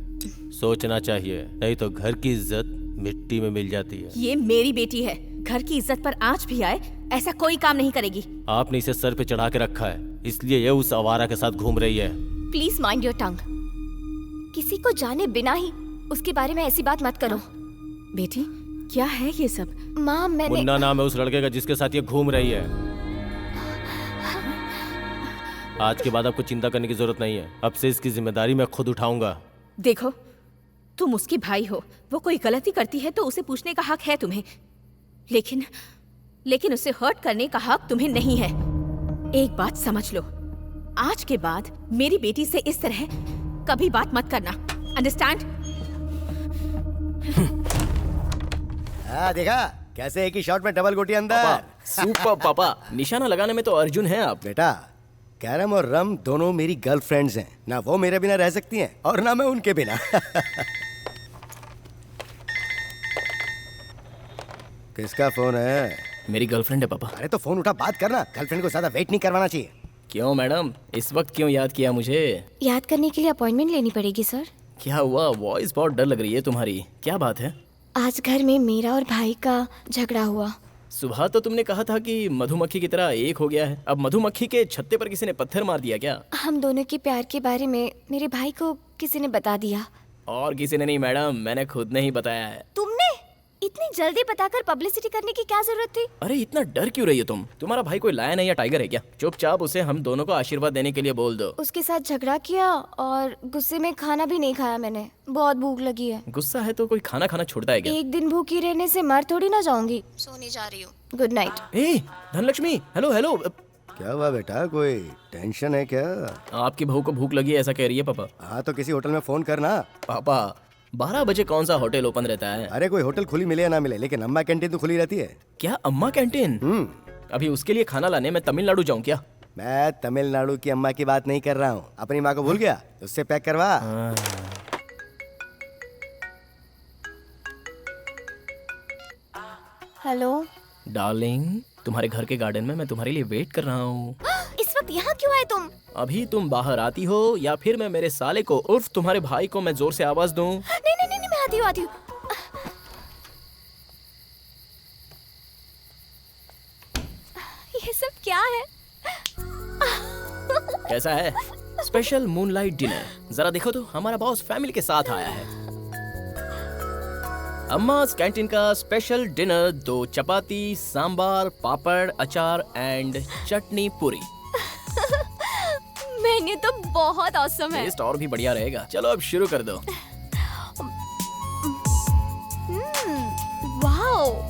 सोचना चाहिए, नहीं तो घर की इज्जत मिट्टी में मिल जाती है। ये मेरी बेटी है, घर की इज्जत पर आंच भी आए ऐसा कोई काम नहीं करेगी। आपने इसे सर पे चढ़ा के रखा है, इसलिए ये उस आवारा के साथ घूम रही है। Please mind your tongue. किसी को जाने बिना ही उसके बारे में ऐसी बात मत करो। बेटी क्या है ये सब? माँ मैंने मुन्ना नाम है उस लड़के का जिसके साथ ये घूम रही है। आज के बाद आपको चिंता करने की जरूरत नहीं है, अब से इसकी जिम्मेदारी मैं खुद उठाऊंगा। देखो तुम उसके भाई हो, वो कोई गलती करती है तो उसे पूछने का हक है तुम्हें, लेकिन उसे हर्ट करने का हक तुम्हें नहीं है। एक बात समझ लो, आज के बाद मेरी बेटी से इस तरह कभी बात मत करना, अंडरस्टैंड? हाँ देखा कैसे एक ही शॉट में डबल गोटी अंदर। पापा सुपर पापा, निशाना लगाने में तो अर्जुन है आप। बेटा कैरम और रम दोनों मेरी गर्लफ्रेंड्स हैं, ना वो मेरे बिना रह सकती हैं और ना मैं उनके बिना। किसका फोन है? मेरी गर्लफ्रेंड है पापा। अरे तो फोन उठा, बात करना। गर्लफ्रेंड को ज्यादा वेट नहीं करवाना चाहिए। क्यों मैडम, इस वक्त क्यों याद किया मुझे? याद करने के लिए अपॉइंटमेंट लेनी पड़ेगी सर। क्या हुआ? वॉइस बहुत डर लग रही है तुम्हारी, क्या बात है? आज घर में मेरा और भाई का झगड़ा हुआ। सुबह तो तुमने कहा था कि मधुमक्खी की तरह एक हो गया है, अब मधुमक्खी के छत्ते पर किसी ने पत्थर मार दिया क्या? हम दोनों के प्यार के बारे में मेरे भाई को किसी ने बता दिया। और किसी ने नहीं मैडम, मैंने खुद ने ही बताया है। तुमने इतनी जल्दी बताकर पब्लिसिटी करने की क्या जरूरत थी? अरे इतना डर क्यों रही हो तुम? तुम्हारा भाई कोई लायन है या टाइगर है क्या? चुपचाप उसे हम दोनों को आशीर्वाद देने के लिए बोल दो। उसके साथ झगड़ा किया और गुस्से में खाना भी नहीं खाया मैंने। बहुत भूख लगी है। गुस्सा है तो कोई खाना खाना छोड़ता है क्या? एक दिन भूखी रहने से मर थोड़ी ना जाऊंगी। सोने जा रही हूँ। Good night. ए धनलक्ष्मी, हेलो हेलो। क्या हुआ बेटा, कोई टेंशन है क्या? आपकी बहू को भूख लगी है ऐसा कह रही है पापा। हाँ तो किसी होटल में फोन करना। पापा 12 बजे कौन सा होटल ओपन रहता है? अरे कोई होटल खुली मिले या ना मिले, लेकिन अम्मा कैंटीन तो खुली रहती है। क्या अम्मा कैंटीन? अभी उसके लिए खाना लाने मैं तमिलनाडु जाऊँ क्या? मैं तमिलनाडु की अम्मा की बात नहीं कर रहा हूँ। अपनी माँ को भूल गया, उससे पैक करवा। हेलो डार्लिंग, तुम्हारे घर के गार्डन में मैं तुम्हारे लिए वेट कर रहा हूँ। इस वक्त यहाँ क्यों आए तुम? अभी तुम बाहर आती हो या फिर मैं मेरे साले को उर्फ तुम्हारे भाई को मैं जोर से आवाज दूं? नहीं नहीं नहीं, मैं आती हूँ। ये सब क्या है? कैसा है स्पेशल मूनलाइट डिनर? जरा देखो तो, हमारा बॉस फैमिली के साथ आया है। अम्मा's कैंटीन का स्पेशल डिनर, 2 चपाती, सांबार, पापड़, अचार एंड चटनी पूरी। मेन्यू तो बहुत ऑसम है। टेस्ट और भी बढ़िया रहेगा। चलो अब शुरू कर दो। वाओ।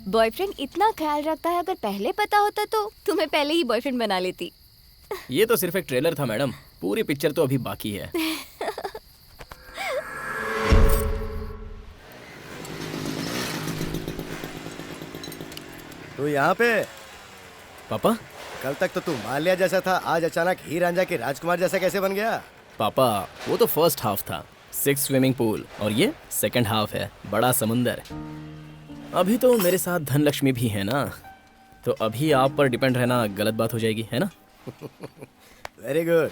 बॉयफ्रेंड इतना ख्याल रखता है, अगर पहले पता होता तो तुम्हें पहले ही बॉयफ्रेंड बना लेती। ये तो सिर्फ एक ट्रेलर था मैडम, पूरी पिक्चर तो अभी बाकी है। तू यहाँ पे? पापा कल तक तो तू माल्या जैसा था, आज अचानक हीर रांझा के राजकुमार जैसा कैसे बन गया? पापा वो तो फर्स्ट हाफ था, 6 स्विमिंग पूल, और ये सेकंड हाफ है, बड़ा समुंदर। अभी तो मेरे साथ धनलक्ष्मी भी है ना, तो अभी आप पर डिपेंड रहना गलत बात हो जाएगी, है ना? Very good.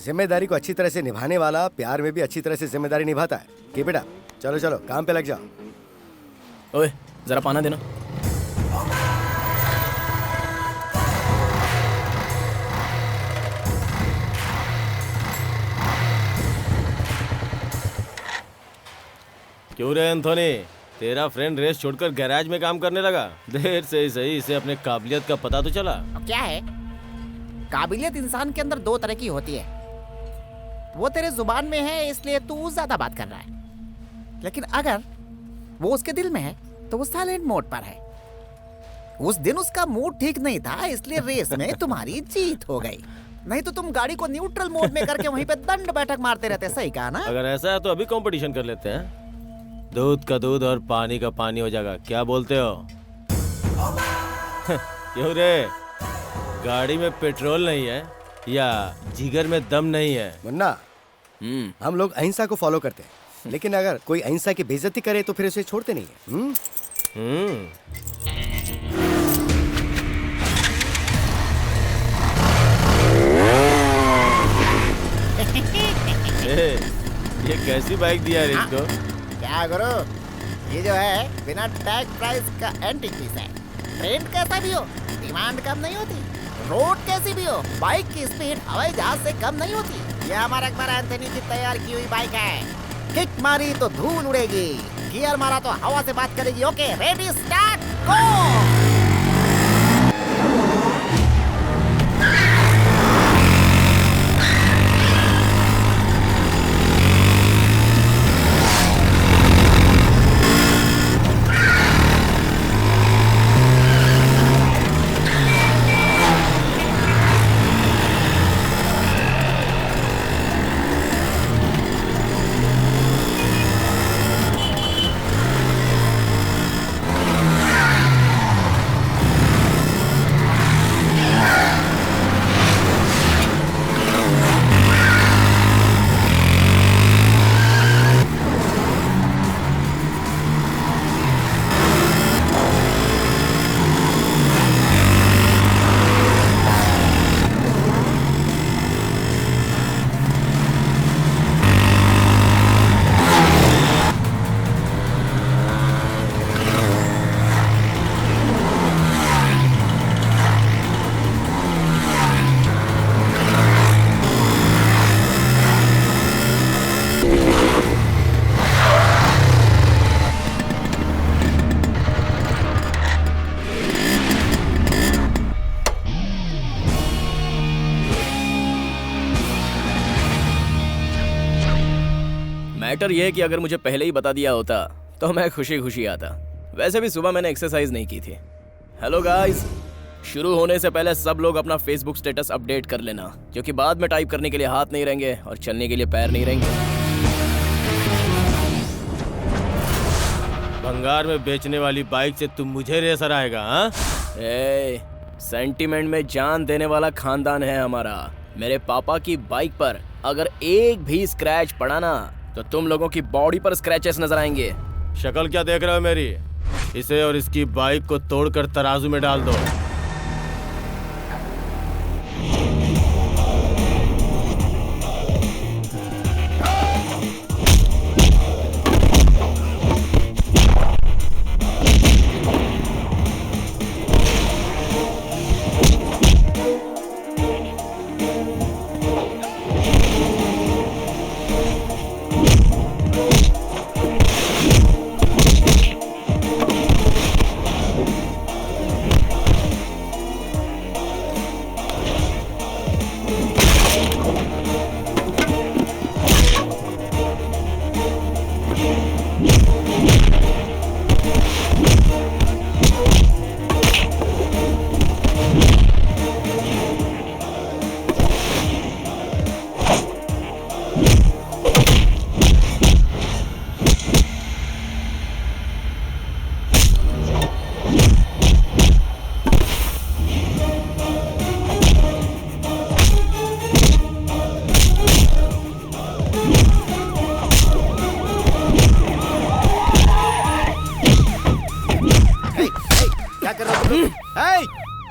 जिम्मेदारी को अच्छी तरह से निभाने वाला प्यार में भी अच्छी तरह से जिम्मेदारी निभाता है। कि बेटा चलो चलो काम पे लग जाओ। ओए जरा पाना देना। क्यों रे एंथोनी, तेरा फ्रेंड रेस छोड़कर गैराज में काम करने लगा? देर से ही सही, इसे अपने काबिलियत का पता तो चला। अब क्या है, काबिलियत इंसान के अंदर दो तरह की होती है। वो तेरे जुबान में है इसलिए तू ज्यादा बात कर रहा है, लेकिन अगर वो उसके दिल में है तो वो साइलेंट मोड पर है। उस दिन उसका मूड ठीक नहीं था इसलिए रेस में तुम्हारी जीत हो गई, नहीं तो तुम गाड़ी को न्यूट्रल मोड में करके वहीं पे दंड बैठक मारते रहते। सही कहा ना? अगर ऐसा है तो अभी कंपटीशन कर लेते हैं। दूध का दूध और पानी का पानी हो जाएगा, क्या बोलते हो? क्यों रे, गाड़ी में पेट्रोल नहीं है या जिगर में दम नहीं है? मुन्ना, हम लोग अहिंसा को फॉलो करते हैं, लेकिन अगर कोई अहिंसा की बेइज्जती करे तो फिर उसे छोड़ते नहीं है। ये कैसी बाइक दिया है इसको? क्या करो, ये जो है बिना टैग प्राइस का एंटीक पीस है। ट्रेंड कैसा भी हो, डिमांड कम नहीं होती। रोड कैसी भी हो, बाइक की स्पीड हवाई जहाज से कम नहीं होती। ये हमारा अकबर एंथनी की तैयार की हुई बाइक है। किक मारी तो धूल उड़ेगी, गियर मारा तो हवा से बात करेगी। ओके, रेडी, स्टार्ट, गो। मैटर ये है कि अगर मुझे पहले ही बता दिया होता तो मैं खुशी खुशी आता। वैसे भी सुबह मैंने एक्सरसाइज नहीं की थी। हेलो गाइस, शुरू होने से पहले सब लोग अपना फेसबुक स्टेटस अपडेट कर लेना, क्योंकि बाद में टाइप करने के लिए हाथ नहीं रहेंगे और चलने के लिए पैर नहीं रहेंगे। भंगार में बेचने वाली बाइक से तुम मुझे रेसर आएगा? हाँ, सेंटीमेंट में जान देने वाला खानदान है हमारा। मेरे पापा की बाइक पर अगर एक भी स्क्रैच पड़ा ना तो तुम लोगों की बॉडी पर स्क्रैचेस नजर आएंगे। शक्ल क्या देख रहे हो मेरी? इसे और इसकी बाइक को तोड़कर तराजू में डाल दो।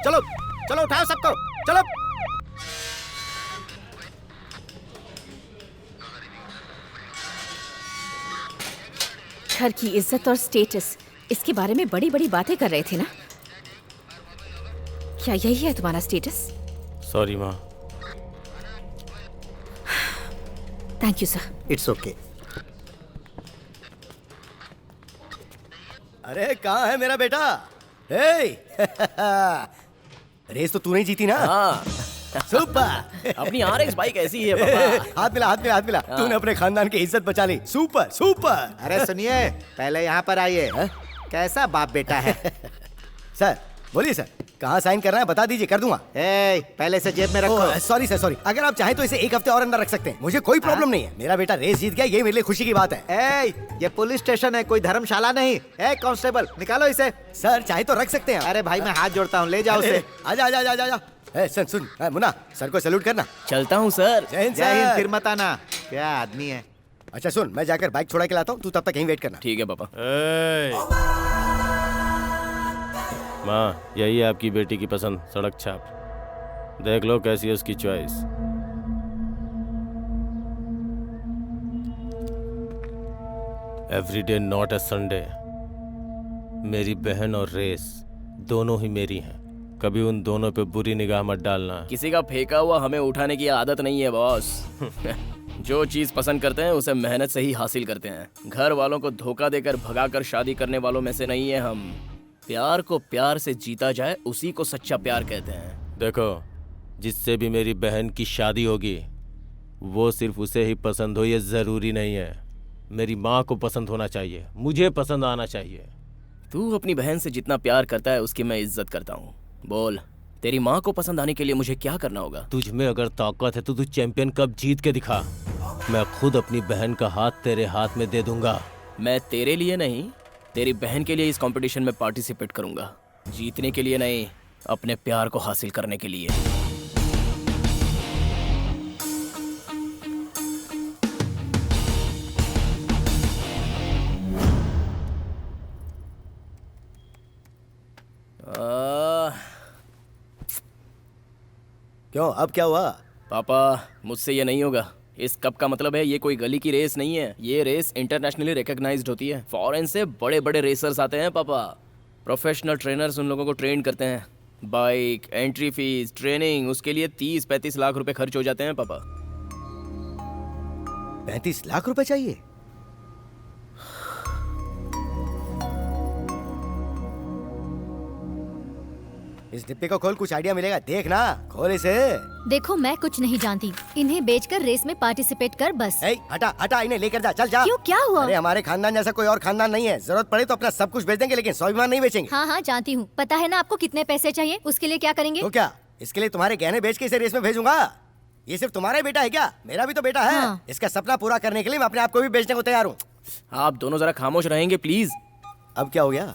चलो चलो, उठाओ सबको, चलो। घर की इज्जत और स्टेटस, इसके बारे में बड़ी बड़ी बातें कर रहे थे ना? क्या यही है तुम्हारा स्टेटस? सॉरी माँ। Thank you sir. It's okay. अरे कहाँ है मेरा बेटा? हे रेस तो तूने ही जीती ना? हाँ सुपर। अपनी RX बाइक ऐसी है पापा। हाथ मिला, हाथ मिला, हाथ मिला। तूने अपने खानदान की इज्जत बचा ली। Super super. अरे सुनिए, पहले यहाँ पर आइए। कैसा बाप बेटा है? सर बोलिए सर, कहाँ साइन करना है बता दीजिए, कर दूंगा। पहले से जेब में रखो। सॉरी सर सॉरी, अगर आप चाहें तो इसे 1 हफ्ते और अंदर रख सकते हैं, मुझे कोई प्रॉब्लम नहीं है। मेरा बेटा रेस जीत गया, ये मेरे लिए खुशी की बात है। ये पुलिस स्टेशन है, कोई धर्मशाला नहीं। कांस्टेबल निकालो इसे। सर चाहे तो रख सकते हैं। अरे भाई मैं हाथ जोड़ता हूँ, ले जाओ उसे। आजा आजा आजा आजा। सुन सुन मुन्ना, सर को सैल्यूट करना। चलता हूँ सर। जय हिंद जय हिंद, सर। फिर मत आना। क्या आदमी है। अच्छा सुन, मैं जाकर बाइक छुड़ा के लाता हूँ, तू तब तक यहीं वेट करना। ठीक है पापा। माँ यही है आपकी बेटी की पसंद, सड़क छाप। देख लो कैसी है उसकी choice. Every day not a Sunday. मेरी बहन और रेस दोनों ही मेरी हैं। कभी उन दोनों पे बुरी निगाह मत डालना। किसी का फेंका हुआ हमें उठाने की आदत नहीं है बॉस। जो चीज पसंद करते हैं उसे मेहनत से ही हासिल करते हैं। घर वालों को धोखा देकर भगाकर शादी करने वालों में से नहीं है हम। प्यार को प्यार से जीता जाए उसी को सच्चा प्यार कहते हैं। देखो, जिससे भी मेरी बहन की शादी होगी वो सिर्फ उसे ही पसंद हो ये जरूरी नहीं है। मेरी माँ को पसंद होना चाहिए, मुझे पसंद आना चाहिए। तू अपनी बहन से जितना प्यार करता है उसकी मैं इज्जत करता हूँ। बोल, तेरी माँ को पसंद आने के लिए मुझे क्या करना होगा? तुझ में अगर ताकत है तो तू चैंपियन कप जीत के दिखा। मैं खुद अपनी बहन का हाथ तेरे हाथ में दे दूंगा। मैं तेरे लिए नहीं, तेरी बहन के लिए इस कंपटीशन में पार्टिसिपेट करूंगा। जीतने के लिए नहीं, अपने प्यार को हासिल करने के लिए। क्यों, अब क्या हुआ? पापा मुझसे ये नहीं होगा। इस कप का मतलब है ये कोई गली की रेस नहीं है। ये रेस इंटरनेशनली रिकॉग्नाइज्ड होती है। फॉरेन से बड़े बड़े रेसर्स आते हैं पापा। प्रोफेशनल ट्रेनर्स उन लोगों को ट्रेन करते हैं। बाइक, एंट्री फीस, ट्रेनिंग, उसके लिए 30-35 लाख रुपए खर्च हो जाते हैं पापा। 35 लाख रुपए चाहिए? इस डिब्बे को खोल, कुछ आइडिया मिलेगा। देख ना, खोल इसे। देखो मैं कुछ नहीं जानती, इन्हें बेचकर रेस में पार्टिसिपेट कर बस। हटा हटा, इन्हें लेकर जा, चल जा। क्यों, क्या हुआ? अरे हमारे खानदान जैसा कोई और खानदान नहीं है। जरूरत पड़े तो अपना सब कुछ बेच देंगे, लेकिन स्वाभिमान नहीं बेचेंगे। हाँ हाँ जानती हूँ। पता है ना आपको कितने पैसे चाहिए? उसके लिए क्या करेंगे? तो क्या इसके लिए तुम्हारे गहने बेच के इसे रेस में भेजूंगा? ये सिर्फ तुम्हारा ही बेटा है क्या? मेरा भी तो बेटा है। हाँ। इसका सपना पूरा करने के लिए मैं अपने आप को भी बेचने को तैयार हूँ। आप दोनों जरा खामोश रहेंगे प्लीज। अब क्या हो गया?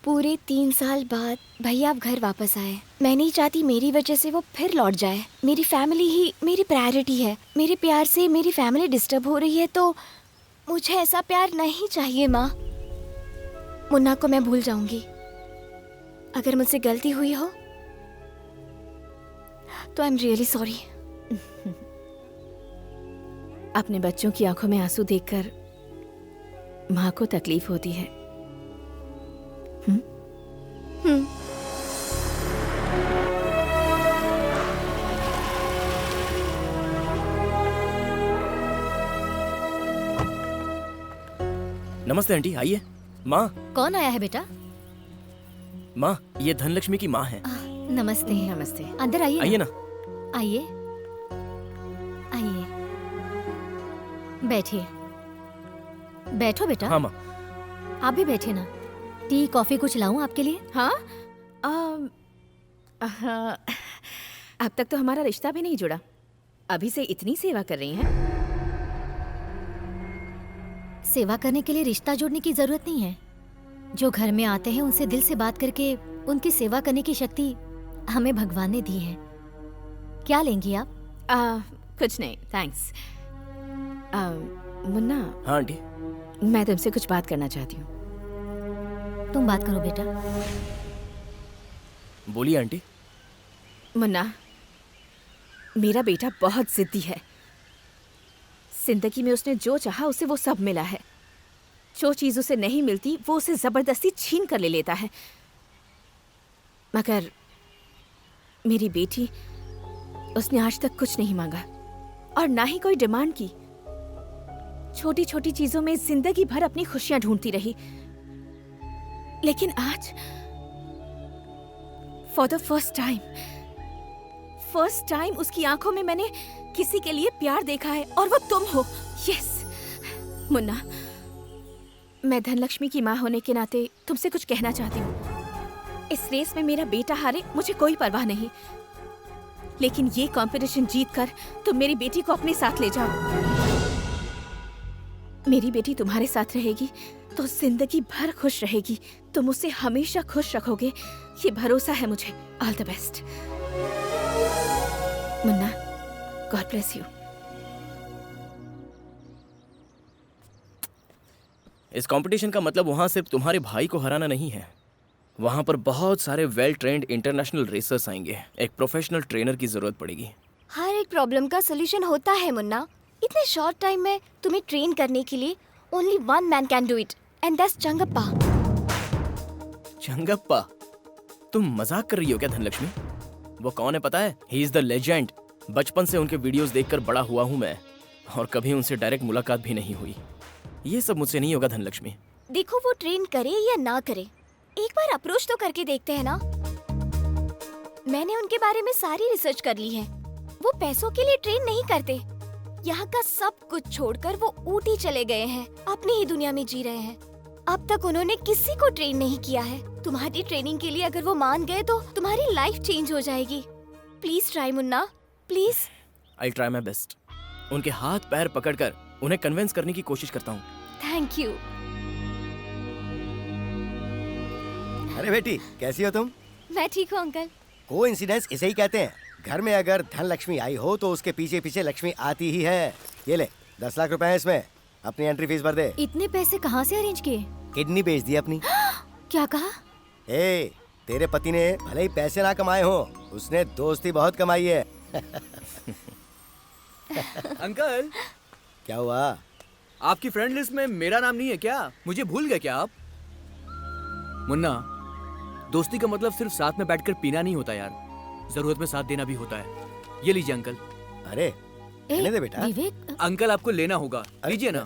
पूरे 3 साल बाद भैया आप घर वापस आए। मैं नहीं चाहती मेरी वजह से वो फिर लौट जाए। मेरी फैमिली ही मेरी प्रायोरिटी है। मेरे प्यार से मेरी फैमिली डिस्टर्ब हो रही है, तो मुझे ऐसा प्यार नहीं चाहिए। माँ, मुन्ना को मैं भूल जाऊंगी। अगर मुझसे गलती हुई हो तो आई एम रियली सॉरी। अपने बच्चों की आंखों में आंसू देखकर माँ को तकलीफ होती है। नमस्ते आंटी, आइए। माँ। कौन आया है बेटा? माँ, ये धनलक्ष्मी की माँ है। नमस्ते। नमस्ते। अंदर आइए। आइए ना। आइए आइए, बैठिए। बैठो बेटा। हाँ माँ। आप भी बैठे ना। टी कॉफी कुछ लाऊं आपके लिए? हाँ, अब तक तो हमारा रिश्ता भी नहीं जुड़ा, अभी से इतनी सेवा कर रही हैं। सेवा करने के लिए रिश्ता जोड़ने की जरूरत नहीं है। जो घर में आते हैं उनसे दिल से बात करके उनकी सेवा करने की शक्ति हमें भगवान ने दी है। क्या लेंगी आप? कुछ नहीं, थैंक्स। मुन्ना। हाँ आंटी। मैं तुमसे कुछ बात करना चाहती हूँ। तुम बात करो बेटा। बोलिए आंटी। मुन्ना, मेरा बेटा बहुत जिद्दी है। जिंदगी में उसने जो चाहा उसे वो सब मिला है। जो चीज उसे नहीं मिलती वो उसे जबरदस्ती छीन कर ले लेता है। मगर मेरी बेटी, उसने आज तक कुछ नहीं मांगा और ना ही कोई डिमांड की। छोटी छोटी चीजों में जिंदगी भर अपनी खुशियां ढूंढती रही, लेकिन आज फॉर द फर्स्ट टाइम उसकी आंखों में मैंने किसी के लिए प्यार देखा है, और वो तुम हो। यस मुन्ना, मैं धनलक्ष्मी की माँ होने के नाते तुमसे कुछ कहना चाहती हूँ। इस रेस में मेरा बेटा हारे मुझे कोई परवाह नहीं, लेकिन ये कंपटीशन जीतकर तुम मेरी बेटी को अपने साथ ले जाओ। मेरी बेटी तुम्हारे साथ रहेगी तो जिंदगी भर खुश रहेगी। तुम उसे हमेशा खुश रखोगे, ये भरोसा है मुझे। All the best Munna, God bless you. इस कंपटीशन का मतलब वहाँ सिर्फ तुम्हारे भाई को हराना नहीं है, वहाँ पर बहुत सारे वेल ट्रेंड इंटरनेशनल रेसर्स आएंगे। एक प्रोफेशनल ट्रेनर की जरूरत पड़ेगी। हर एक प्रॉब्लम का सोल्यूशन होता है मुन्ना। इतने शॉर्ट टाइम में तुम्हें ट्रेन करने के लिए only one man can do it, and that's Changappa. Changappa? तुम मजाक कर रही हो क्या धनलक्ष्मी? वो कौन है पता है? He is the legend. बचपन से उनके वीडियोस देखकर बड़ा हुआ हूँ मैं, और कभी उनसे डायरेक्ट मुलाकात भी नहीं हुई। ये सब मुझसे नहीं होगा धनलक्ष्मी। देखो, वो ट्रेन करे या ना करे, एक बार अप्रोच तो करके देखते हैं ना। मैंने उनके बारे में सारी रिसर्च कर ली है। वो पैसों के लिए ट्रेन नहीं करते। यहाँ का सब कुछ छोड़कर वो ऊटी चले गए हैं, अपनी ही दुनिया में जी रहे हैं। अब तक उन्होंने किसी को ट्रेन नहीं किया है। तुम्हारी ट्रेनिंग के लिए अगर वो मान गए तो तुम्हारी लाइफ चेंज हो जाएगी। Please try Munna, please. I try my best. उनके हाथ पैर पकड़कर उन्हें कन्विंस करने की कोशिश करता हूँ। Thank you. अरे बेटी, कैसी हो तुम? मैं ठीक हूँ अंकल। कोइंसिडेंस इसे ही कहते हैं। घर में अगर धन लक्ष्मी आई हो तो उसके पीछे पीछे लक्ष्मी आती ही है। ये ले, 10 लाख रुपए है इसमें। अपनी एंट्री फीस भर दे। इतने पैसे कहाँ से अरेंज किए? किडनी बेच दी अपनी। क्या कहा? ए, तेरे पति ने भले ही पैसे ना कमाए हो, उसने दोस्ती बहुत कमाई है। अंकल, क्या हुआ? आपकी फ्रेंड लिस्ट में मेरा नाम नहीं है क्या? मुझे भूल गए क्या आप? मुन्ना, दोस्ती का मतलब सिर्फ साथ में बैठकर पीना नहीं होता यार, जरूरत में साथ देना भी होता है। ये लीजिए अंकल। अरे रहने दे बेटा। विवेक, अंकल आपको लेना होगा, लीजिए ना।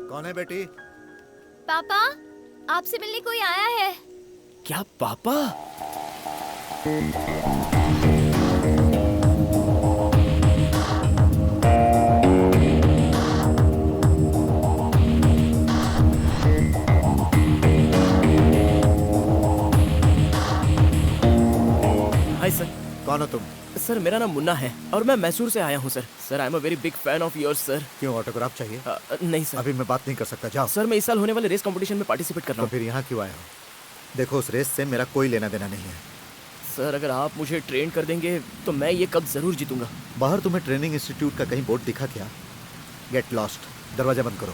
कौन है बेटी? पापा, आपसे मिलने कोई आया है। क्या पापा? Hi sir. कौन हो तुम? सर मेरा नाम मुन्ना है और मैं मैसूर से आया हूँ sir. Sir I am a very big fan of yours sir. क्यों, ऑटोग्राफ चाहिए? नहीं सर। अभी मैं बात नहीं कर सकता, जाओ। सर मैं इस साल होने वाले रेस कंपटीशन में पार्टिसिपेट कर रहा तो हूँ। फिर यहाँ क्यों आए हो? देखो, उस रेस से मेरा कोई लेना देना नहीं है। सर अगर आप मुझे ट्रेन कर देंगे तो मैं ये कप जरूर जीतूंगा। बाहर तुम्हें ट्रेनिंग इंस्टीट्यूट का कहीं बोर्ड दिखा क्या? Get lost. दरवाजा बंद करो।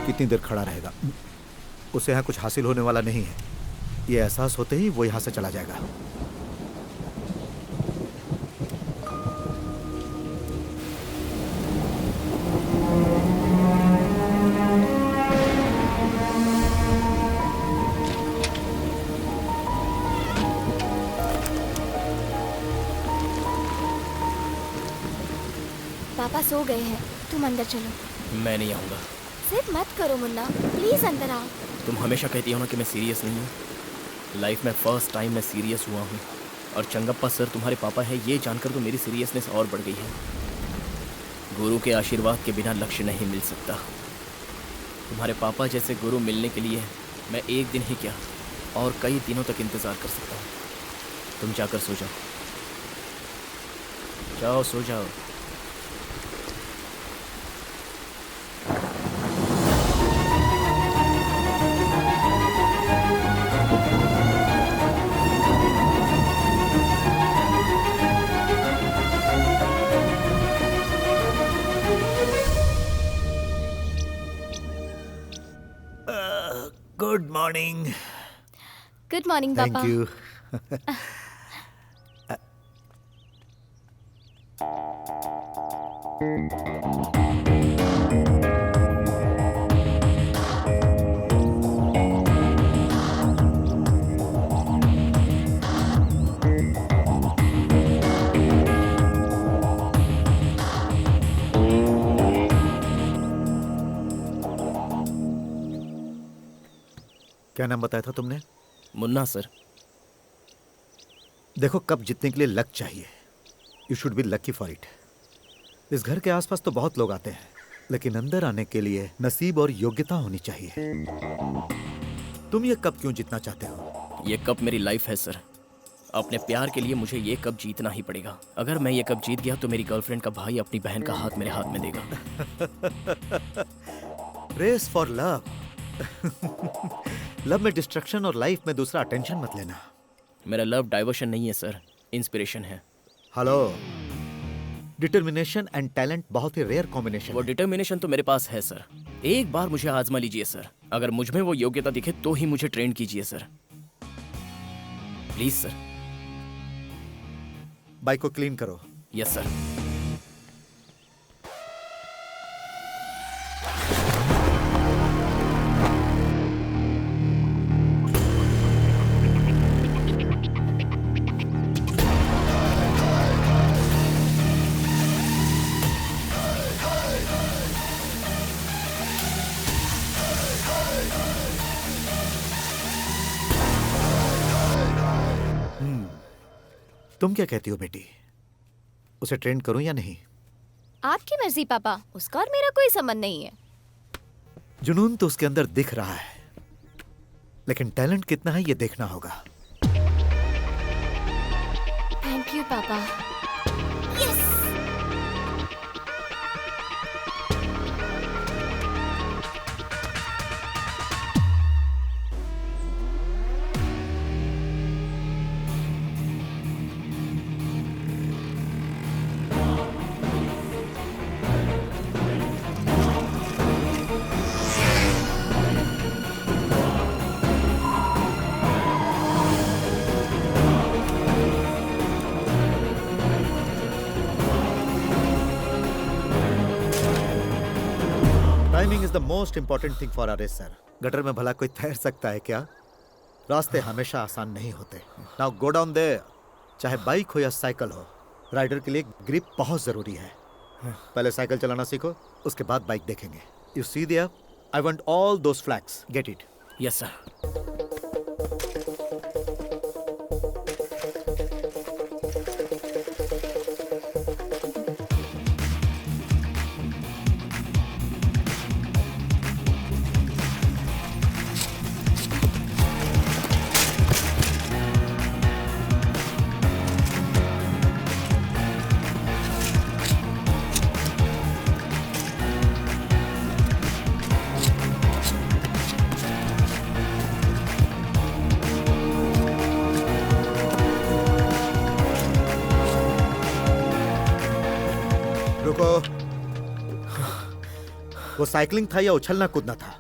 कितनी देर खड़ा रहेगा? उसे यहाँ कुछ हासिल होने वाला नहीं है। ये एहसास होते ही वो यहाँ से चला जाएगा। पापा सो गए हैं, तुम अंदर चलो। मैं नहीं आऊंगा। जिद मत करो मुन्ना, प्लीज अंदर आओ। तुम हमेशा कहती हो ना कि मैं सीरियस नहीं हूँ। लाइफ में फर्स्ट टाइम मैं सीरियस हुआ हूँ। और चंगप्पा सर तुम्हारे पापा है ये जानकर तो मेरी सीरियसनेस और बढ़ गई है। गुरु के आशीर्वाद के बिना लक्ष्य नहीं मिल सकता। तुम्हारे पापा जैसे गुरु मिलने के लिए मैं एक दिन ही क्या और कई दिनों तक इंतजार कर सकता हूँ। तुम जाकर सो जाओ, जाओ सो जाओ। Good morning. गुड मॉर्निंग पापा। Thank you. क्या नाम बताया था तुमने? मुन्ना सर। देखो, कप जीतने के लिए लक चाहिए। You should be lucky for it. इस घर के आसपास तो बहुत लोग आते हैं, लेकिन अंदर आने के लिए नसीब और योग्यता होनी चाहिए। तुम ये कप क्यों जीतना चाहते हो? ये कप मेरी लाइफ है सर। अपने प्यार के लिए मुझे ये कप जीतना ही पड़ेगा। अगर मैं ये कप जीत गया तो मेरी गर्लफ्रेंड का भाई अपनी बहन का हाथ मेरे हाथ में देगा। Race for love. लव में डिस्ट्रक्शन और लाइफ में दूसरा अटेंशन मत लेना। मेरा लव डाइवर्शन नहीं है सर, इंस्पिरेशन है। हेलो, डिटर्मिनेशन एंड टैलेंट बहुत ही रेयर कॉम्बिनेशन वो है। डिटर्मिनेशन तो मेरे पास है सर। एक बार मुझे आजमा लीजिए सर। अगर मुझ में वो योग्यता दिखे तो ही मुझे ट्रेन कीजिए सर, प्लीज सर। बाइक को क्लीन करो। Yes sir. तुम क्या कहती हो बेटी, उसे ट्रेन करूं या नहीं? आपकी मर्जी पापा, उसका और मेरा कोई संबंध नहीं है। जुनून तो उसके अंदर दिख रहा है, लेकिन टैलेंट कितना है ये देखना होगा। थैंक यू पापा। Yes. Timing is the most important thing for a racer. Gutter में भला कोई तैर सकता है क्या? रास्ते हमेशा आसान नहीं होते। Now go down there. चाहे बाइक हो या साइकिल हो, राइडर के लिए ग्रिप बहुत जरूरी है। पहले साइकिल चलाना सीखो, उसके बाद बाइक देखेंगे। You see there, I want all those flags. Get it? Yes sir. रुको, वो साइकिलिंग था या उछलना कूदना था?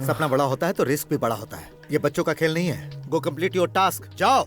सपना बड़ा होता है तो रिस्क भी बड़ा होता है। ये बच्चों का खेल नहीं है। गो कंप्लीट योर टास्क, जाओ।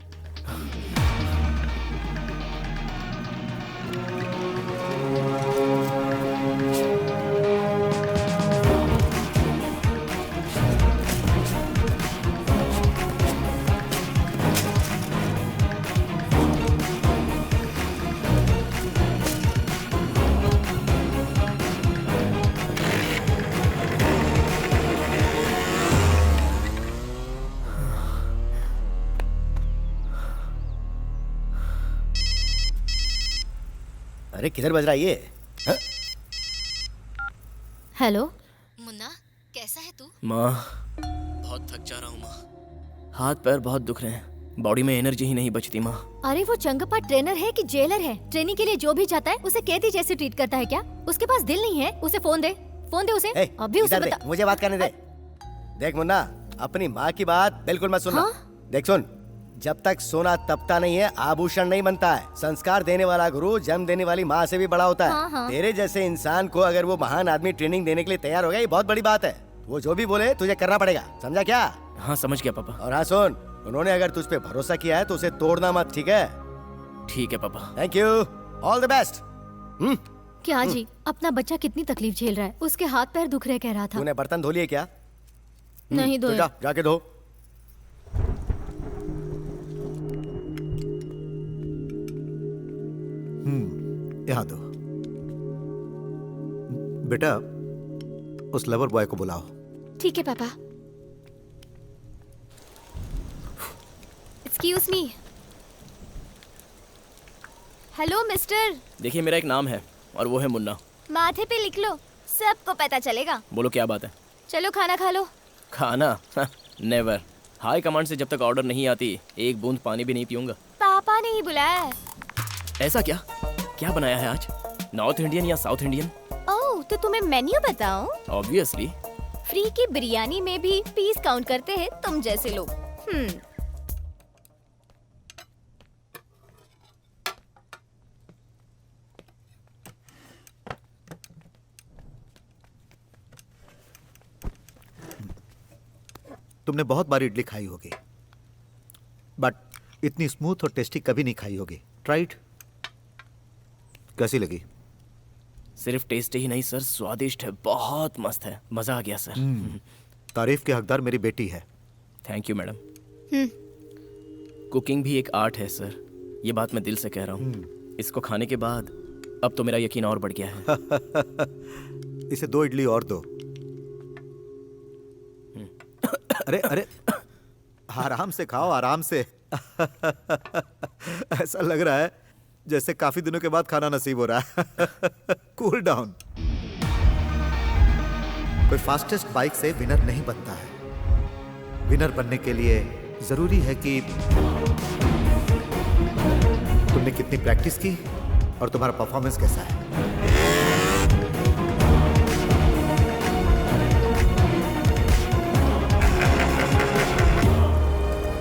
अरे किधर बज रहा है ये? हाँ? हेलो मुन्ना, कैसा है तू? माँ बहुत थक जा रहा हूँ माँ, हाथ पैर बहुत दुख रहे हैं, बॉडी में एनर्जी ही नहीं बचती माँ। अरे वो चंगप्पा ट्रेनर है कि जेलर है? ट्रेनिंग के लिए जो भी चाहता है उसे कैदी जैसे ट्रीट करता है क्या? उसके पास दिल नहीं है? उसे फोन दे उसे। अभी उसे इधर दे, बता। मुझे बात करने दे। देख मुन्ना, अपनी माँ की बात बिल्कुल मत सुनना। हाँ? देख सुन, जब तक सोना तपता नहीं है आभूषण नहीं बनता है। संस्कार देने वाला गुरु जन्म देने वाली माँ से भी बड़ा होता है। हाँ, हाँ। तेरे जैसे इंसान को अगर वो महान आदमी ट्रेनिंग देने के लिए तैयार हो गया, ये बहुत बड़ी बात है। वो जो भी बोले तुझे करना पड़ेगा, समझा क्या? हाँ समझ गया पापा। और हाँ सुन, उन्होंने अगर तुझ पे भरोसा किया है तो उसे तोड़ना मत, ठीक है? ठीक है पापा। Thank you, all the best. क्या जी, अपना बच्चा कितनी तकलीफ झेल रहा है, उसके हाथ पैर दुख रहे कह रहा था। तूने बर्तन धो लिए क्या? नहीं तो धोए। जाके धो। यहाँ दो। बेटा, उस लवर बॉय को बुलाओ। ठीक है पापा। Excuse me. Hello mister. देखिए मेरा एक नाम है और वो है मुन्ना। माथे पे लिख लो, सबको पता चलेगा। बोलो क्या बात है? चलो खाना खा लो। खाना? नेवर। हाई कमांड से जब तक ऑर्डर नहीं आती एक बूंद पानी भी नहीं पीऊंगा। पापा ने ही बुलाया है। ऐसा क्या? क्या बनाया है आज? नॉर्थ इंडियन या साउथ इंडियन? ओह, तो तुम्हें मेन्यू बताऊं? ऑब्वियसली। फ्री की बिरयानी में भी पीस काउंट करते हैं तुम जैसे लोग। तुमने बहुत बार इडली खाई होगी, बट इतनी स्मूथ और टेस्टी कभी नहीं खाई होगी। Try it. कैसी लगी? सिर्फ टेस्ट ही नहीं सर, स्वादिष्ट है, बहुत मस्त है, मजा आ गया सर। तारीफ के हकदार मेरी बेटी है। Thank you madam. कुकिंग भी एक आर्ट है सर, ये बात मैं दिल से कह रहा हूँ। इसको खाने के बाद अब तो मेरा यकीन और बढ़ गया है। इसे 2 इडली और दो। अरे अरे, आराम से खाओ, आराम से। ऐसा लग रहा है जैसे काफी दिनों के बाद खाना नसीब हो रहा है। Cool down. कोई फास्टेस्ट बाइक से विनर नहीं बनता है। विनर बनने के लिए जरूरी है कि तुमने कितनी प्रैक्टिस की और तुम्हारा परफॉर्मेंस कैसा है।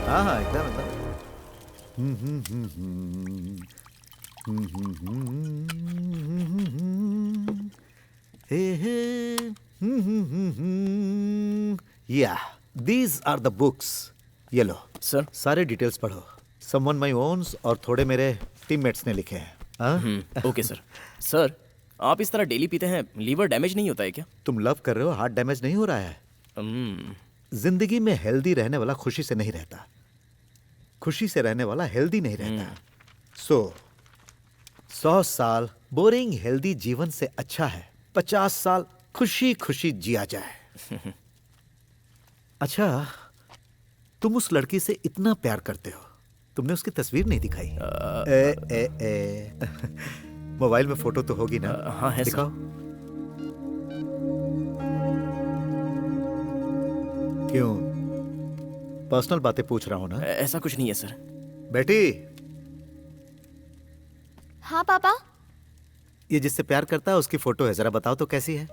हाँ हाँ, एकदम एकदम। या दीज आर द बुक्स। ये लो सर। सारे डिटेल्स पढ़ो। समवन माई ओन्स और थोड़े मेरे टीममेट्स ने लिखे हैं। हाँ? Okay sir. सर आप इस तरह डेली पीते हैं, लीवर डैमेज नहीं होता है क्या? तुम लव कर रहे हो, हार्ट डैमेज नहीं हो रहा है। जिंदगी में हेल्दी रहने वाला खुशी से नहीं रहता, खुशी से रहने वाला हेल्दी नहीं रहता। 100 साल बोरिंग हेल्दी जीवन से अच्छा है 50 साल खुशी खुशी जिया जाए। अच्छा, तुम उस लड़की से इतना प्यार करते हो, तुमने उसकी तस्वीर नहीं दिखाई? मोबाइल में फोटो तो होगी ना? हाँ है दिखाओ। क्यों, पर्सनल बातें पूछ रहा हूं ना? ऐसा कुछ नहीं है सर। बेटी, हाँ पापा। ये जिससे प्यार करता है उसकी फोटो है, जरा बताओ तो कैसी है?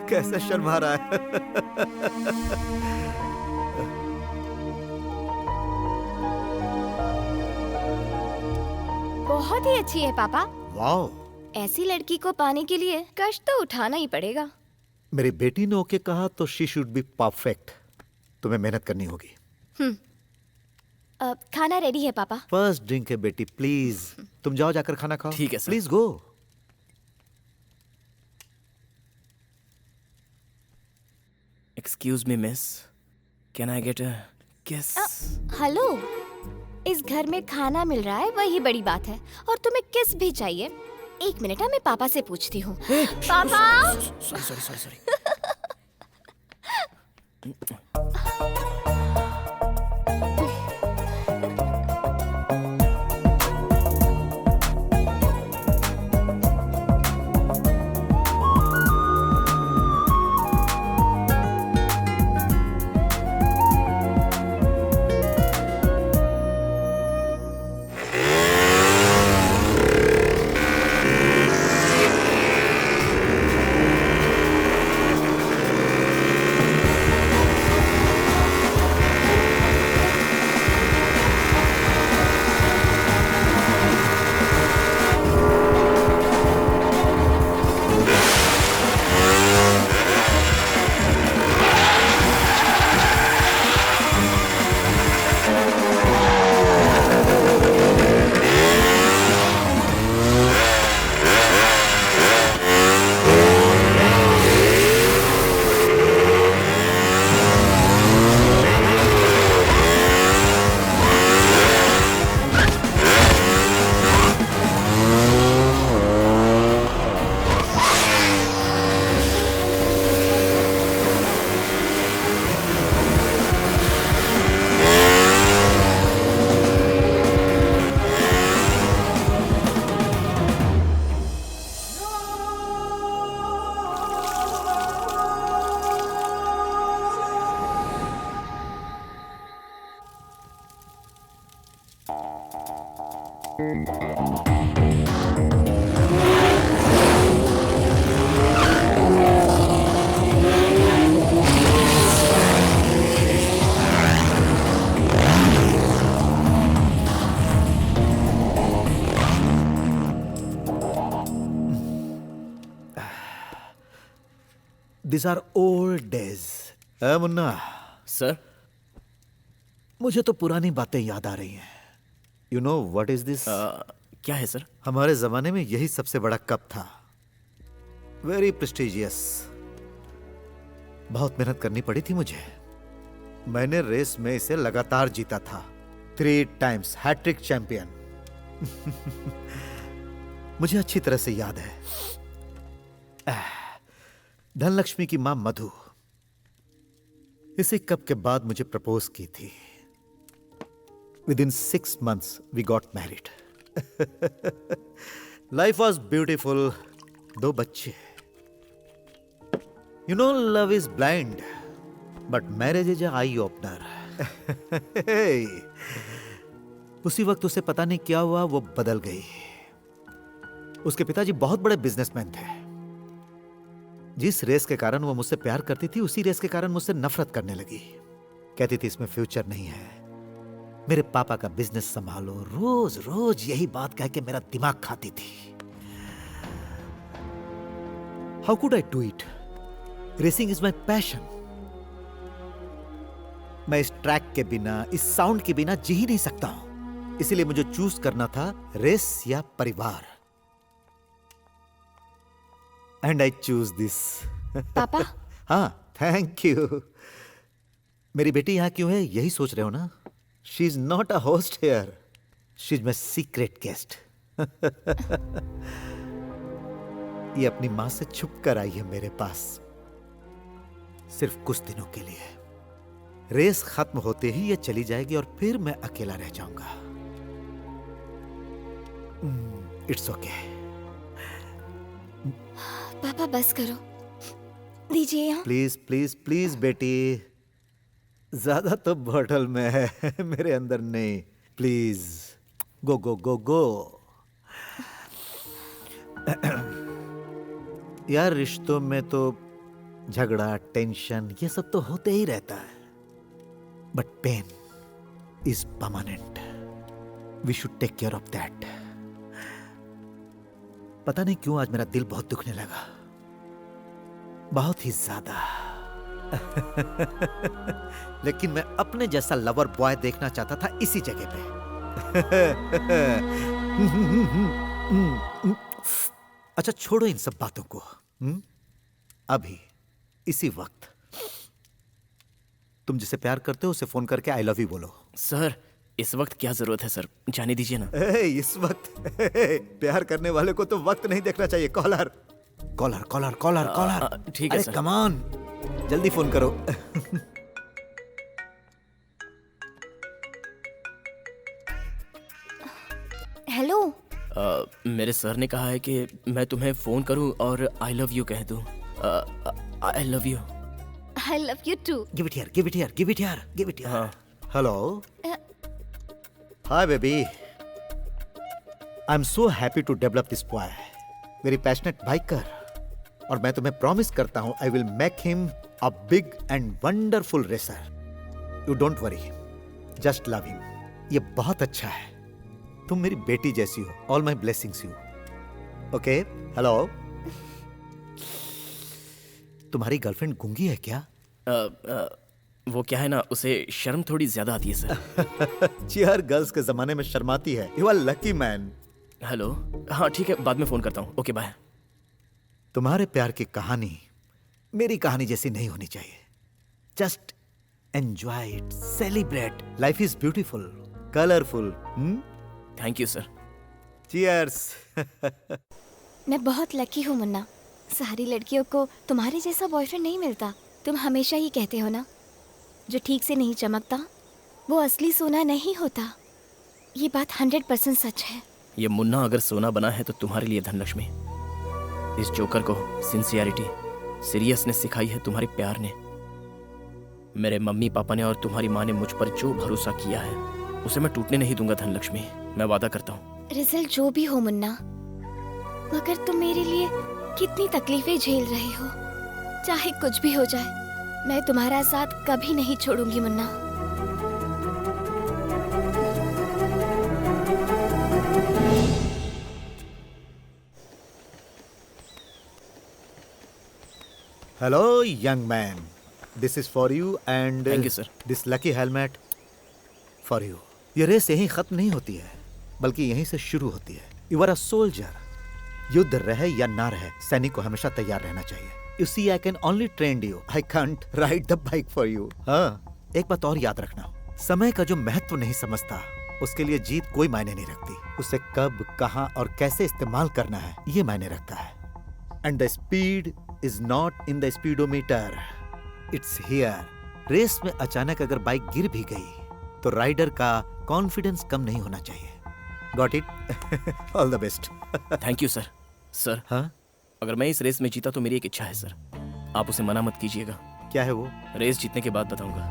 कैसे शर्मा रहा है। बहुत ही अच्छी है पापा। वाओ। ऐसी लड़की को पाने के लिए कष्ट तो उठाना ही पड़ेगा। मेरी बेटी ने ओके कहा तो शी शुड बी परफेक्ट। तुम्हें मेहनत करनी होगी। खाना रेडी है पापा। फर्स्ट ड्रिंक है बेटी, प्लीज। तुम जाओ जाकर खाना खाओ। ठीक है sir. Please go. Excuse me miss, can I get a किस? हेलो, इस घर में खाना मिल रहा है वही बड़ी बात है, और तुम्हें किस भी चाहिए? 1 मिनट, मैं पापा से पूछती हूँ। पापा। Sorry sorry sorry sorry. These are old days. Munna, sir मुझे तो पुरानी बातें याद आ रही हैं. You know what is this? क्या है सर? हमारे जमाने में यही सबसे बड़ा कप था. Very prestigious. बहुत मेहनत करनी पड़ी थी मुझे. मैंने रेस में इसे लगातार जीता था. 3 times हैट्रिक चैंपियन. मुझे अच्छी तरह से याद है. धनलक्ष्मी की मां मधु इसी कप के बाद मुझे प्रपोज की थी. Within 6 months we got married. Life was beautiful. 2 बच्चे. You know love is blind, but marriage is an eye opener. Hey. उसी वक्त उसे पता नहीं क्या हुआ, वो बदल गई. उसके पिताजी बहुत बड़े बिजनेसमैन थे. जिस रेस के कारण वो मुझसे प्यार करती थी, उसी रेस के कारण मुझसे नफरत करने लगी. कहती थी इसमें फ्यूचर नहीं है, मेरे पापा का बिजनेस संभालो. रोज रोज यही बात कह के मेरा दिमाग खाती थी. How could I do it? Racing is my passion. मैं इस ट्रैक के बिना, इस साउंड के बिना जी ही नहीं सकता हूं. इसीलिए मुझे चूज करना था रेस या परिवार. And I choose this. पापा हाँ, थैंक यू. मेरी बेटी यहां क्यों है, यही सोच रहे हो ना? She is not a host here. She is my secret guest. ये अपनी मां से छुप कर आई है मेरे पास, सिर्फ कुछ दिनों के लिए. रेस खत्म होते ही ये चली जाएगी और फिर मैं अकेला रह जाऊंगा. It's okay. पापा बस करो, दीजिए यहाँ. प्लीज प्लीज प्लीज बेटी, ज्यादा तो बॉटल में है, मेरे अंदर नहीं. प्लीज गो गो गो गो. यार रिश्तों में तो झगड़ा, टेंशन, ये सब तो होते ही रहता है. But pain is permanent. We should take care of that. पता नहीं क्यों आज मेरा दिल बहुत दुखने लगा, बहुत ही ज्यादा. लेकिन मैं अपने जैसा लवर बॉय देखना चाहता था इसी जगह पे. अच्छा छोड़ो इन सब बातों को. अभी इसी वक्त तुम जिसे प्यार करते हो उसे फोन करके आई लव यू बोलो. सर इस वक्त क्या जरूरत है सर, जाने दीजिए ना. इस वक्त प्यार करने वाले को तो वक्त नहीं देखना चाहिए. Collar collar collar collar collar. ठीक है सर. कम ऑन, जल्दी फोन करो. हेलो. मेरे सर ने कहा है कि मैं तुम्हें फोन करूं और आई लव यू कह दूं. I love you. I love you too. Give it here, give it here, give it here, give it here. हाँ. Hello. Hi baby. I am so happy to develop this boy. Very passionate biker. और मैं तुम्हें promise करता हूं I will make him a big and wonderful racer. You don't worry, just love him. ये बहुत अच्छा है. तुम मेरी बेटी जैसी हो. All my blessings you. Okay. Hello. तुम्हारी गर्लफ्रेंड गूंगी है क्या? वो क्या है ना, उसे शर्म थोड़ी ज्यादा आती है सर. चियर गर्ल्स के जमाने में शर्माती है. You are lucky man. Hello. हाँ ठीक है, बाद में फोन करता हूँ. Okay bye. तुम्हारे प्यार की कहानी मेरी कहानी जैसी नहीं होनी चाहिए. Just enjoy it, celebrate. Life is beautiful, colourful. Thank you sir. Cheers. मैं बहुत लकी हूँ मुन्ना. सारी लड़कियों को तुम्हारे जैसा बॉयफ्रेंड नहीं मिलता. तुम हमेशा ही कहते हो ना, जो ठीक से नहीं चमकता वो असली सोना नहीं होता. ये बात 100% सच है. ये मुन्ना अगर सोना बना है तो तुम्हारे लिए धनलक्ष्मी. इस जोकर को सिंसियरिटी, सीरियसनेस सिखाई है तुम्हारे प्यार ने. मेरे मम्मी पापा ने और तुम्हारी माँ ने मुझ पर जो भरोसा किया है उसे मैं टूटने नहीं दूंगा धनलक्ष्मी. मैं वादा करता हूँ रिजल्ट जो भी हो मुन्ना, मगर तुम मेरे लिए कितनी तकलीफें झेल रहे हो। चाहे कुछ भी हो जाए, मैं तुम्हारा साथ कभी नहीं छोड़ूंगी Munna. Hello young man, this is for you and Thank you, sir. This lucky helmet for you. ये रेस यहीं खत्म नहीं होती है, बल्कि यहीं से शुरू होती है। You are a soldier. युद्ध रहे या ना रहे, सैनिक को हमेशा तैयार रहना चाहिए। You see, I can only train you, I can't ride the bike for you. हाँ, एक बात और याद रखना, समय का जो महत्व नहीं समझता, उसके लिए जीत कोई मायने नहीं रखती। उसे कब, कहाँ और कैसे इस्तेमाल करना है, ये मायने रखता है। And the speed is not in the speedometer, it's here. Race में अचानक अगर बाइक गिर भी गई तो राइडर का कॉन्फिडेंस कम नहीं होना चाहिए। Got it? All the best. Thank you sir. Sir, हाँ, अगर मैं इस रेस में जीता तो मेरी एक इच्छा है सर, आप उसे मना मत कीजिएगा। क्या है वो? रेस जीतने के बाद बताऊंगा।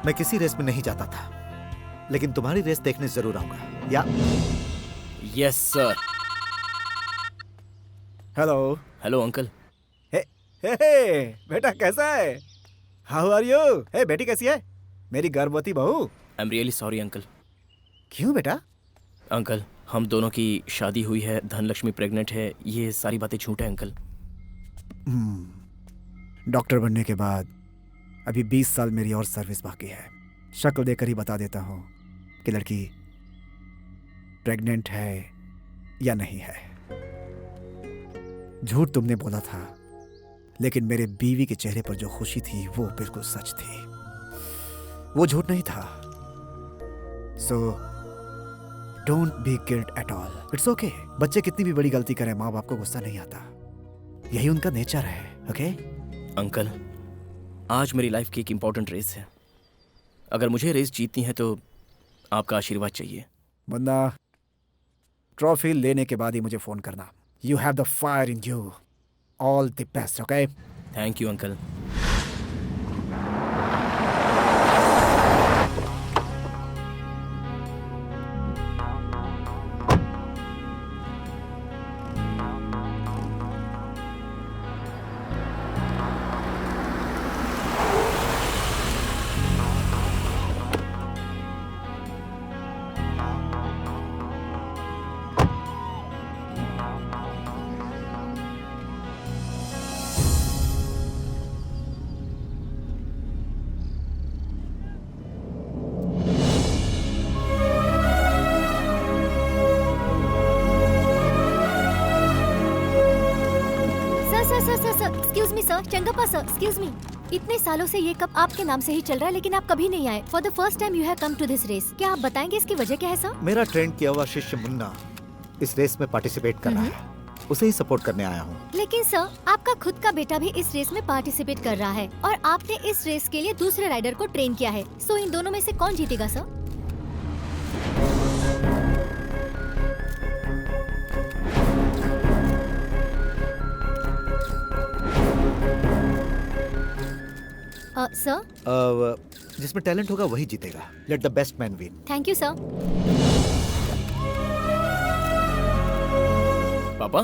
मैं किसी रेस में नहीं जाता था, लेकिन तुम्हारी रेस देखने जरूर आऊंगा। या yes sir. Hello. Hello uncle. Hey बेटा कैसा है? How are you? हे बेटी कैसी है? मेरी गर्भवती बहू। I am really sorry uncle. क्यों बेटा? अंकल, हम दोनों की शादी हुई है, धनलक्ष्मी प्रेग्नेंट है, ये सारी बातें झूठ है अंकल। डॉक्टर बनने के बाद अभी 20 साल मेरी और सर्विस बाकी है। शक्ल देकर ही बता देता हूँ कि लड़की प्रेग्नेंट है या नहीं है। झूठ तुमने बोला था, लेकिन मेरे बीवी के चेहरे पर जो खुशी थी वो बिल्कुल सच थी, वो झूठ नहीं था। So don't be guilt at all, it's okay. बच्चे कितनी भी बड़ी गलती करें, माँ बाप को गुस्सा नहीं आता, यही उनका नेचर है। ओके अंकल, आज मेरी लाइफ की एक इम्पोर्टेंट रेस है। अगर मुझे रेस जीतनी है तो आपका आशीर्वाद चाहिए। बंदा, ट्रॉफी लेने के बाद ही मुझे फोन करना। You have the fire in you. All the best. Okay, thank you uncle. Excuse me sir, Changappa sir, excuse me. इतने सालों से ये कप आपके नाम से ही चल रहा है, लेकिन आप कभी नहीं आए। For the first time you have come to this race. क्या आप बताएंगे इसकी वजह क्या है सर? मेरा ट्रेंड किया हुआ शिष्य मुन्ना इस रेस में पार्टिसिपेट कर रहा है, उसे ही सपोर्ट करने आया हूँ। लेकिन सर, आपका खुद का बेटा भी इस रेस में पार्टिसिपेट कर रहा है और आपने इस रेस के लिए दूसरे राइडर को ट्रेन किया है। सो इन दोनों में से कौन जीतेगा सर? सर, जिसमें टैलेंट होगा वही जीतेगा। Let the best man win. Thank you sir. पापा।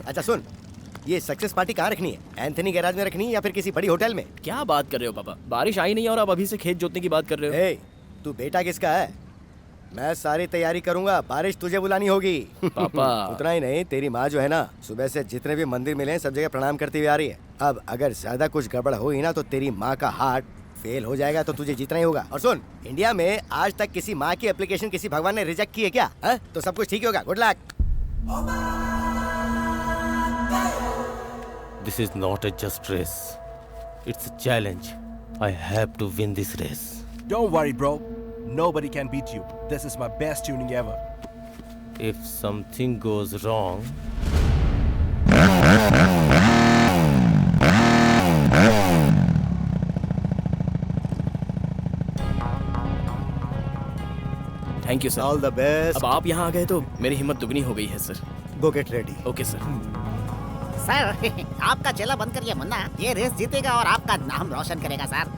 अच्छा सुन, ये सक्सेस पार्टी कहाँ रखनी है? एंथनी गैराज में रखनी है या फिर किसी बड़ी होटल में? क्या बात कर रहे हो पापा? बारिश आई नहीं और आप अभी से खेत जोतने की बात कर रहे हो। ए, तू बेटा किसका है? मैं सारी तैयारी करूंगा, बारिश तुझे बुलानी होगी। पापा। उतना ही नहीं, तेरी माँ जो है ना, सुबह से जितने भी मंदिर मिले हैं सब जगह प्रणाम करती हुई आ रही है। अब अगर ज्यादा कुछ गड़बड़ हुई ना तो तेरी माँ का हार्ट फेल हो जाएगा, तो तुझे जीतना ही होगा। और सुन, इंडिया में आज तक किसी माँ की एप्लीकेशन किसी भगवान ने रिजेक्ट की है क्या? हा? तो सब कुछ ठीक ही होगा। Good luck. This is not a just race. It's a challenge. I have to win this race. Don't worry, bro. Nobody can beat you. This is my best tuning ever. If something goes wrong, thank you sir. All the best. अब आप यहाँ आ गए तो मेरी हिम्मत दुगनी हो गई है सर। गो get ready. Okay sir. Sir, आपका चेला बनकर ये मुन्ना ये रेस जीतेगा और आपका नाम रोशन करेगा सर।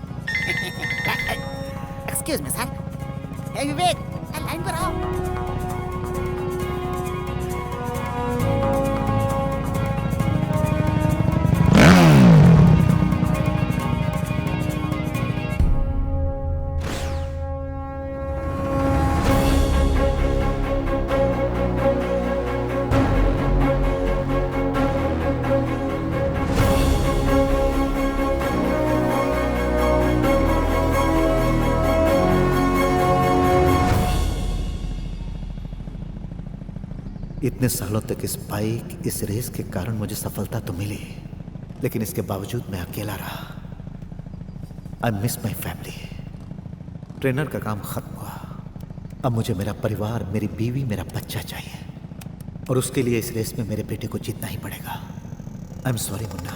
Excuse me sir. ए विवेक, लाइन पर आओ। इतने सालों तक इस बाइक, इस रेस के कारण मुझे सफलता तो मिली, लेकिन इसके बावजूद मैं अकेला रहा। I miss my family. Trainer का काम खत्म हुआ। अब मुझे मेरा परिवार, मेरी बीवी, मेरा बच्चा चाहिए, और उसके लिए इस रेस में मेरे बेटे को जीतना ही पड़ेगा। I am sorry Munna.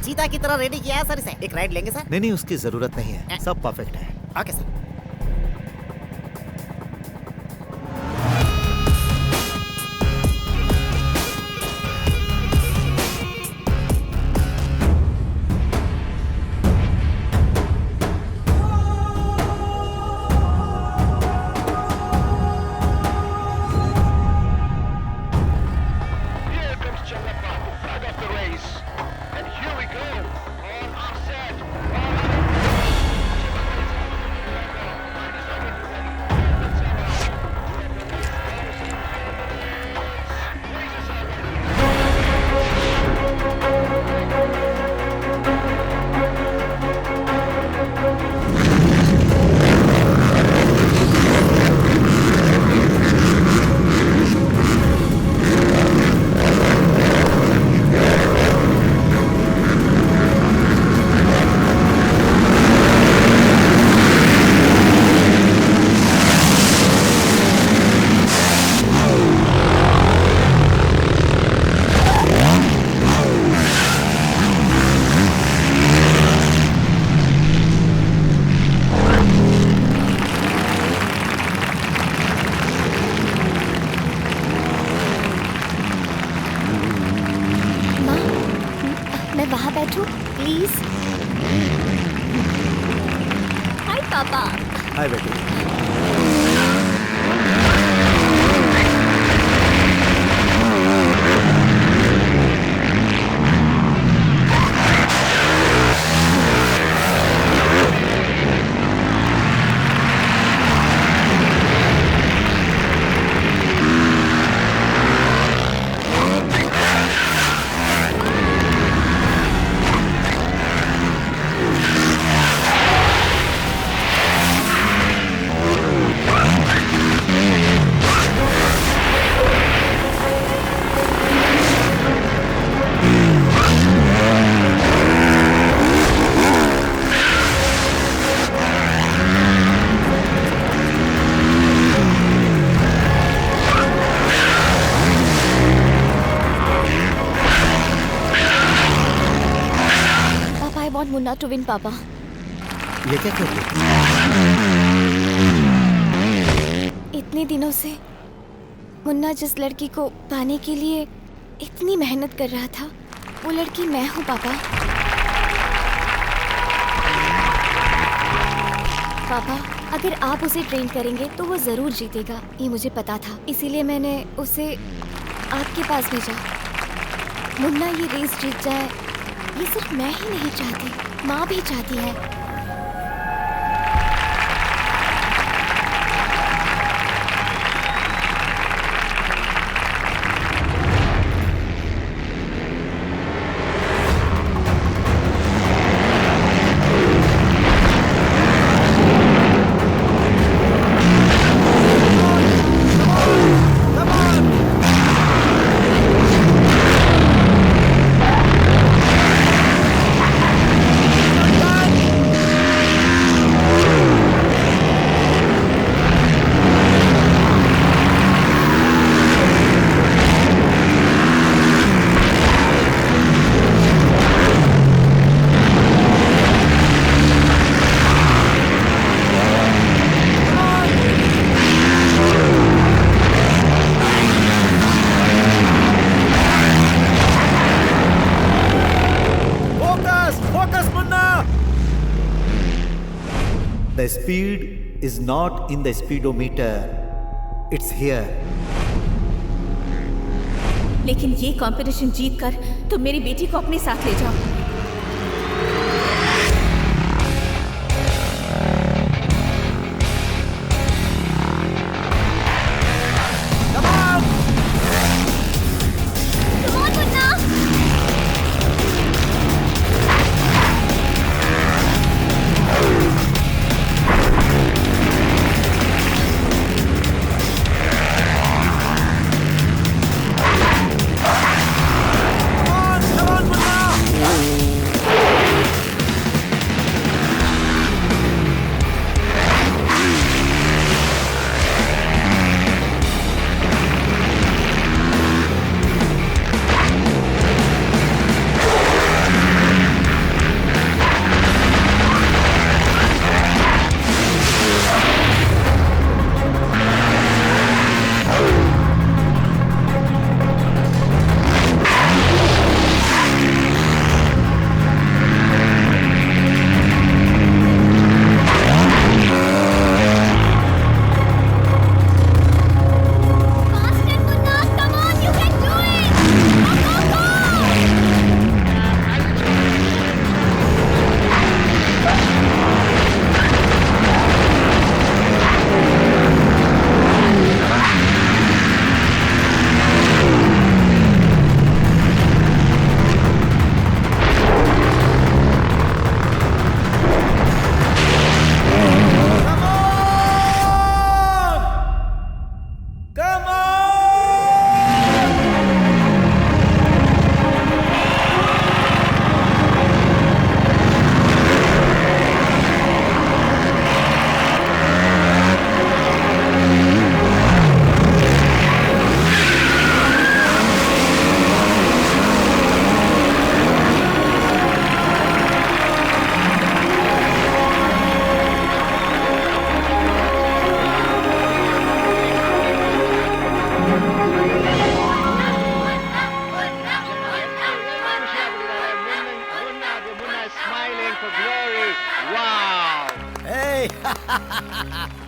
चीता की तरह रेडी किया है सर इसे। एक राइड लेंगे सर? नहीं, उसकी जरूरत नहीं है, सब परफेक्ट है। Okay sir. हाय बेटी। मुन्ना टू विन पापा। ये क्या कर रही? इतने दिनों से मुन्ना जिस लड़की को पाने के लिए इतनी मेहनत कर रहा था, वो लड़की मैं हूँ पापा। पापा, अगर आप उसे ट्रेन करेंगे तो वो जरूर जीतेगा, ये मुझे पता था, इसीलिए मैंने उसे आपके पास भेजा। मुन्ना ये रेस जीत जाए, ये सिर्फ मैं ही नहीं चाहती, माँ भी चाहती है। is not in the speedometer. It's here. लेकिन ये कंपटीशन जीत कर तुम मेरी बेटी को अपने साथ ले जाओ।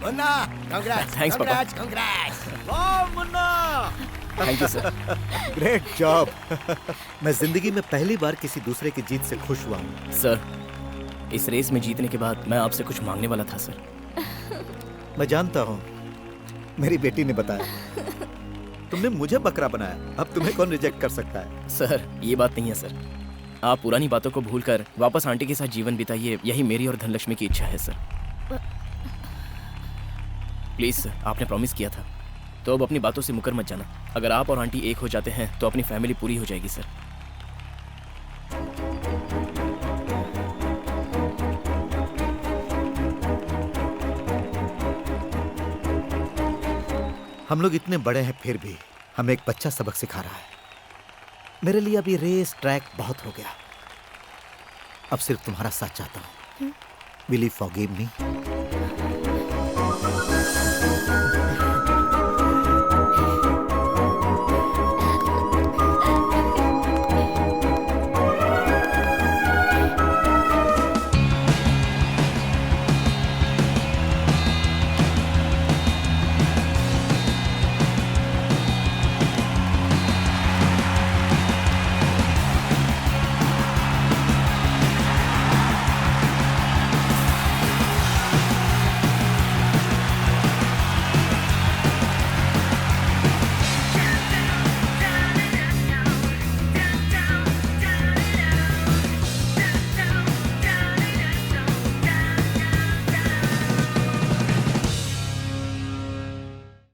Munna, congrats, Thanks, Papa. congrats. वाह Munna! Thank you sir. Great job. मैं जिंदगी में पहली बार किसी दूसरे की जीत से खुश हुआ हूँ। सर, इस रेस में जीतने के बाद मैं आपसे कुछ मांगने वाला था सर। मैं जानता हूँ, मेरी बेटी ने बताया। तुमने मुझे बकरा बनाया, अब तुम्हें कौन रिजेक्ट कर सकता है? सर, ये बात नहीं है सर। आप पुरानी बातों को भूलकर वापस आंटी के साथ जीवन बिताइए, यही मेरी और धनलक्ष्मी की इच्छा है सर। प्लीज सर, आपने प्रॉमिस किया था, तो अब अपनी बातों से मुकर मत जाना। अगर आप और आंटी एक हो जाते हैं तो अपनी फैमिली पूरी हो जाएगी सर। हम लोग इतने बड़े हैं फिर भी हमें एक बच्चा सबक सिखा रहा है। मेरे लिए अब ये रेस ट्रैक बहुत हो गया। अब सिर्फ तुम्हारा साथ चाहता हूँ। Will you forgive me?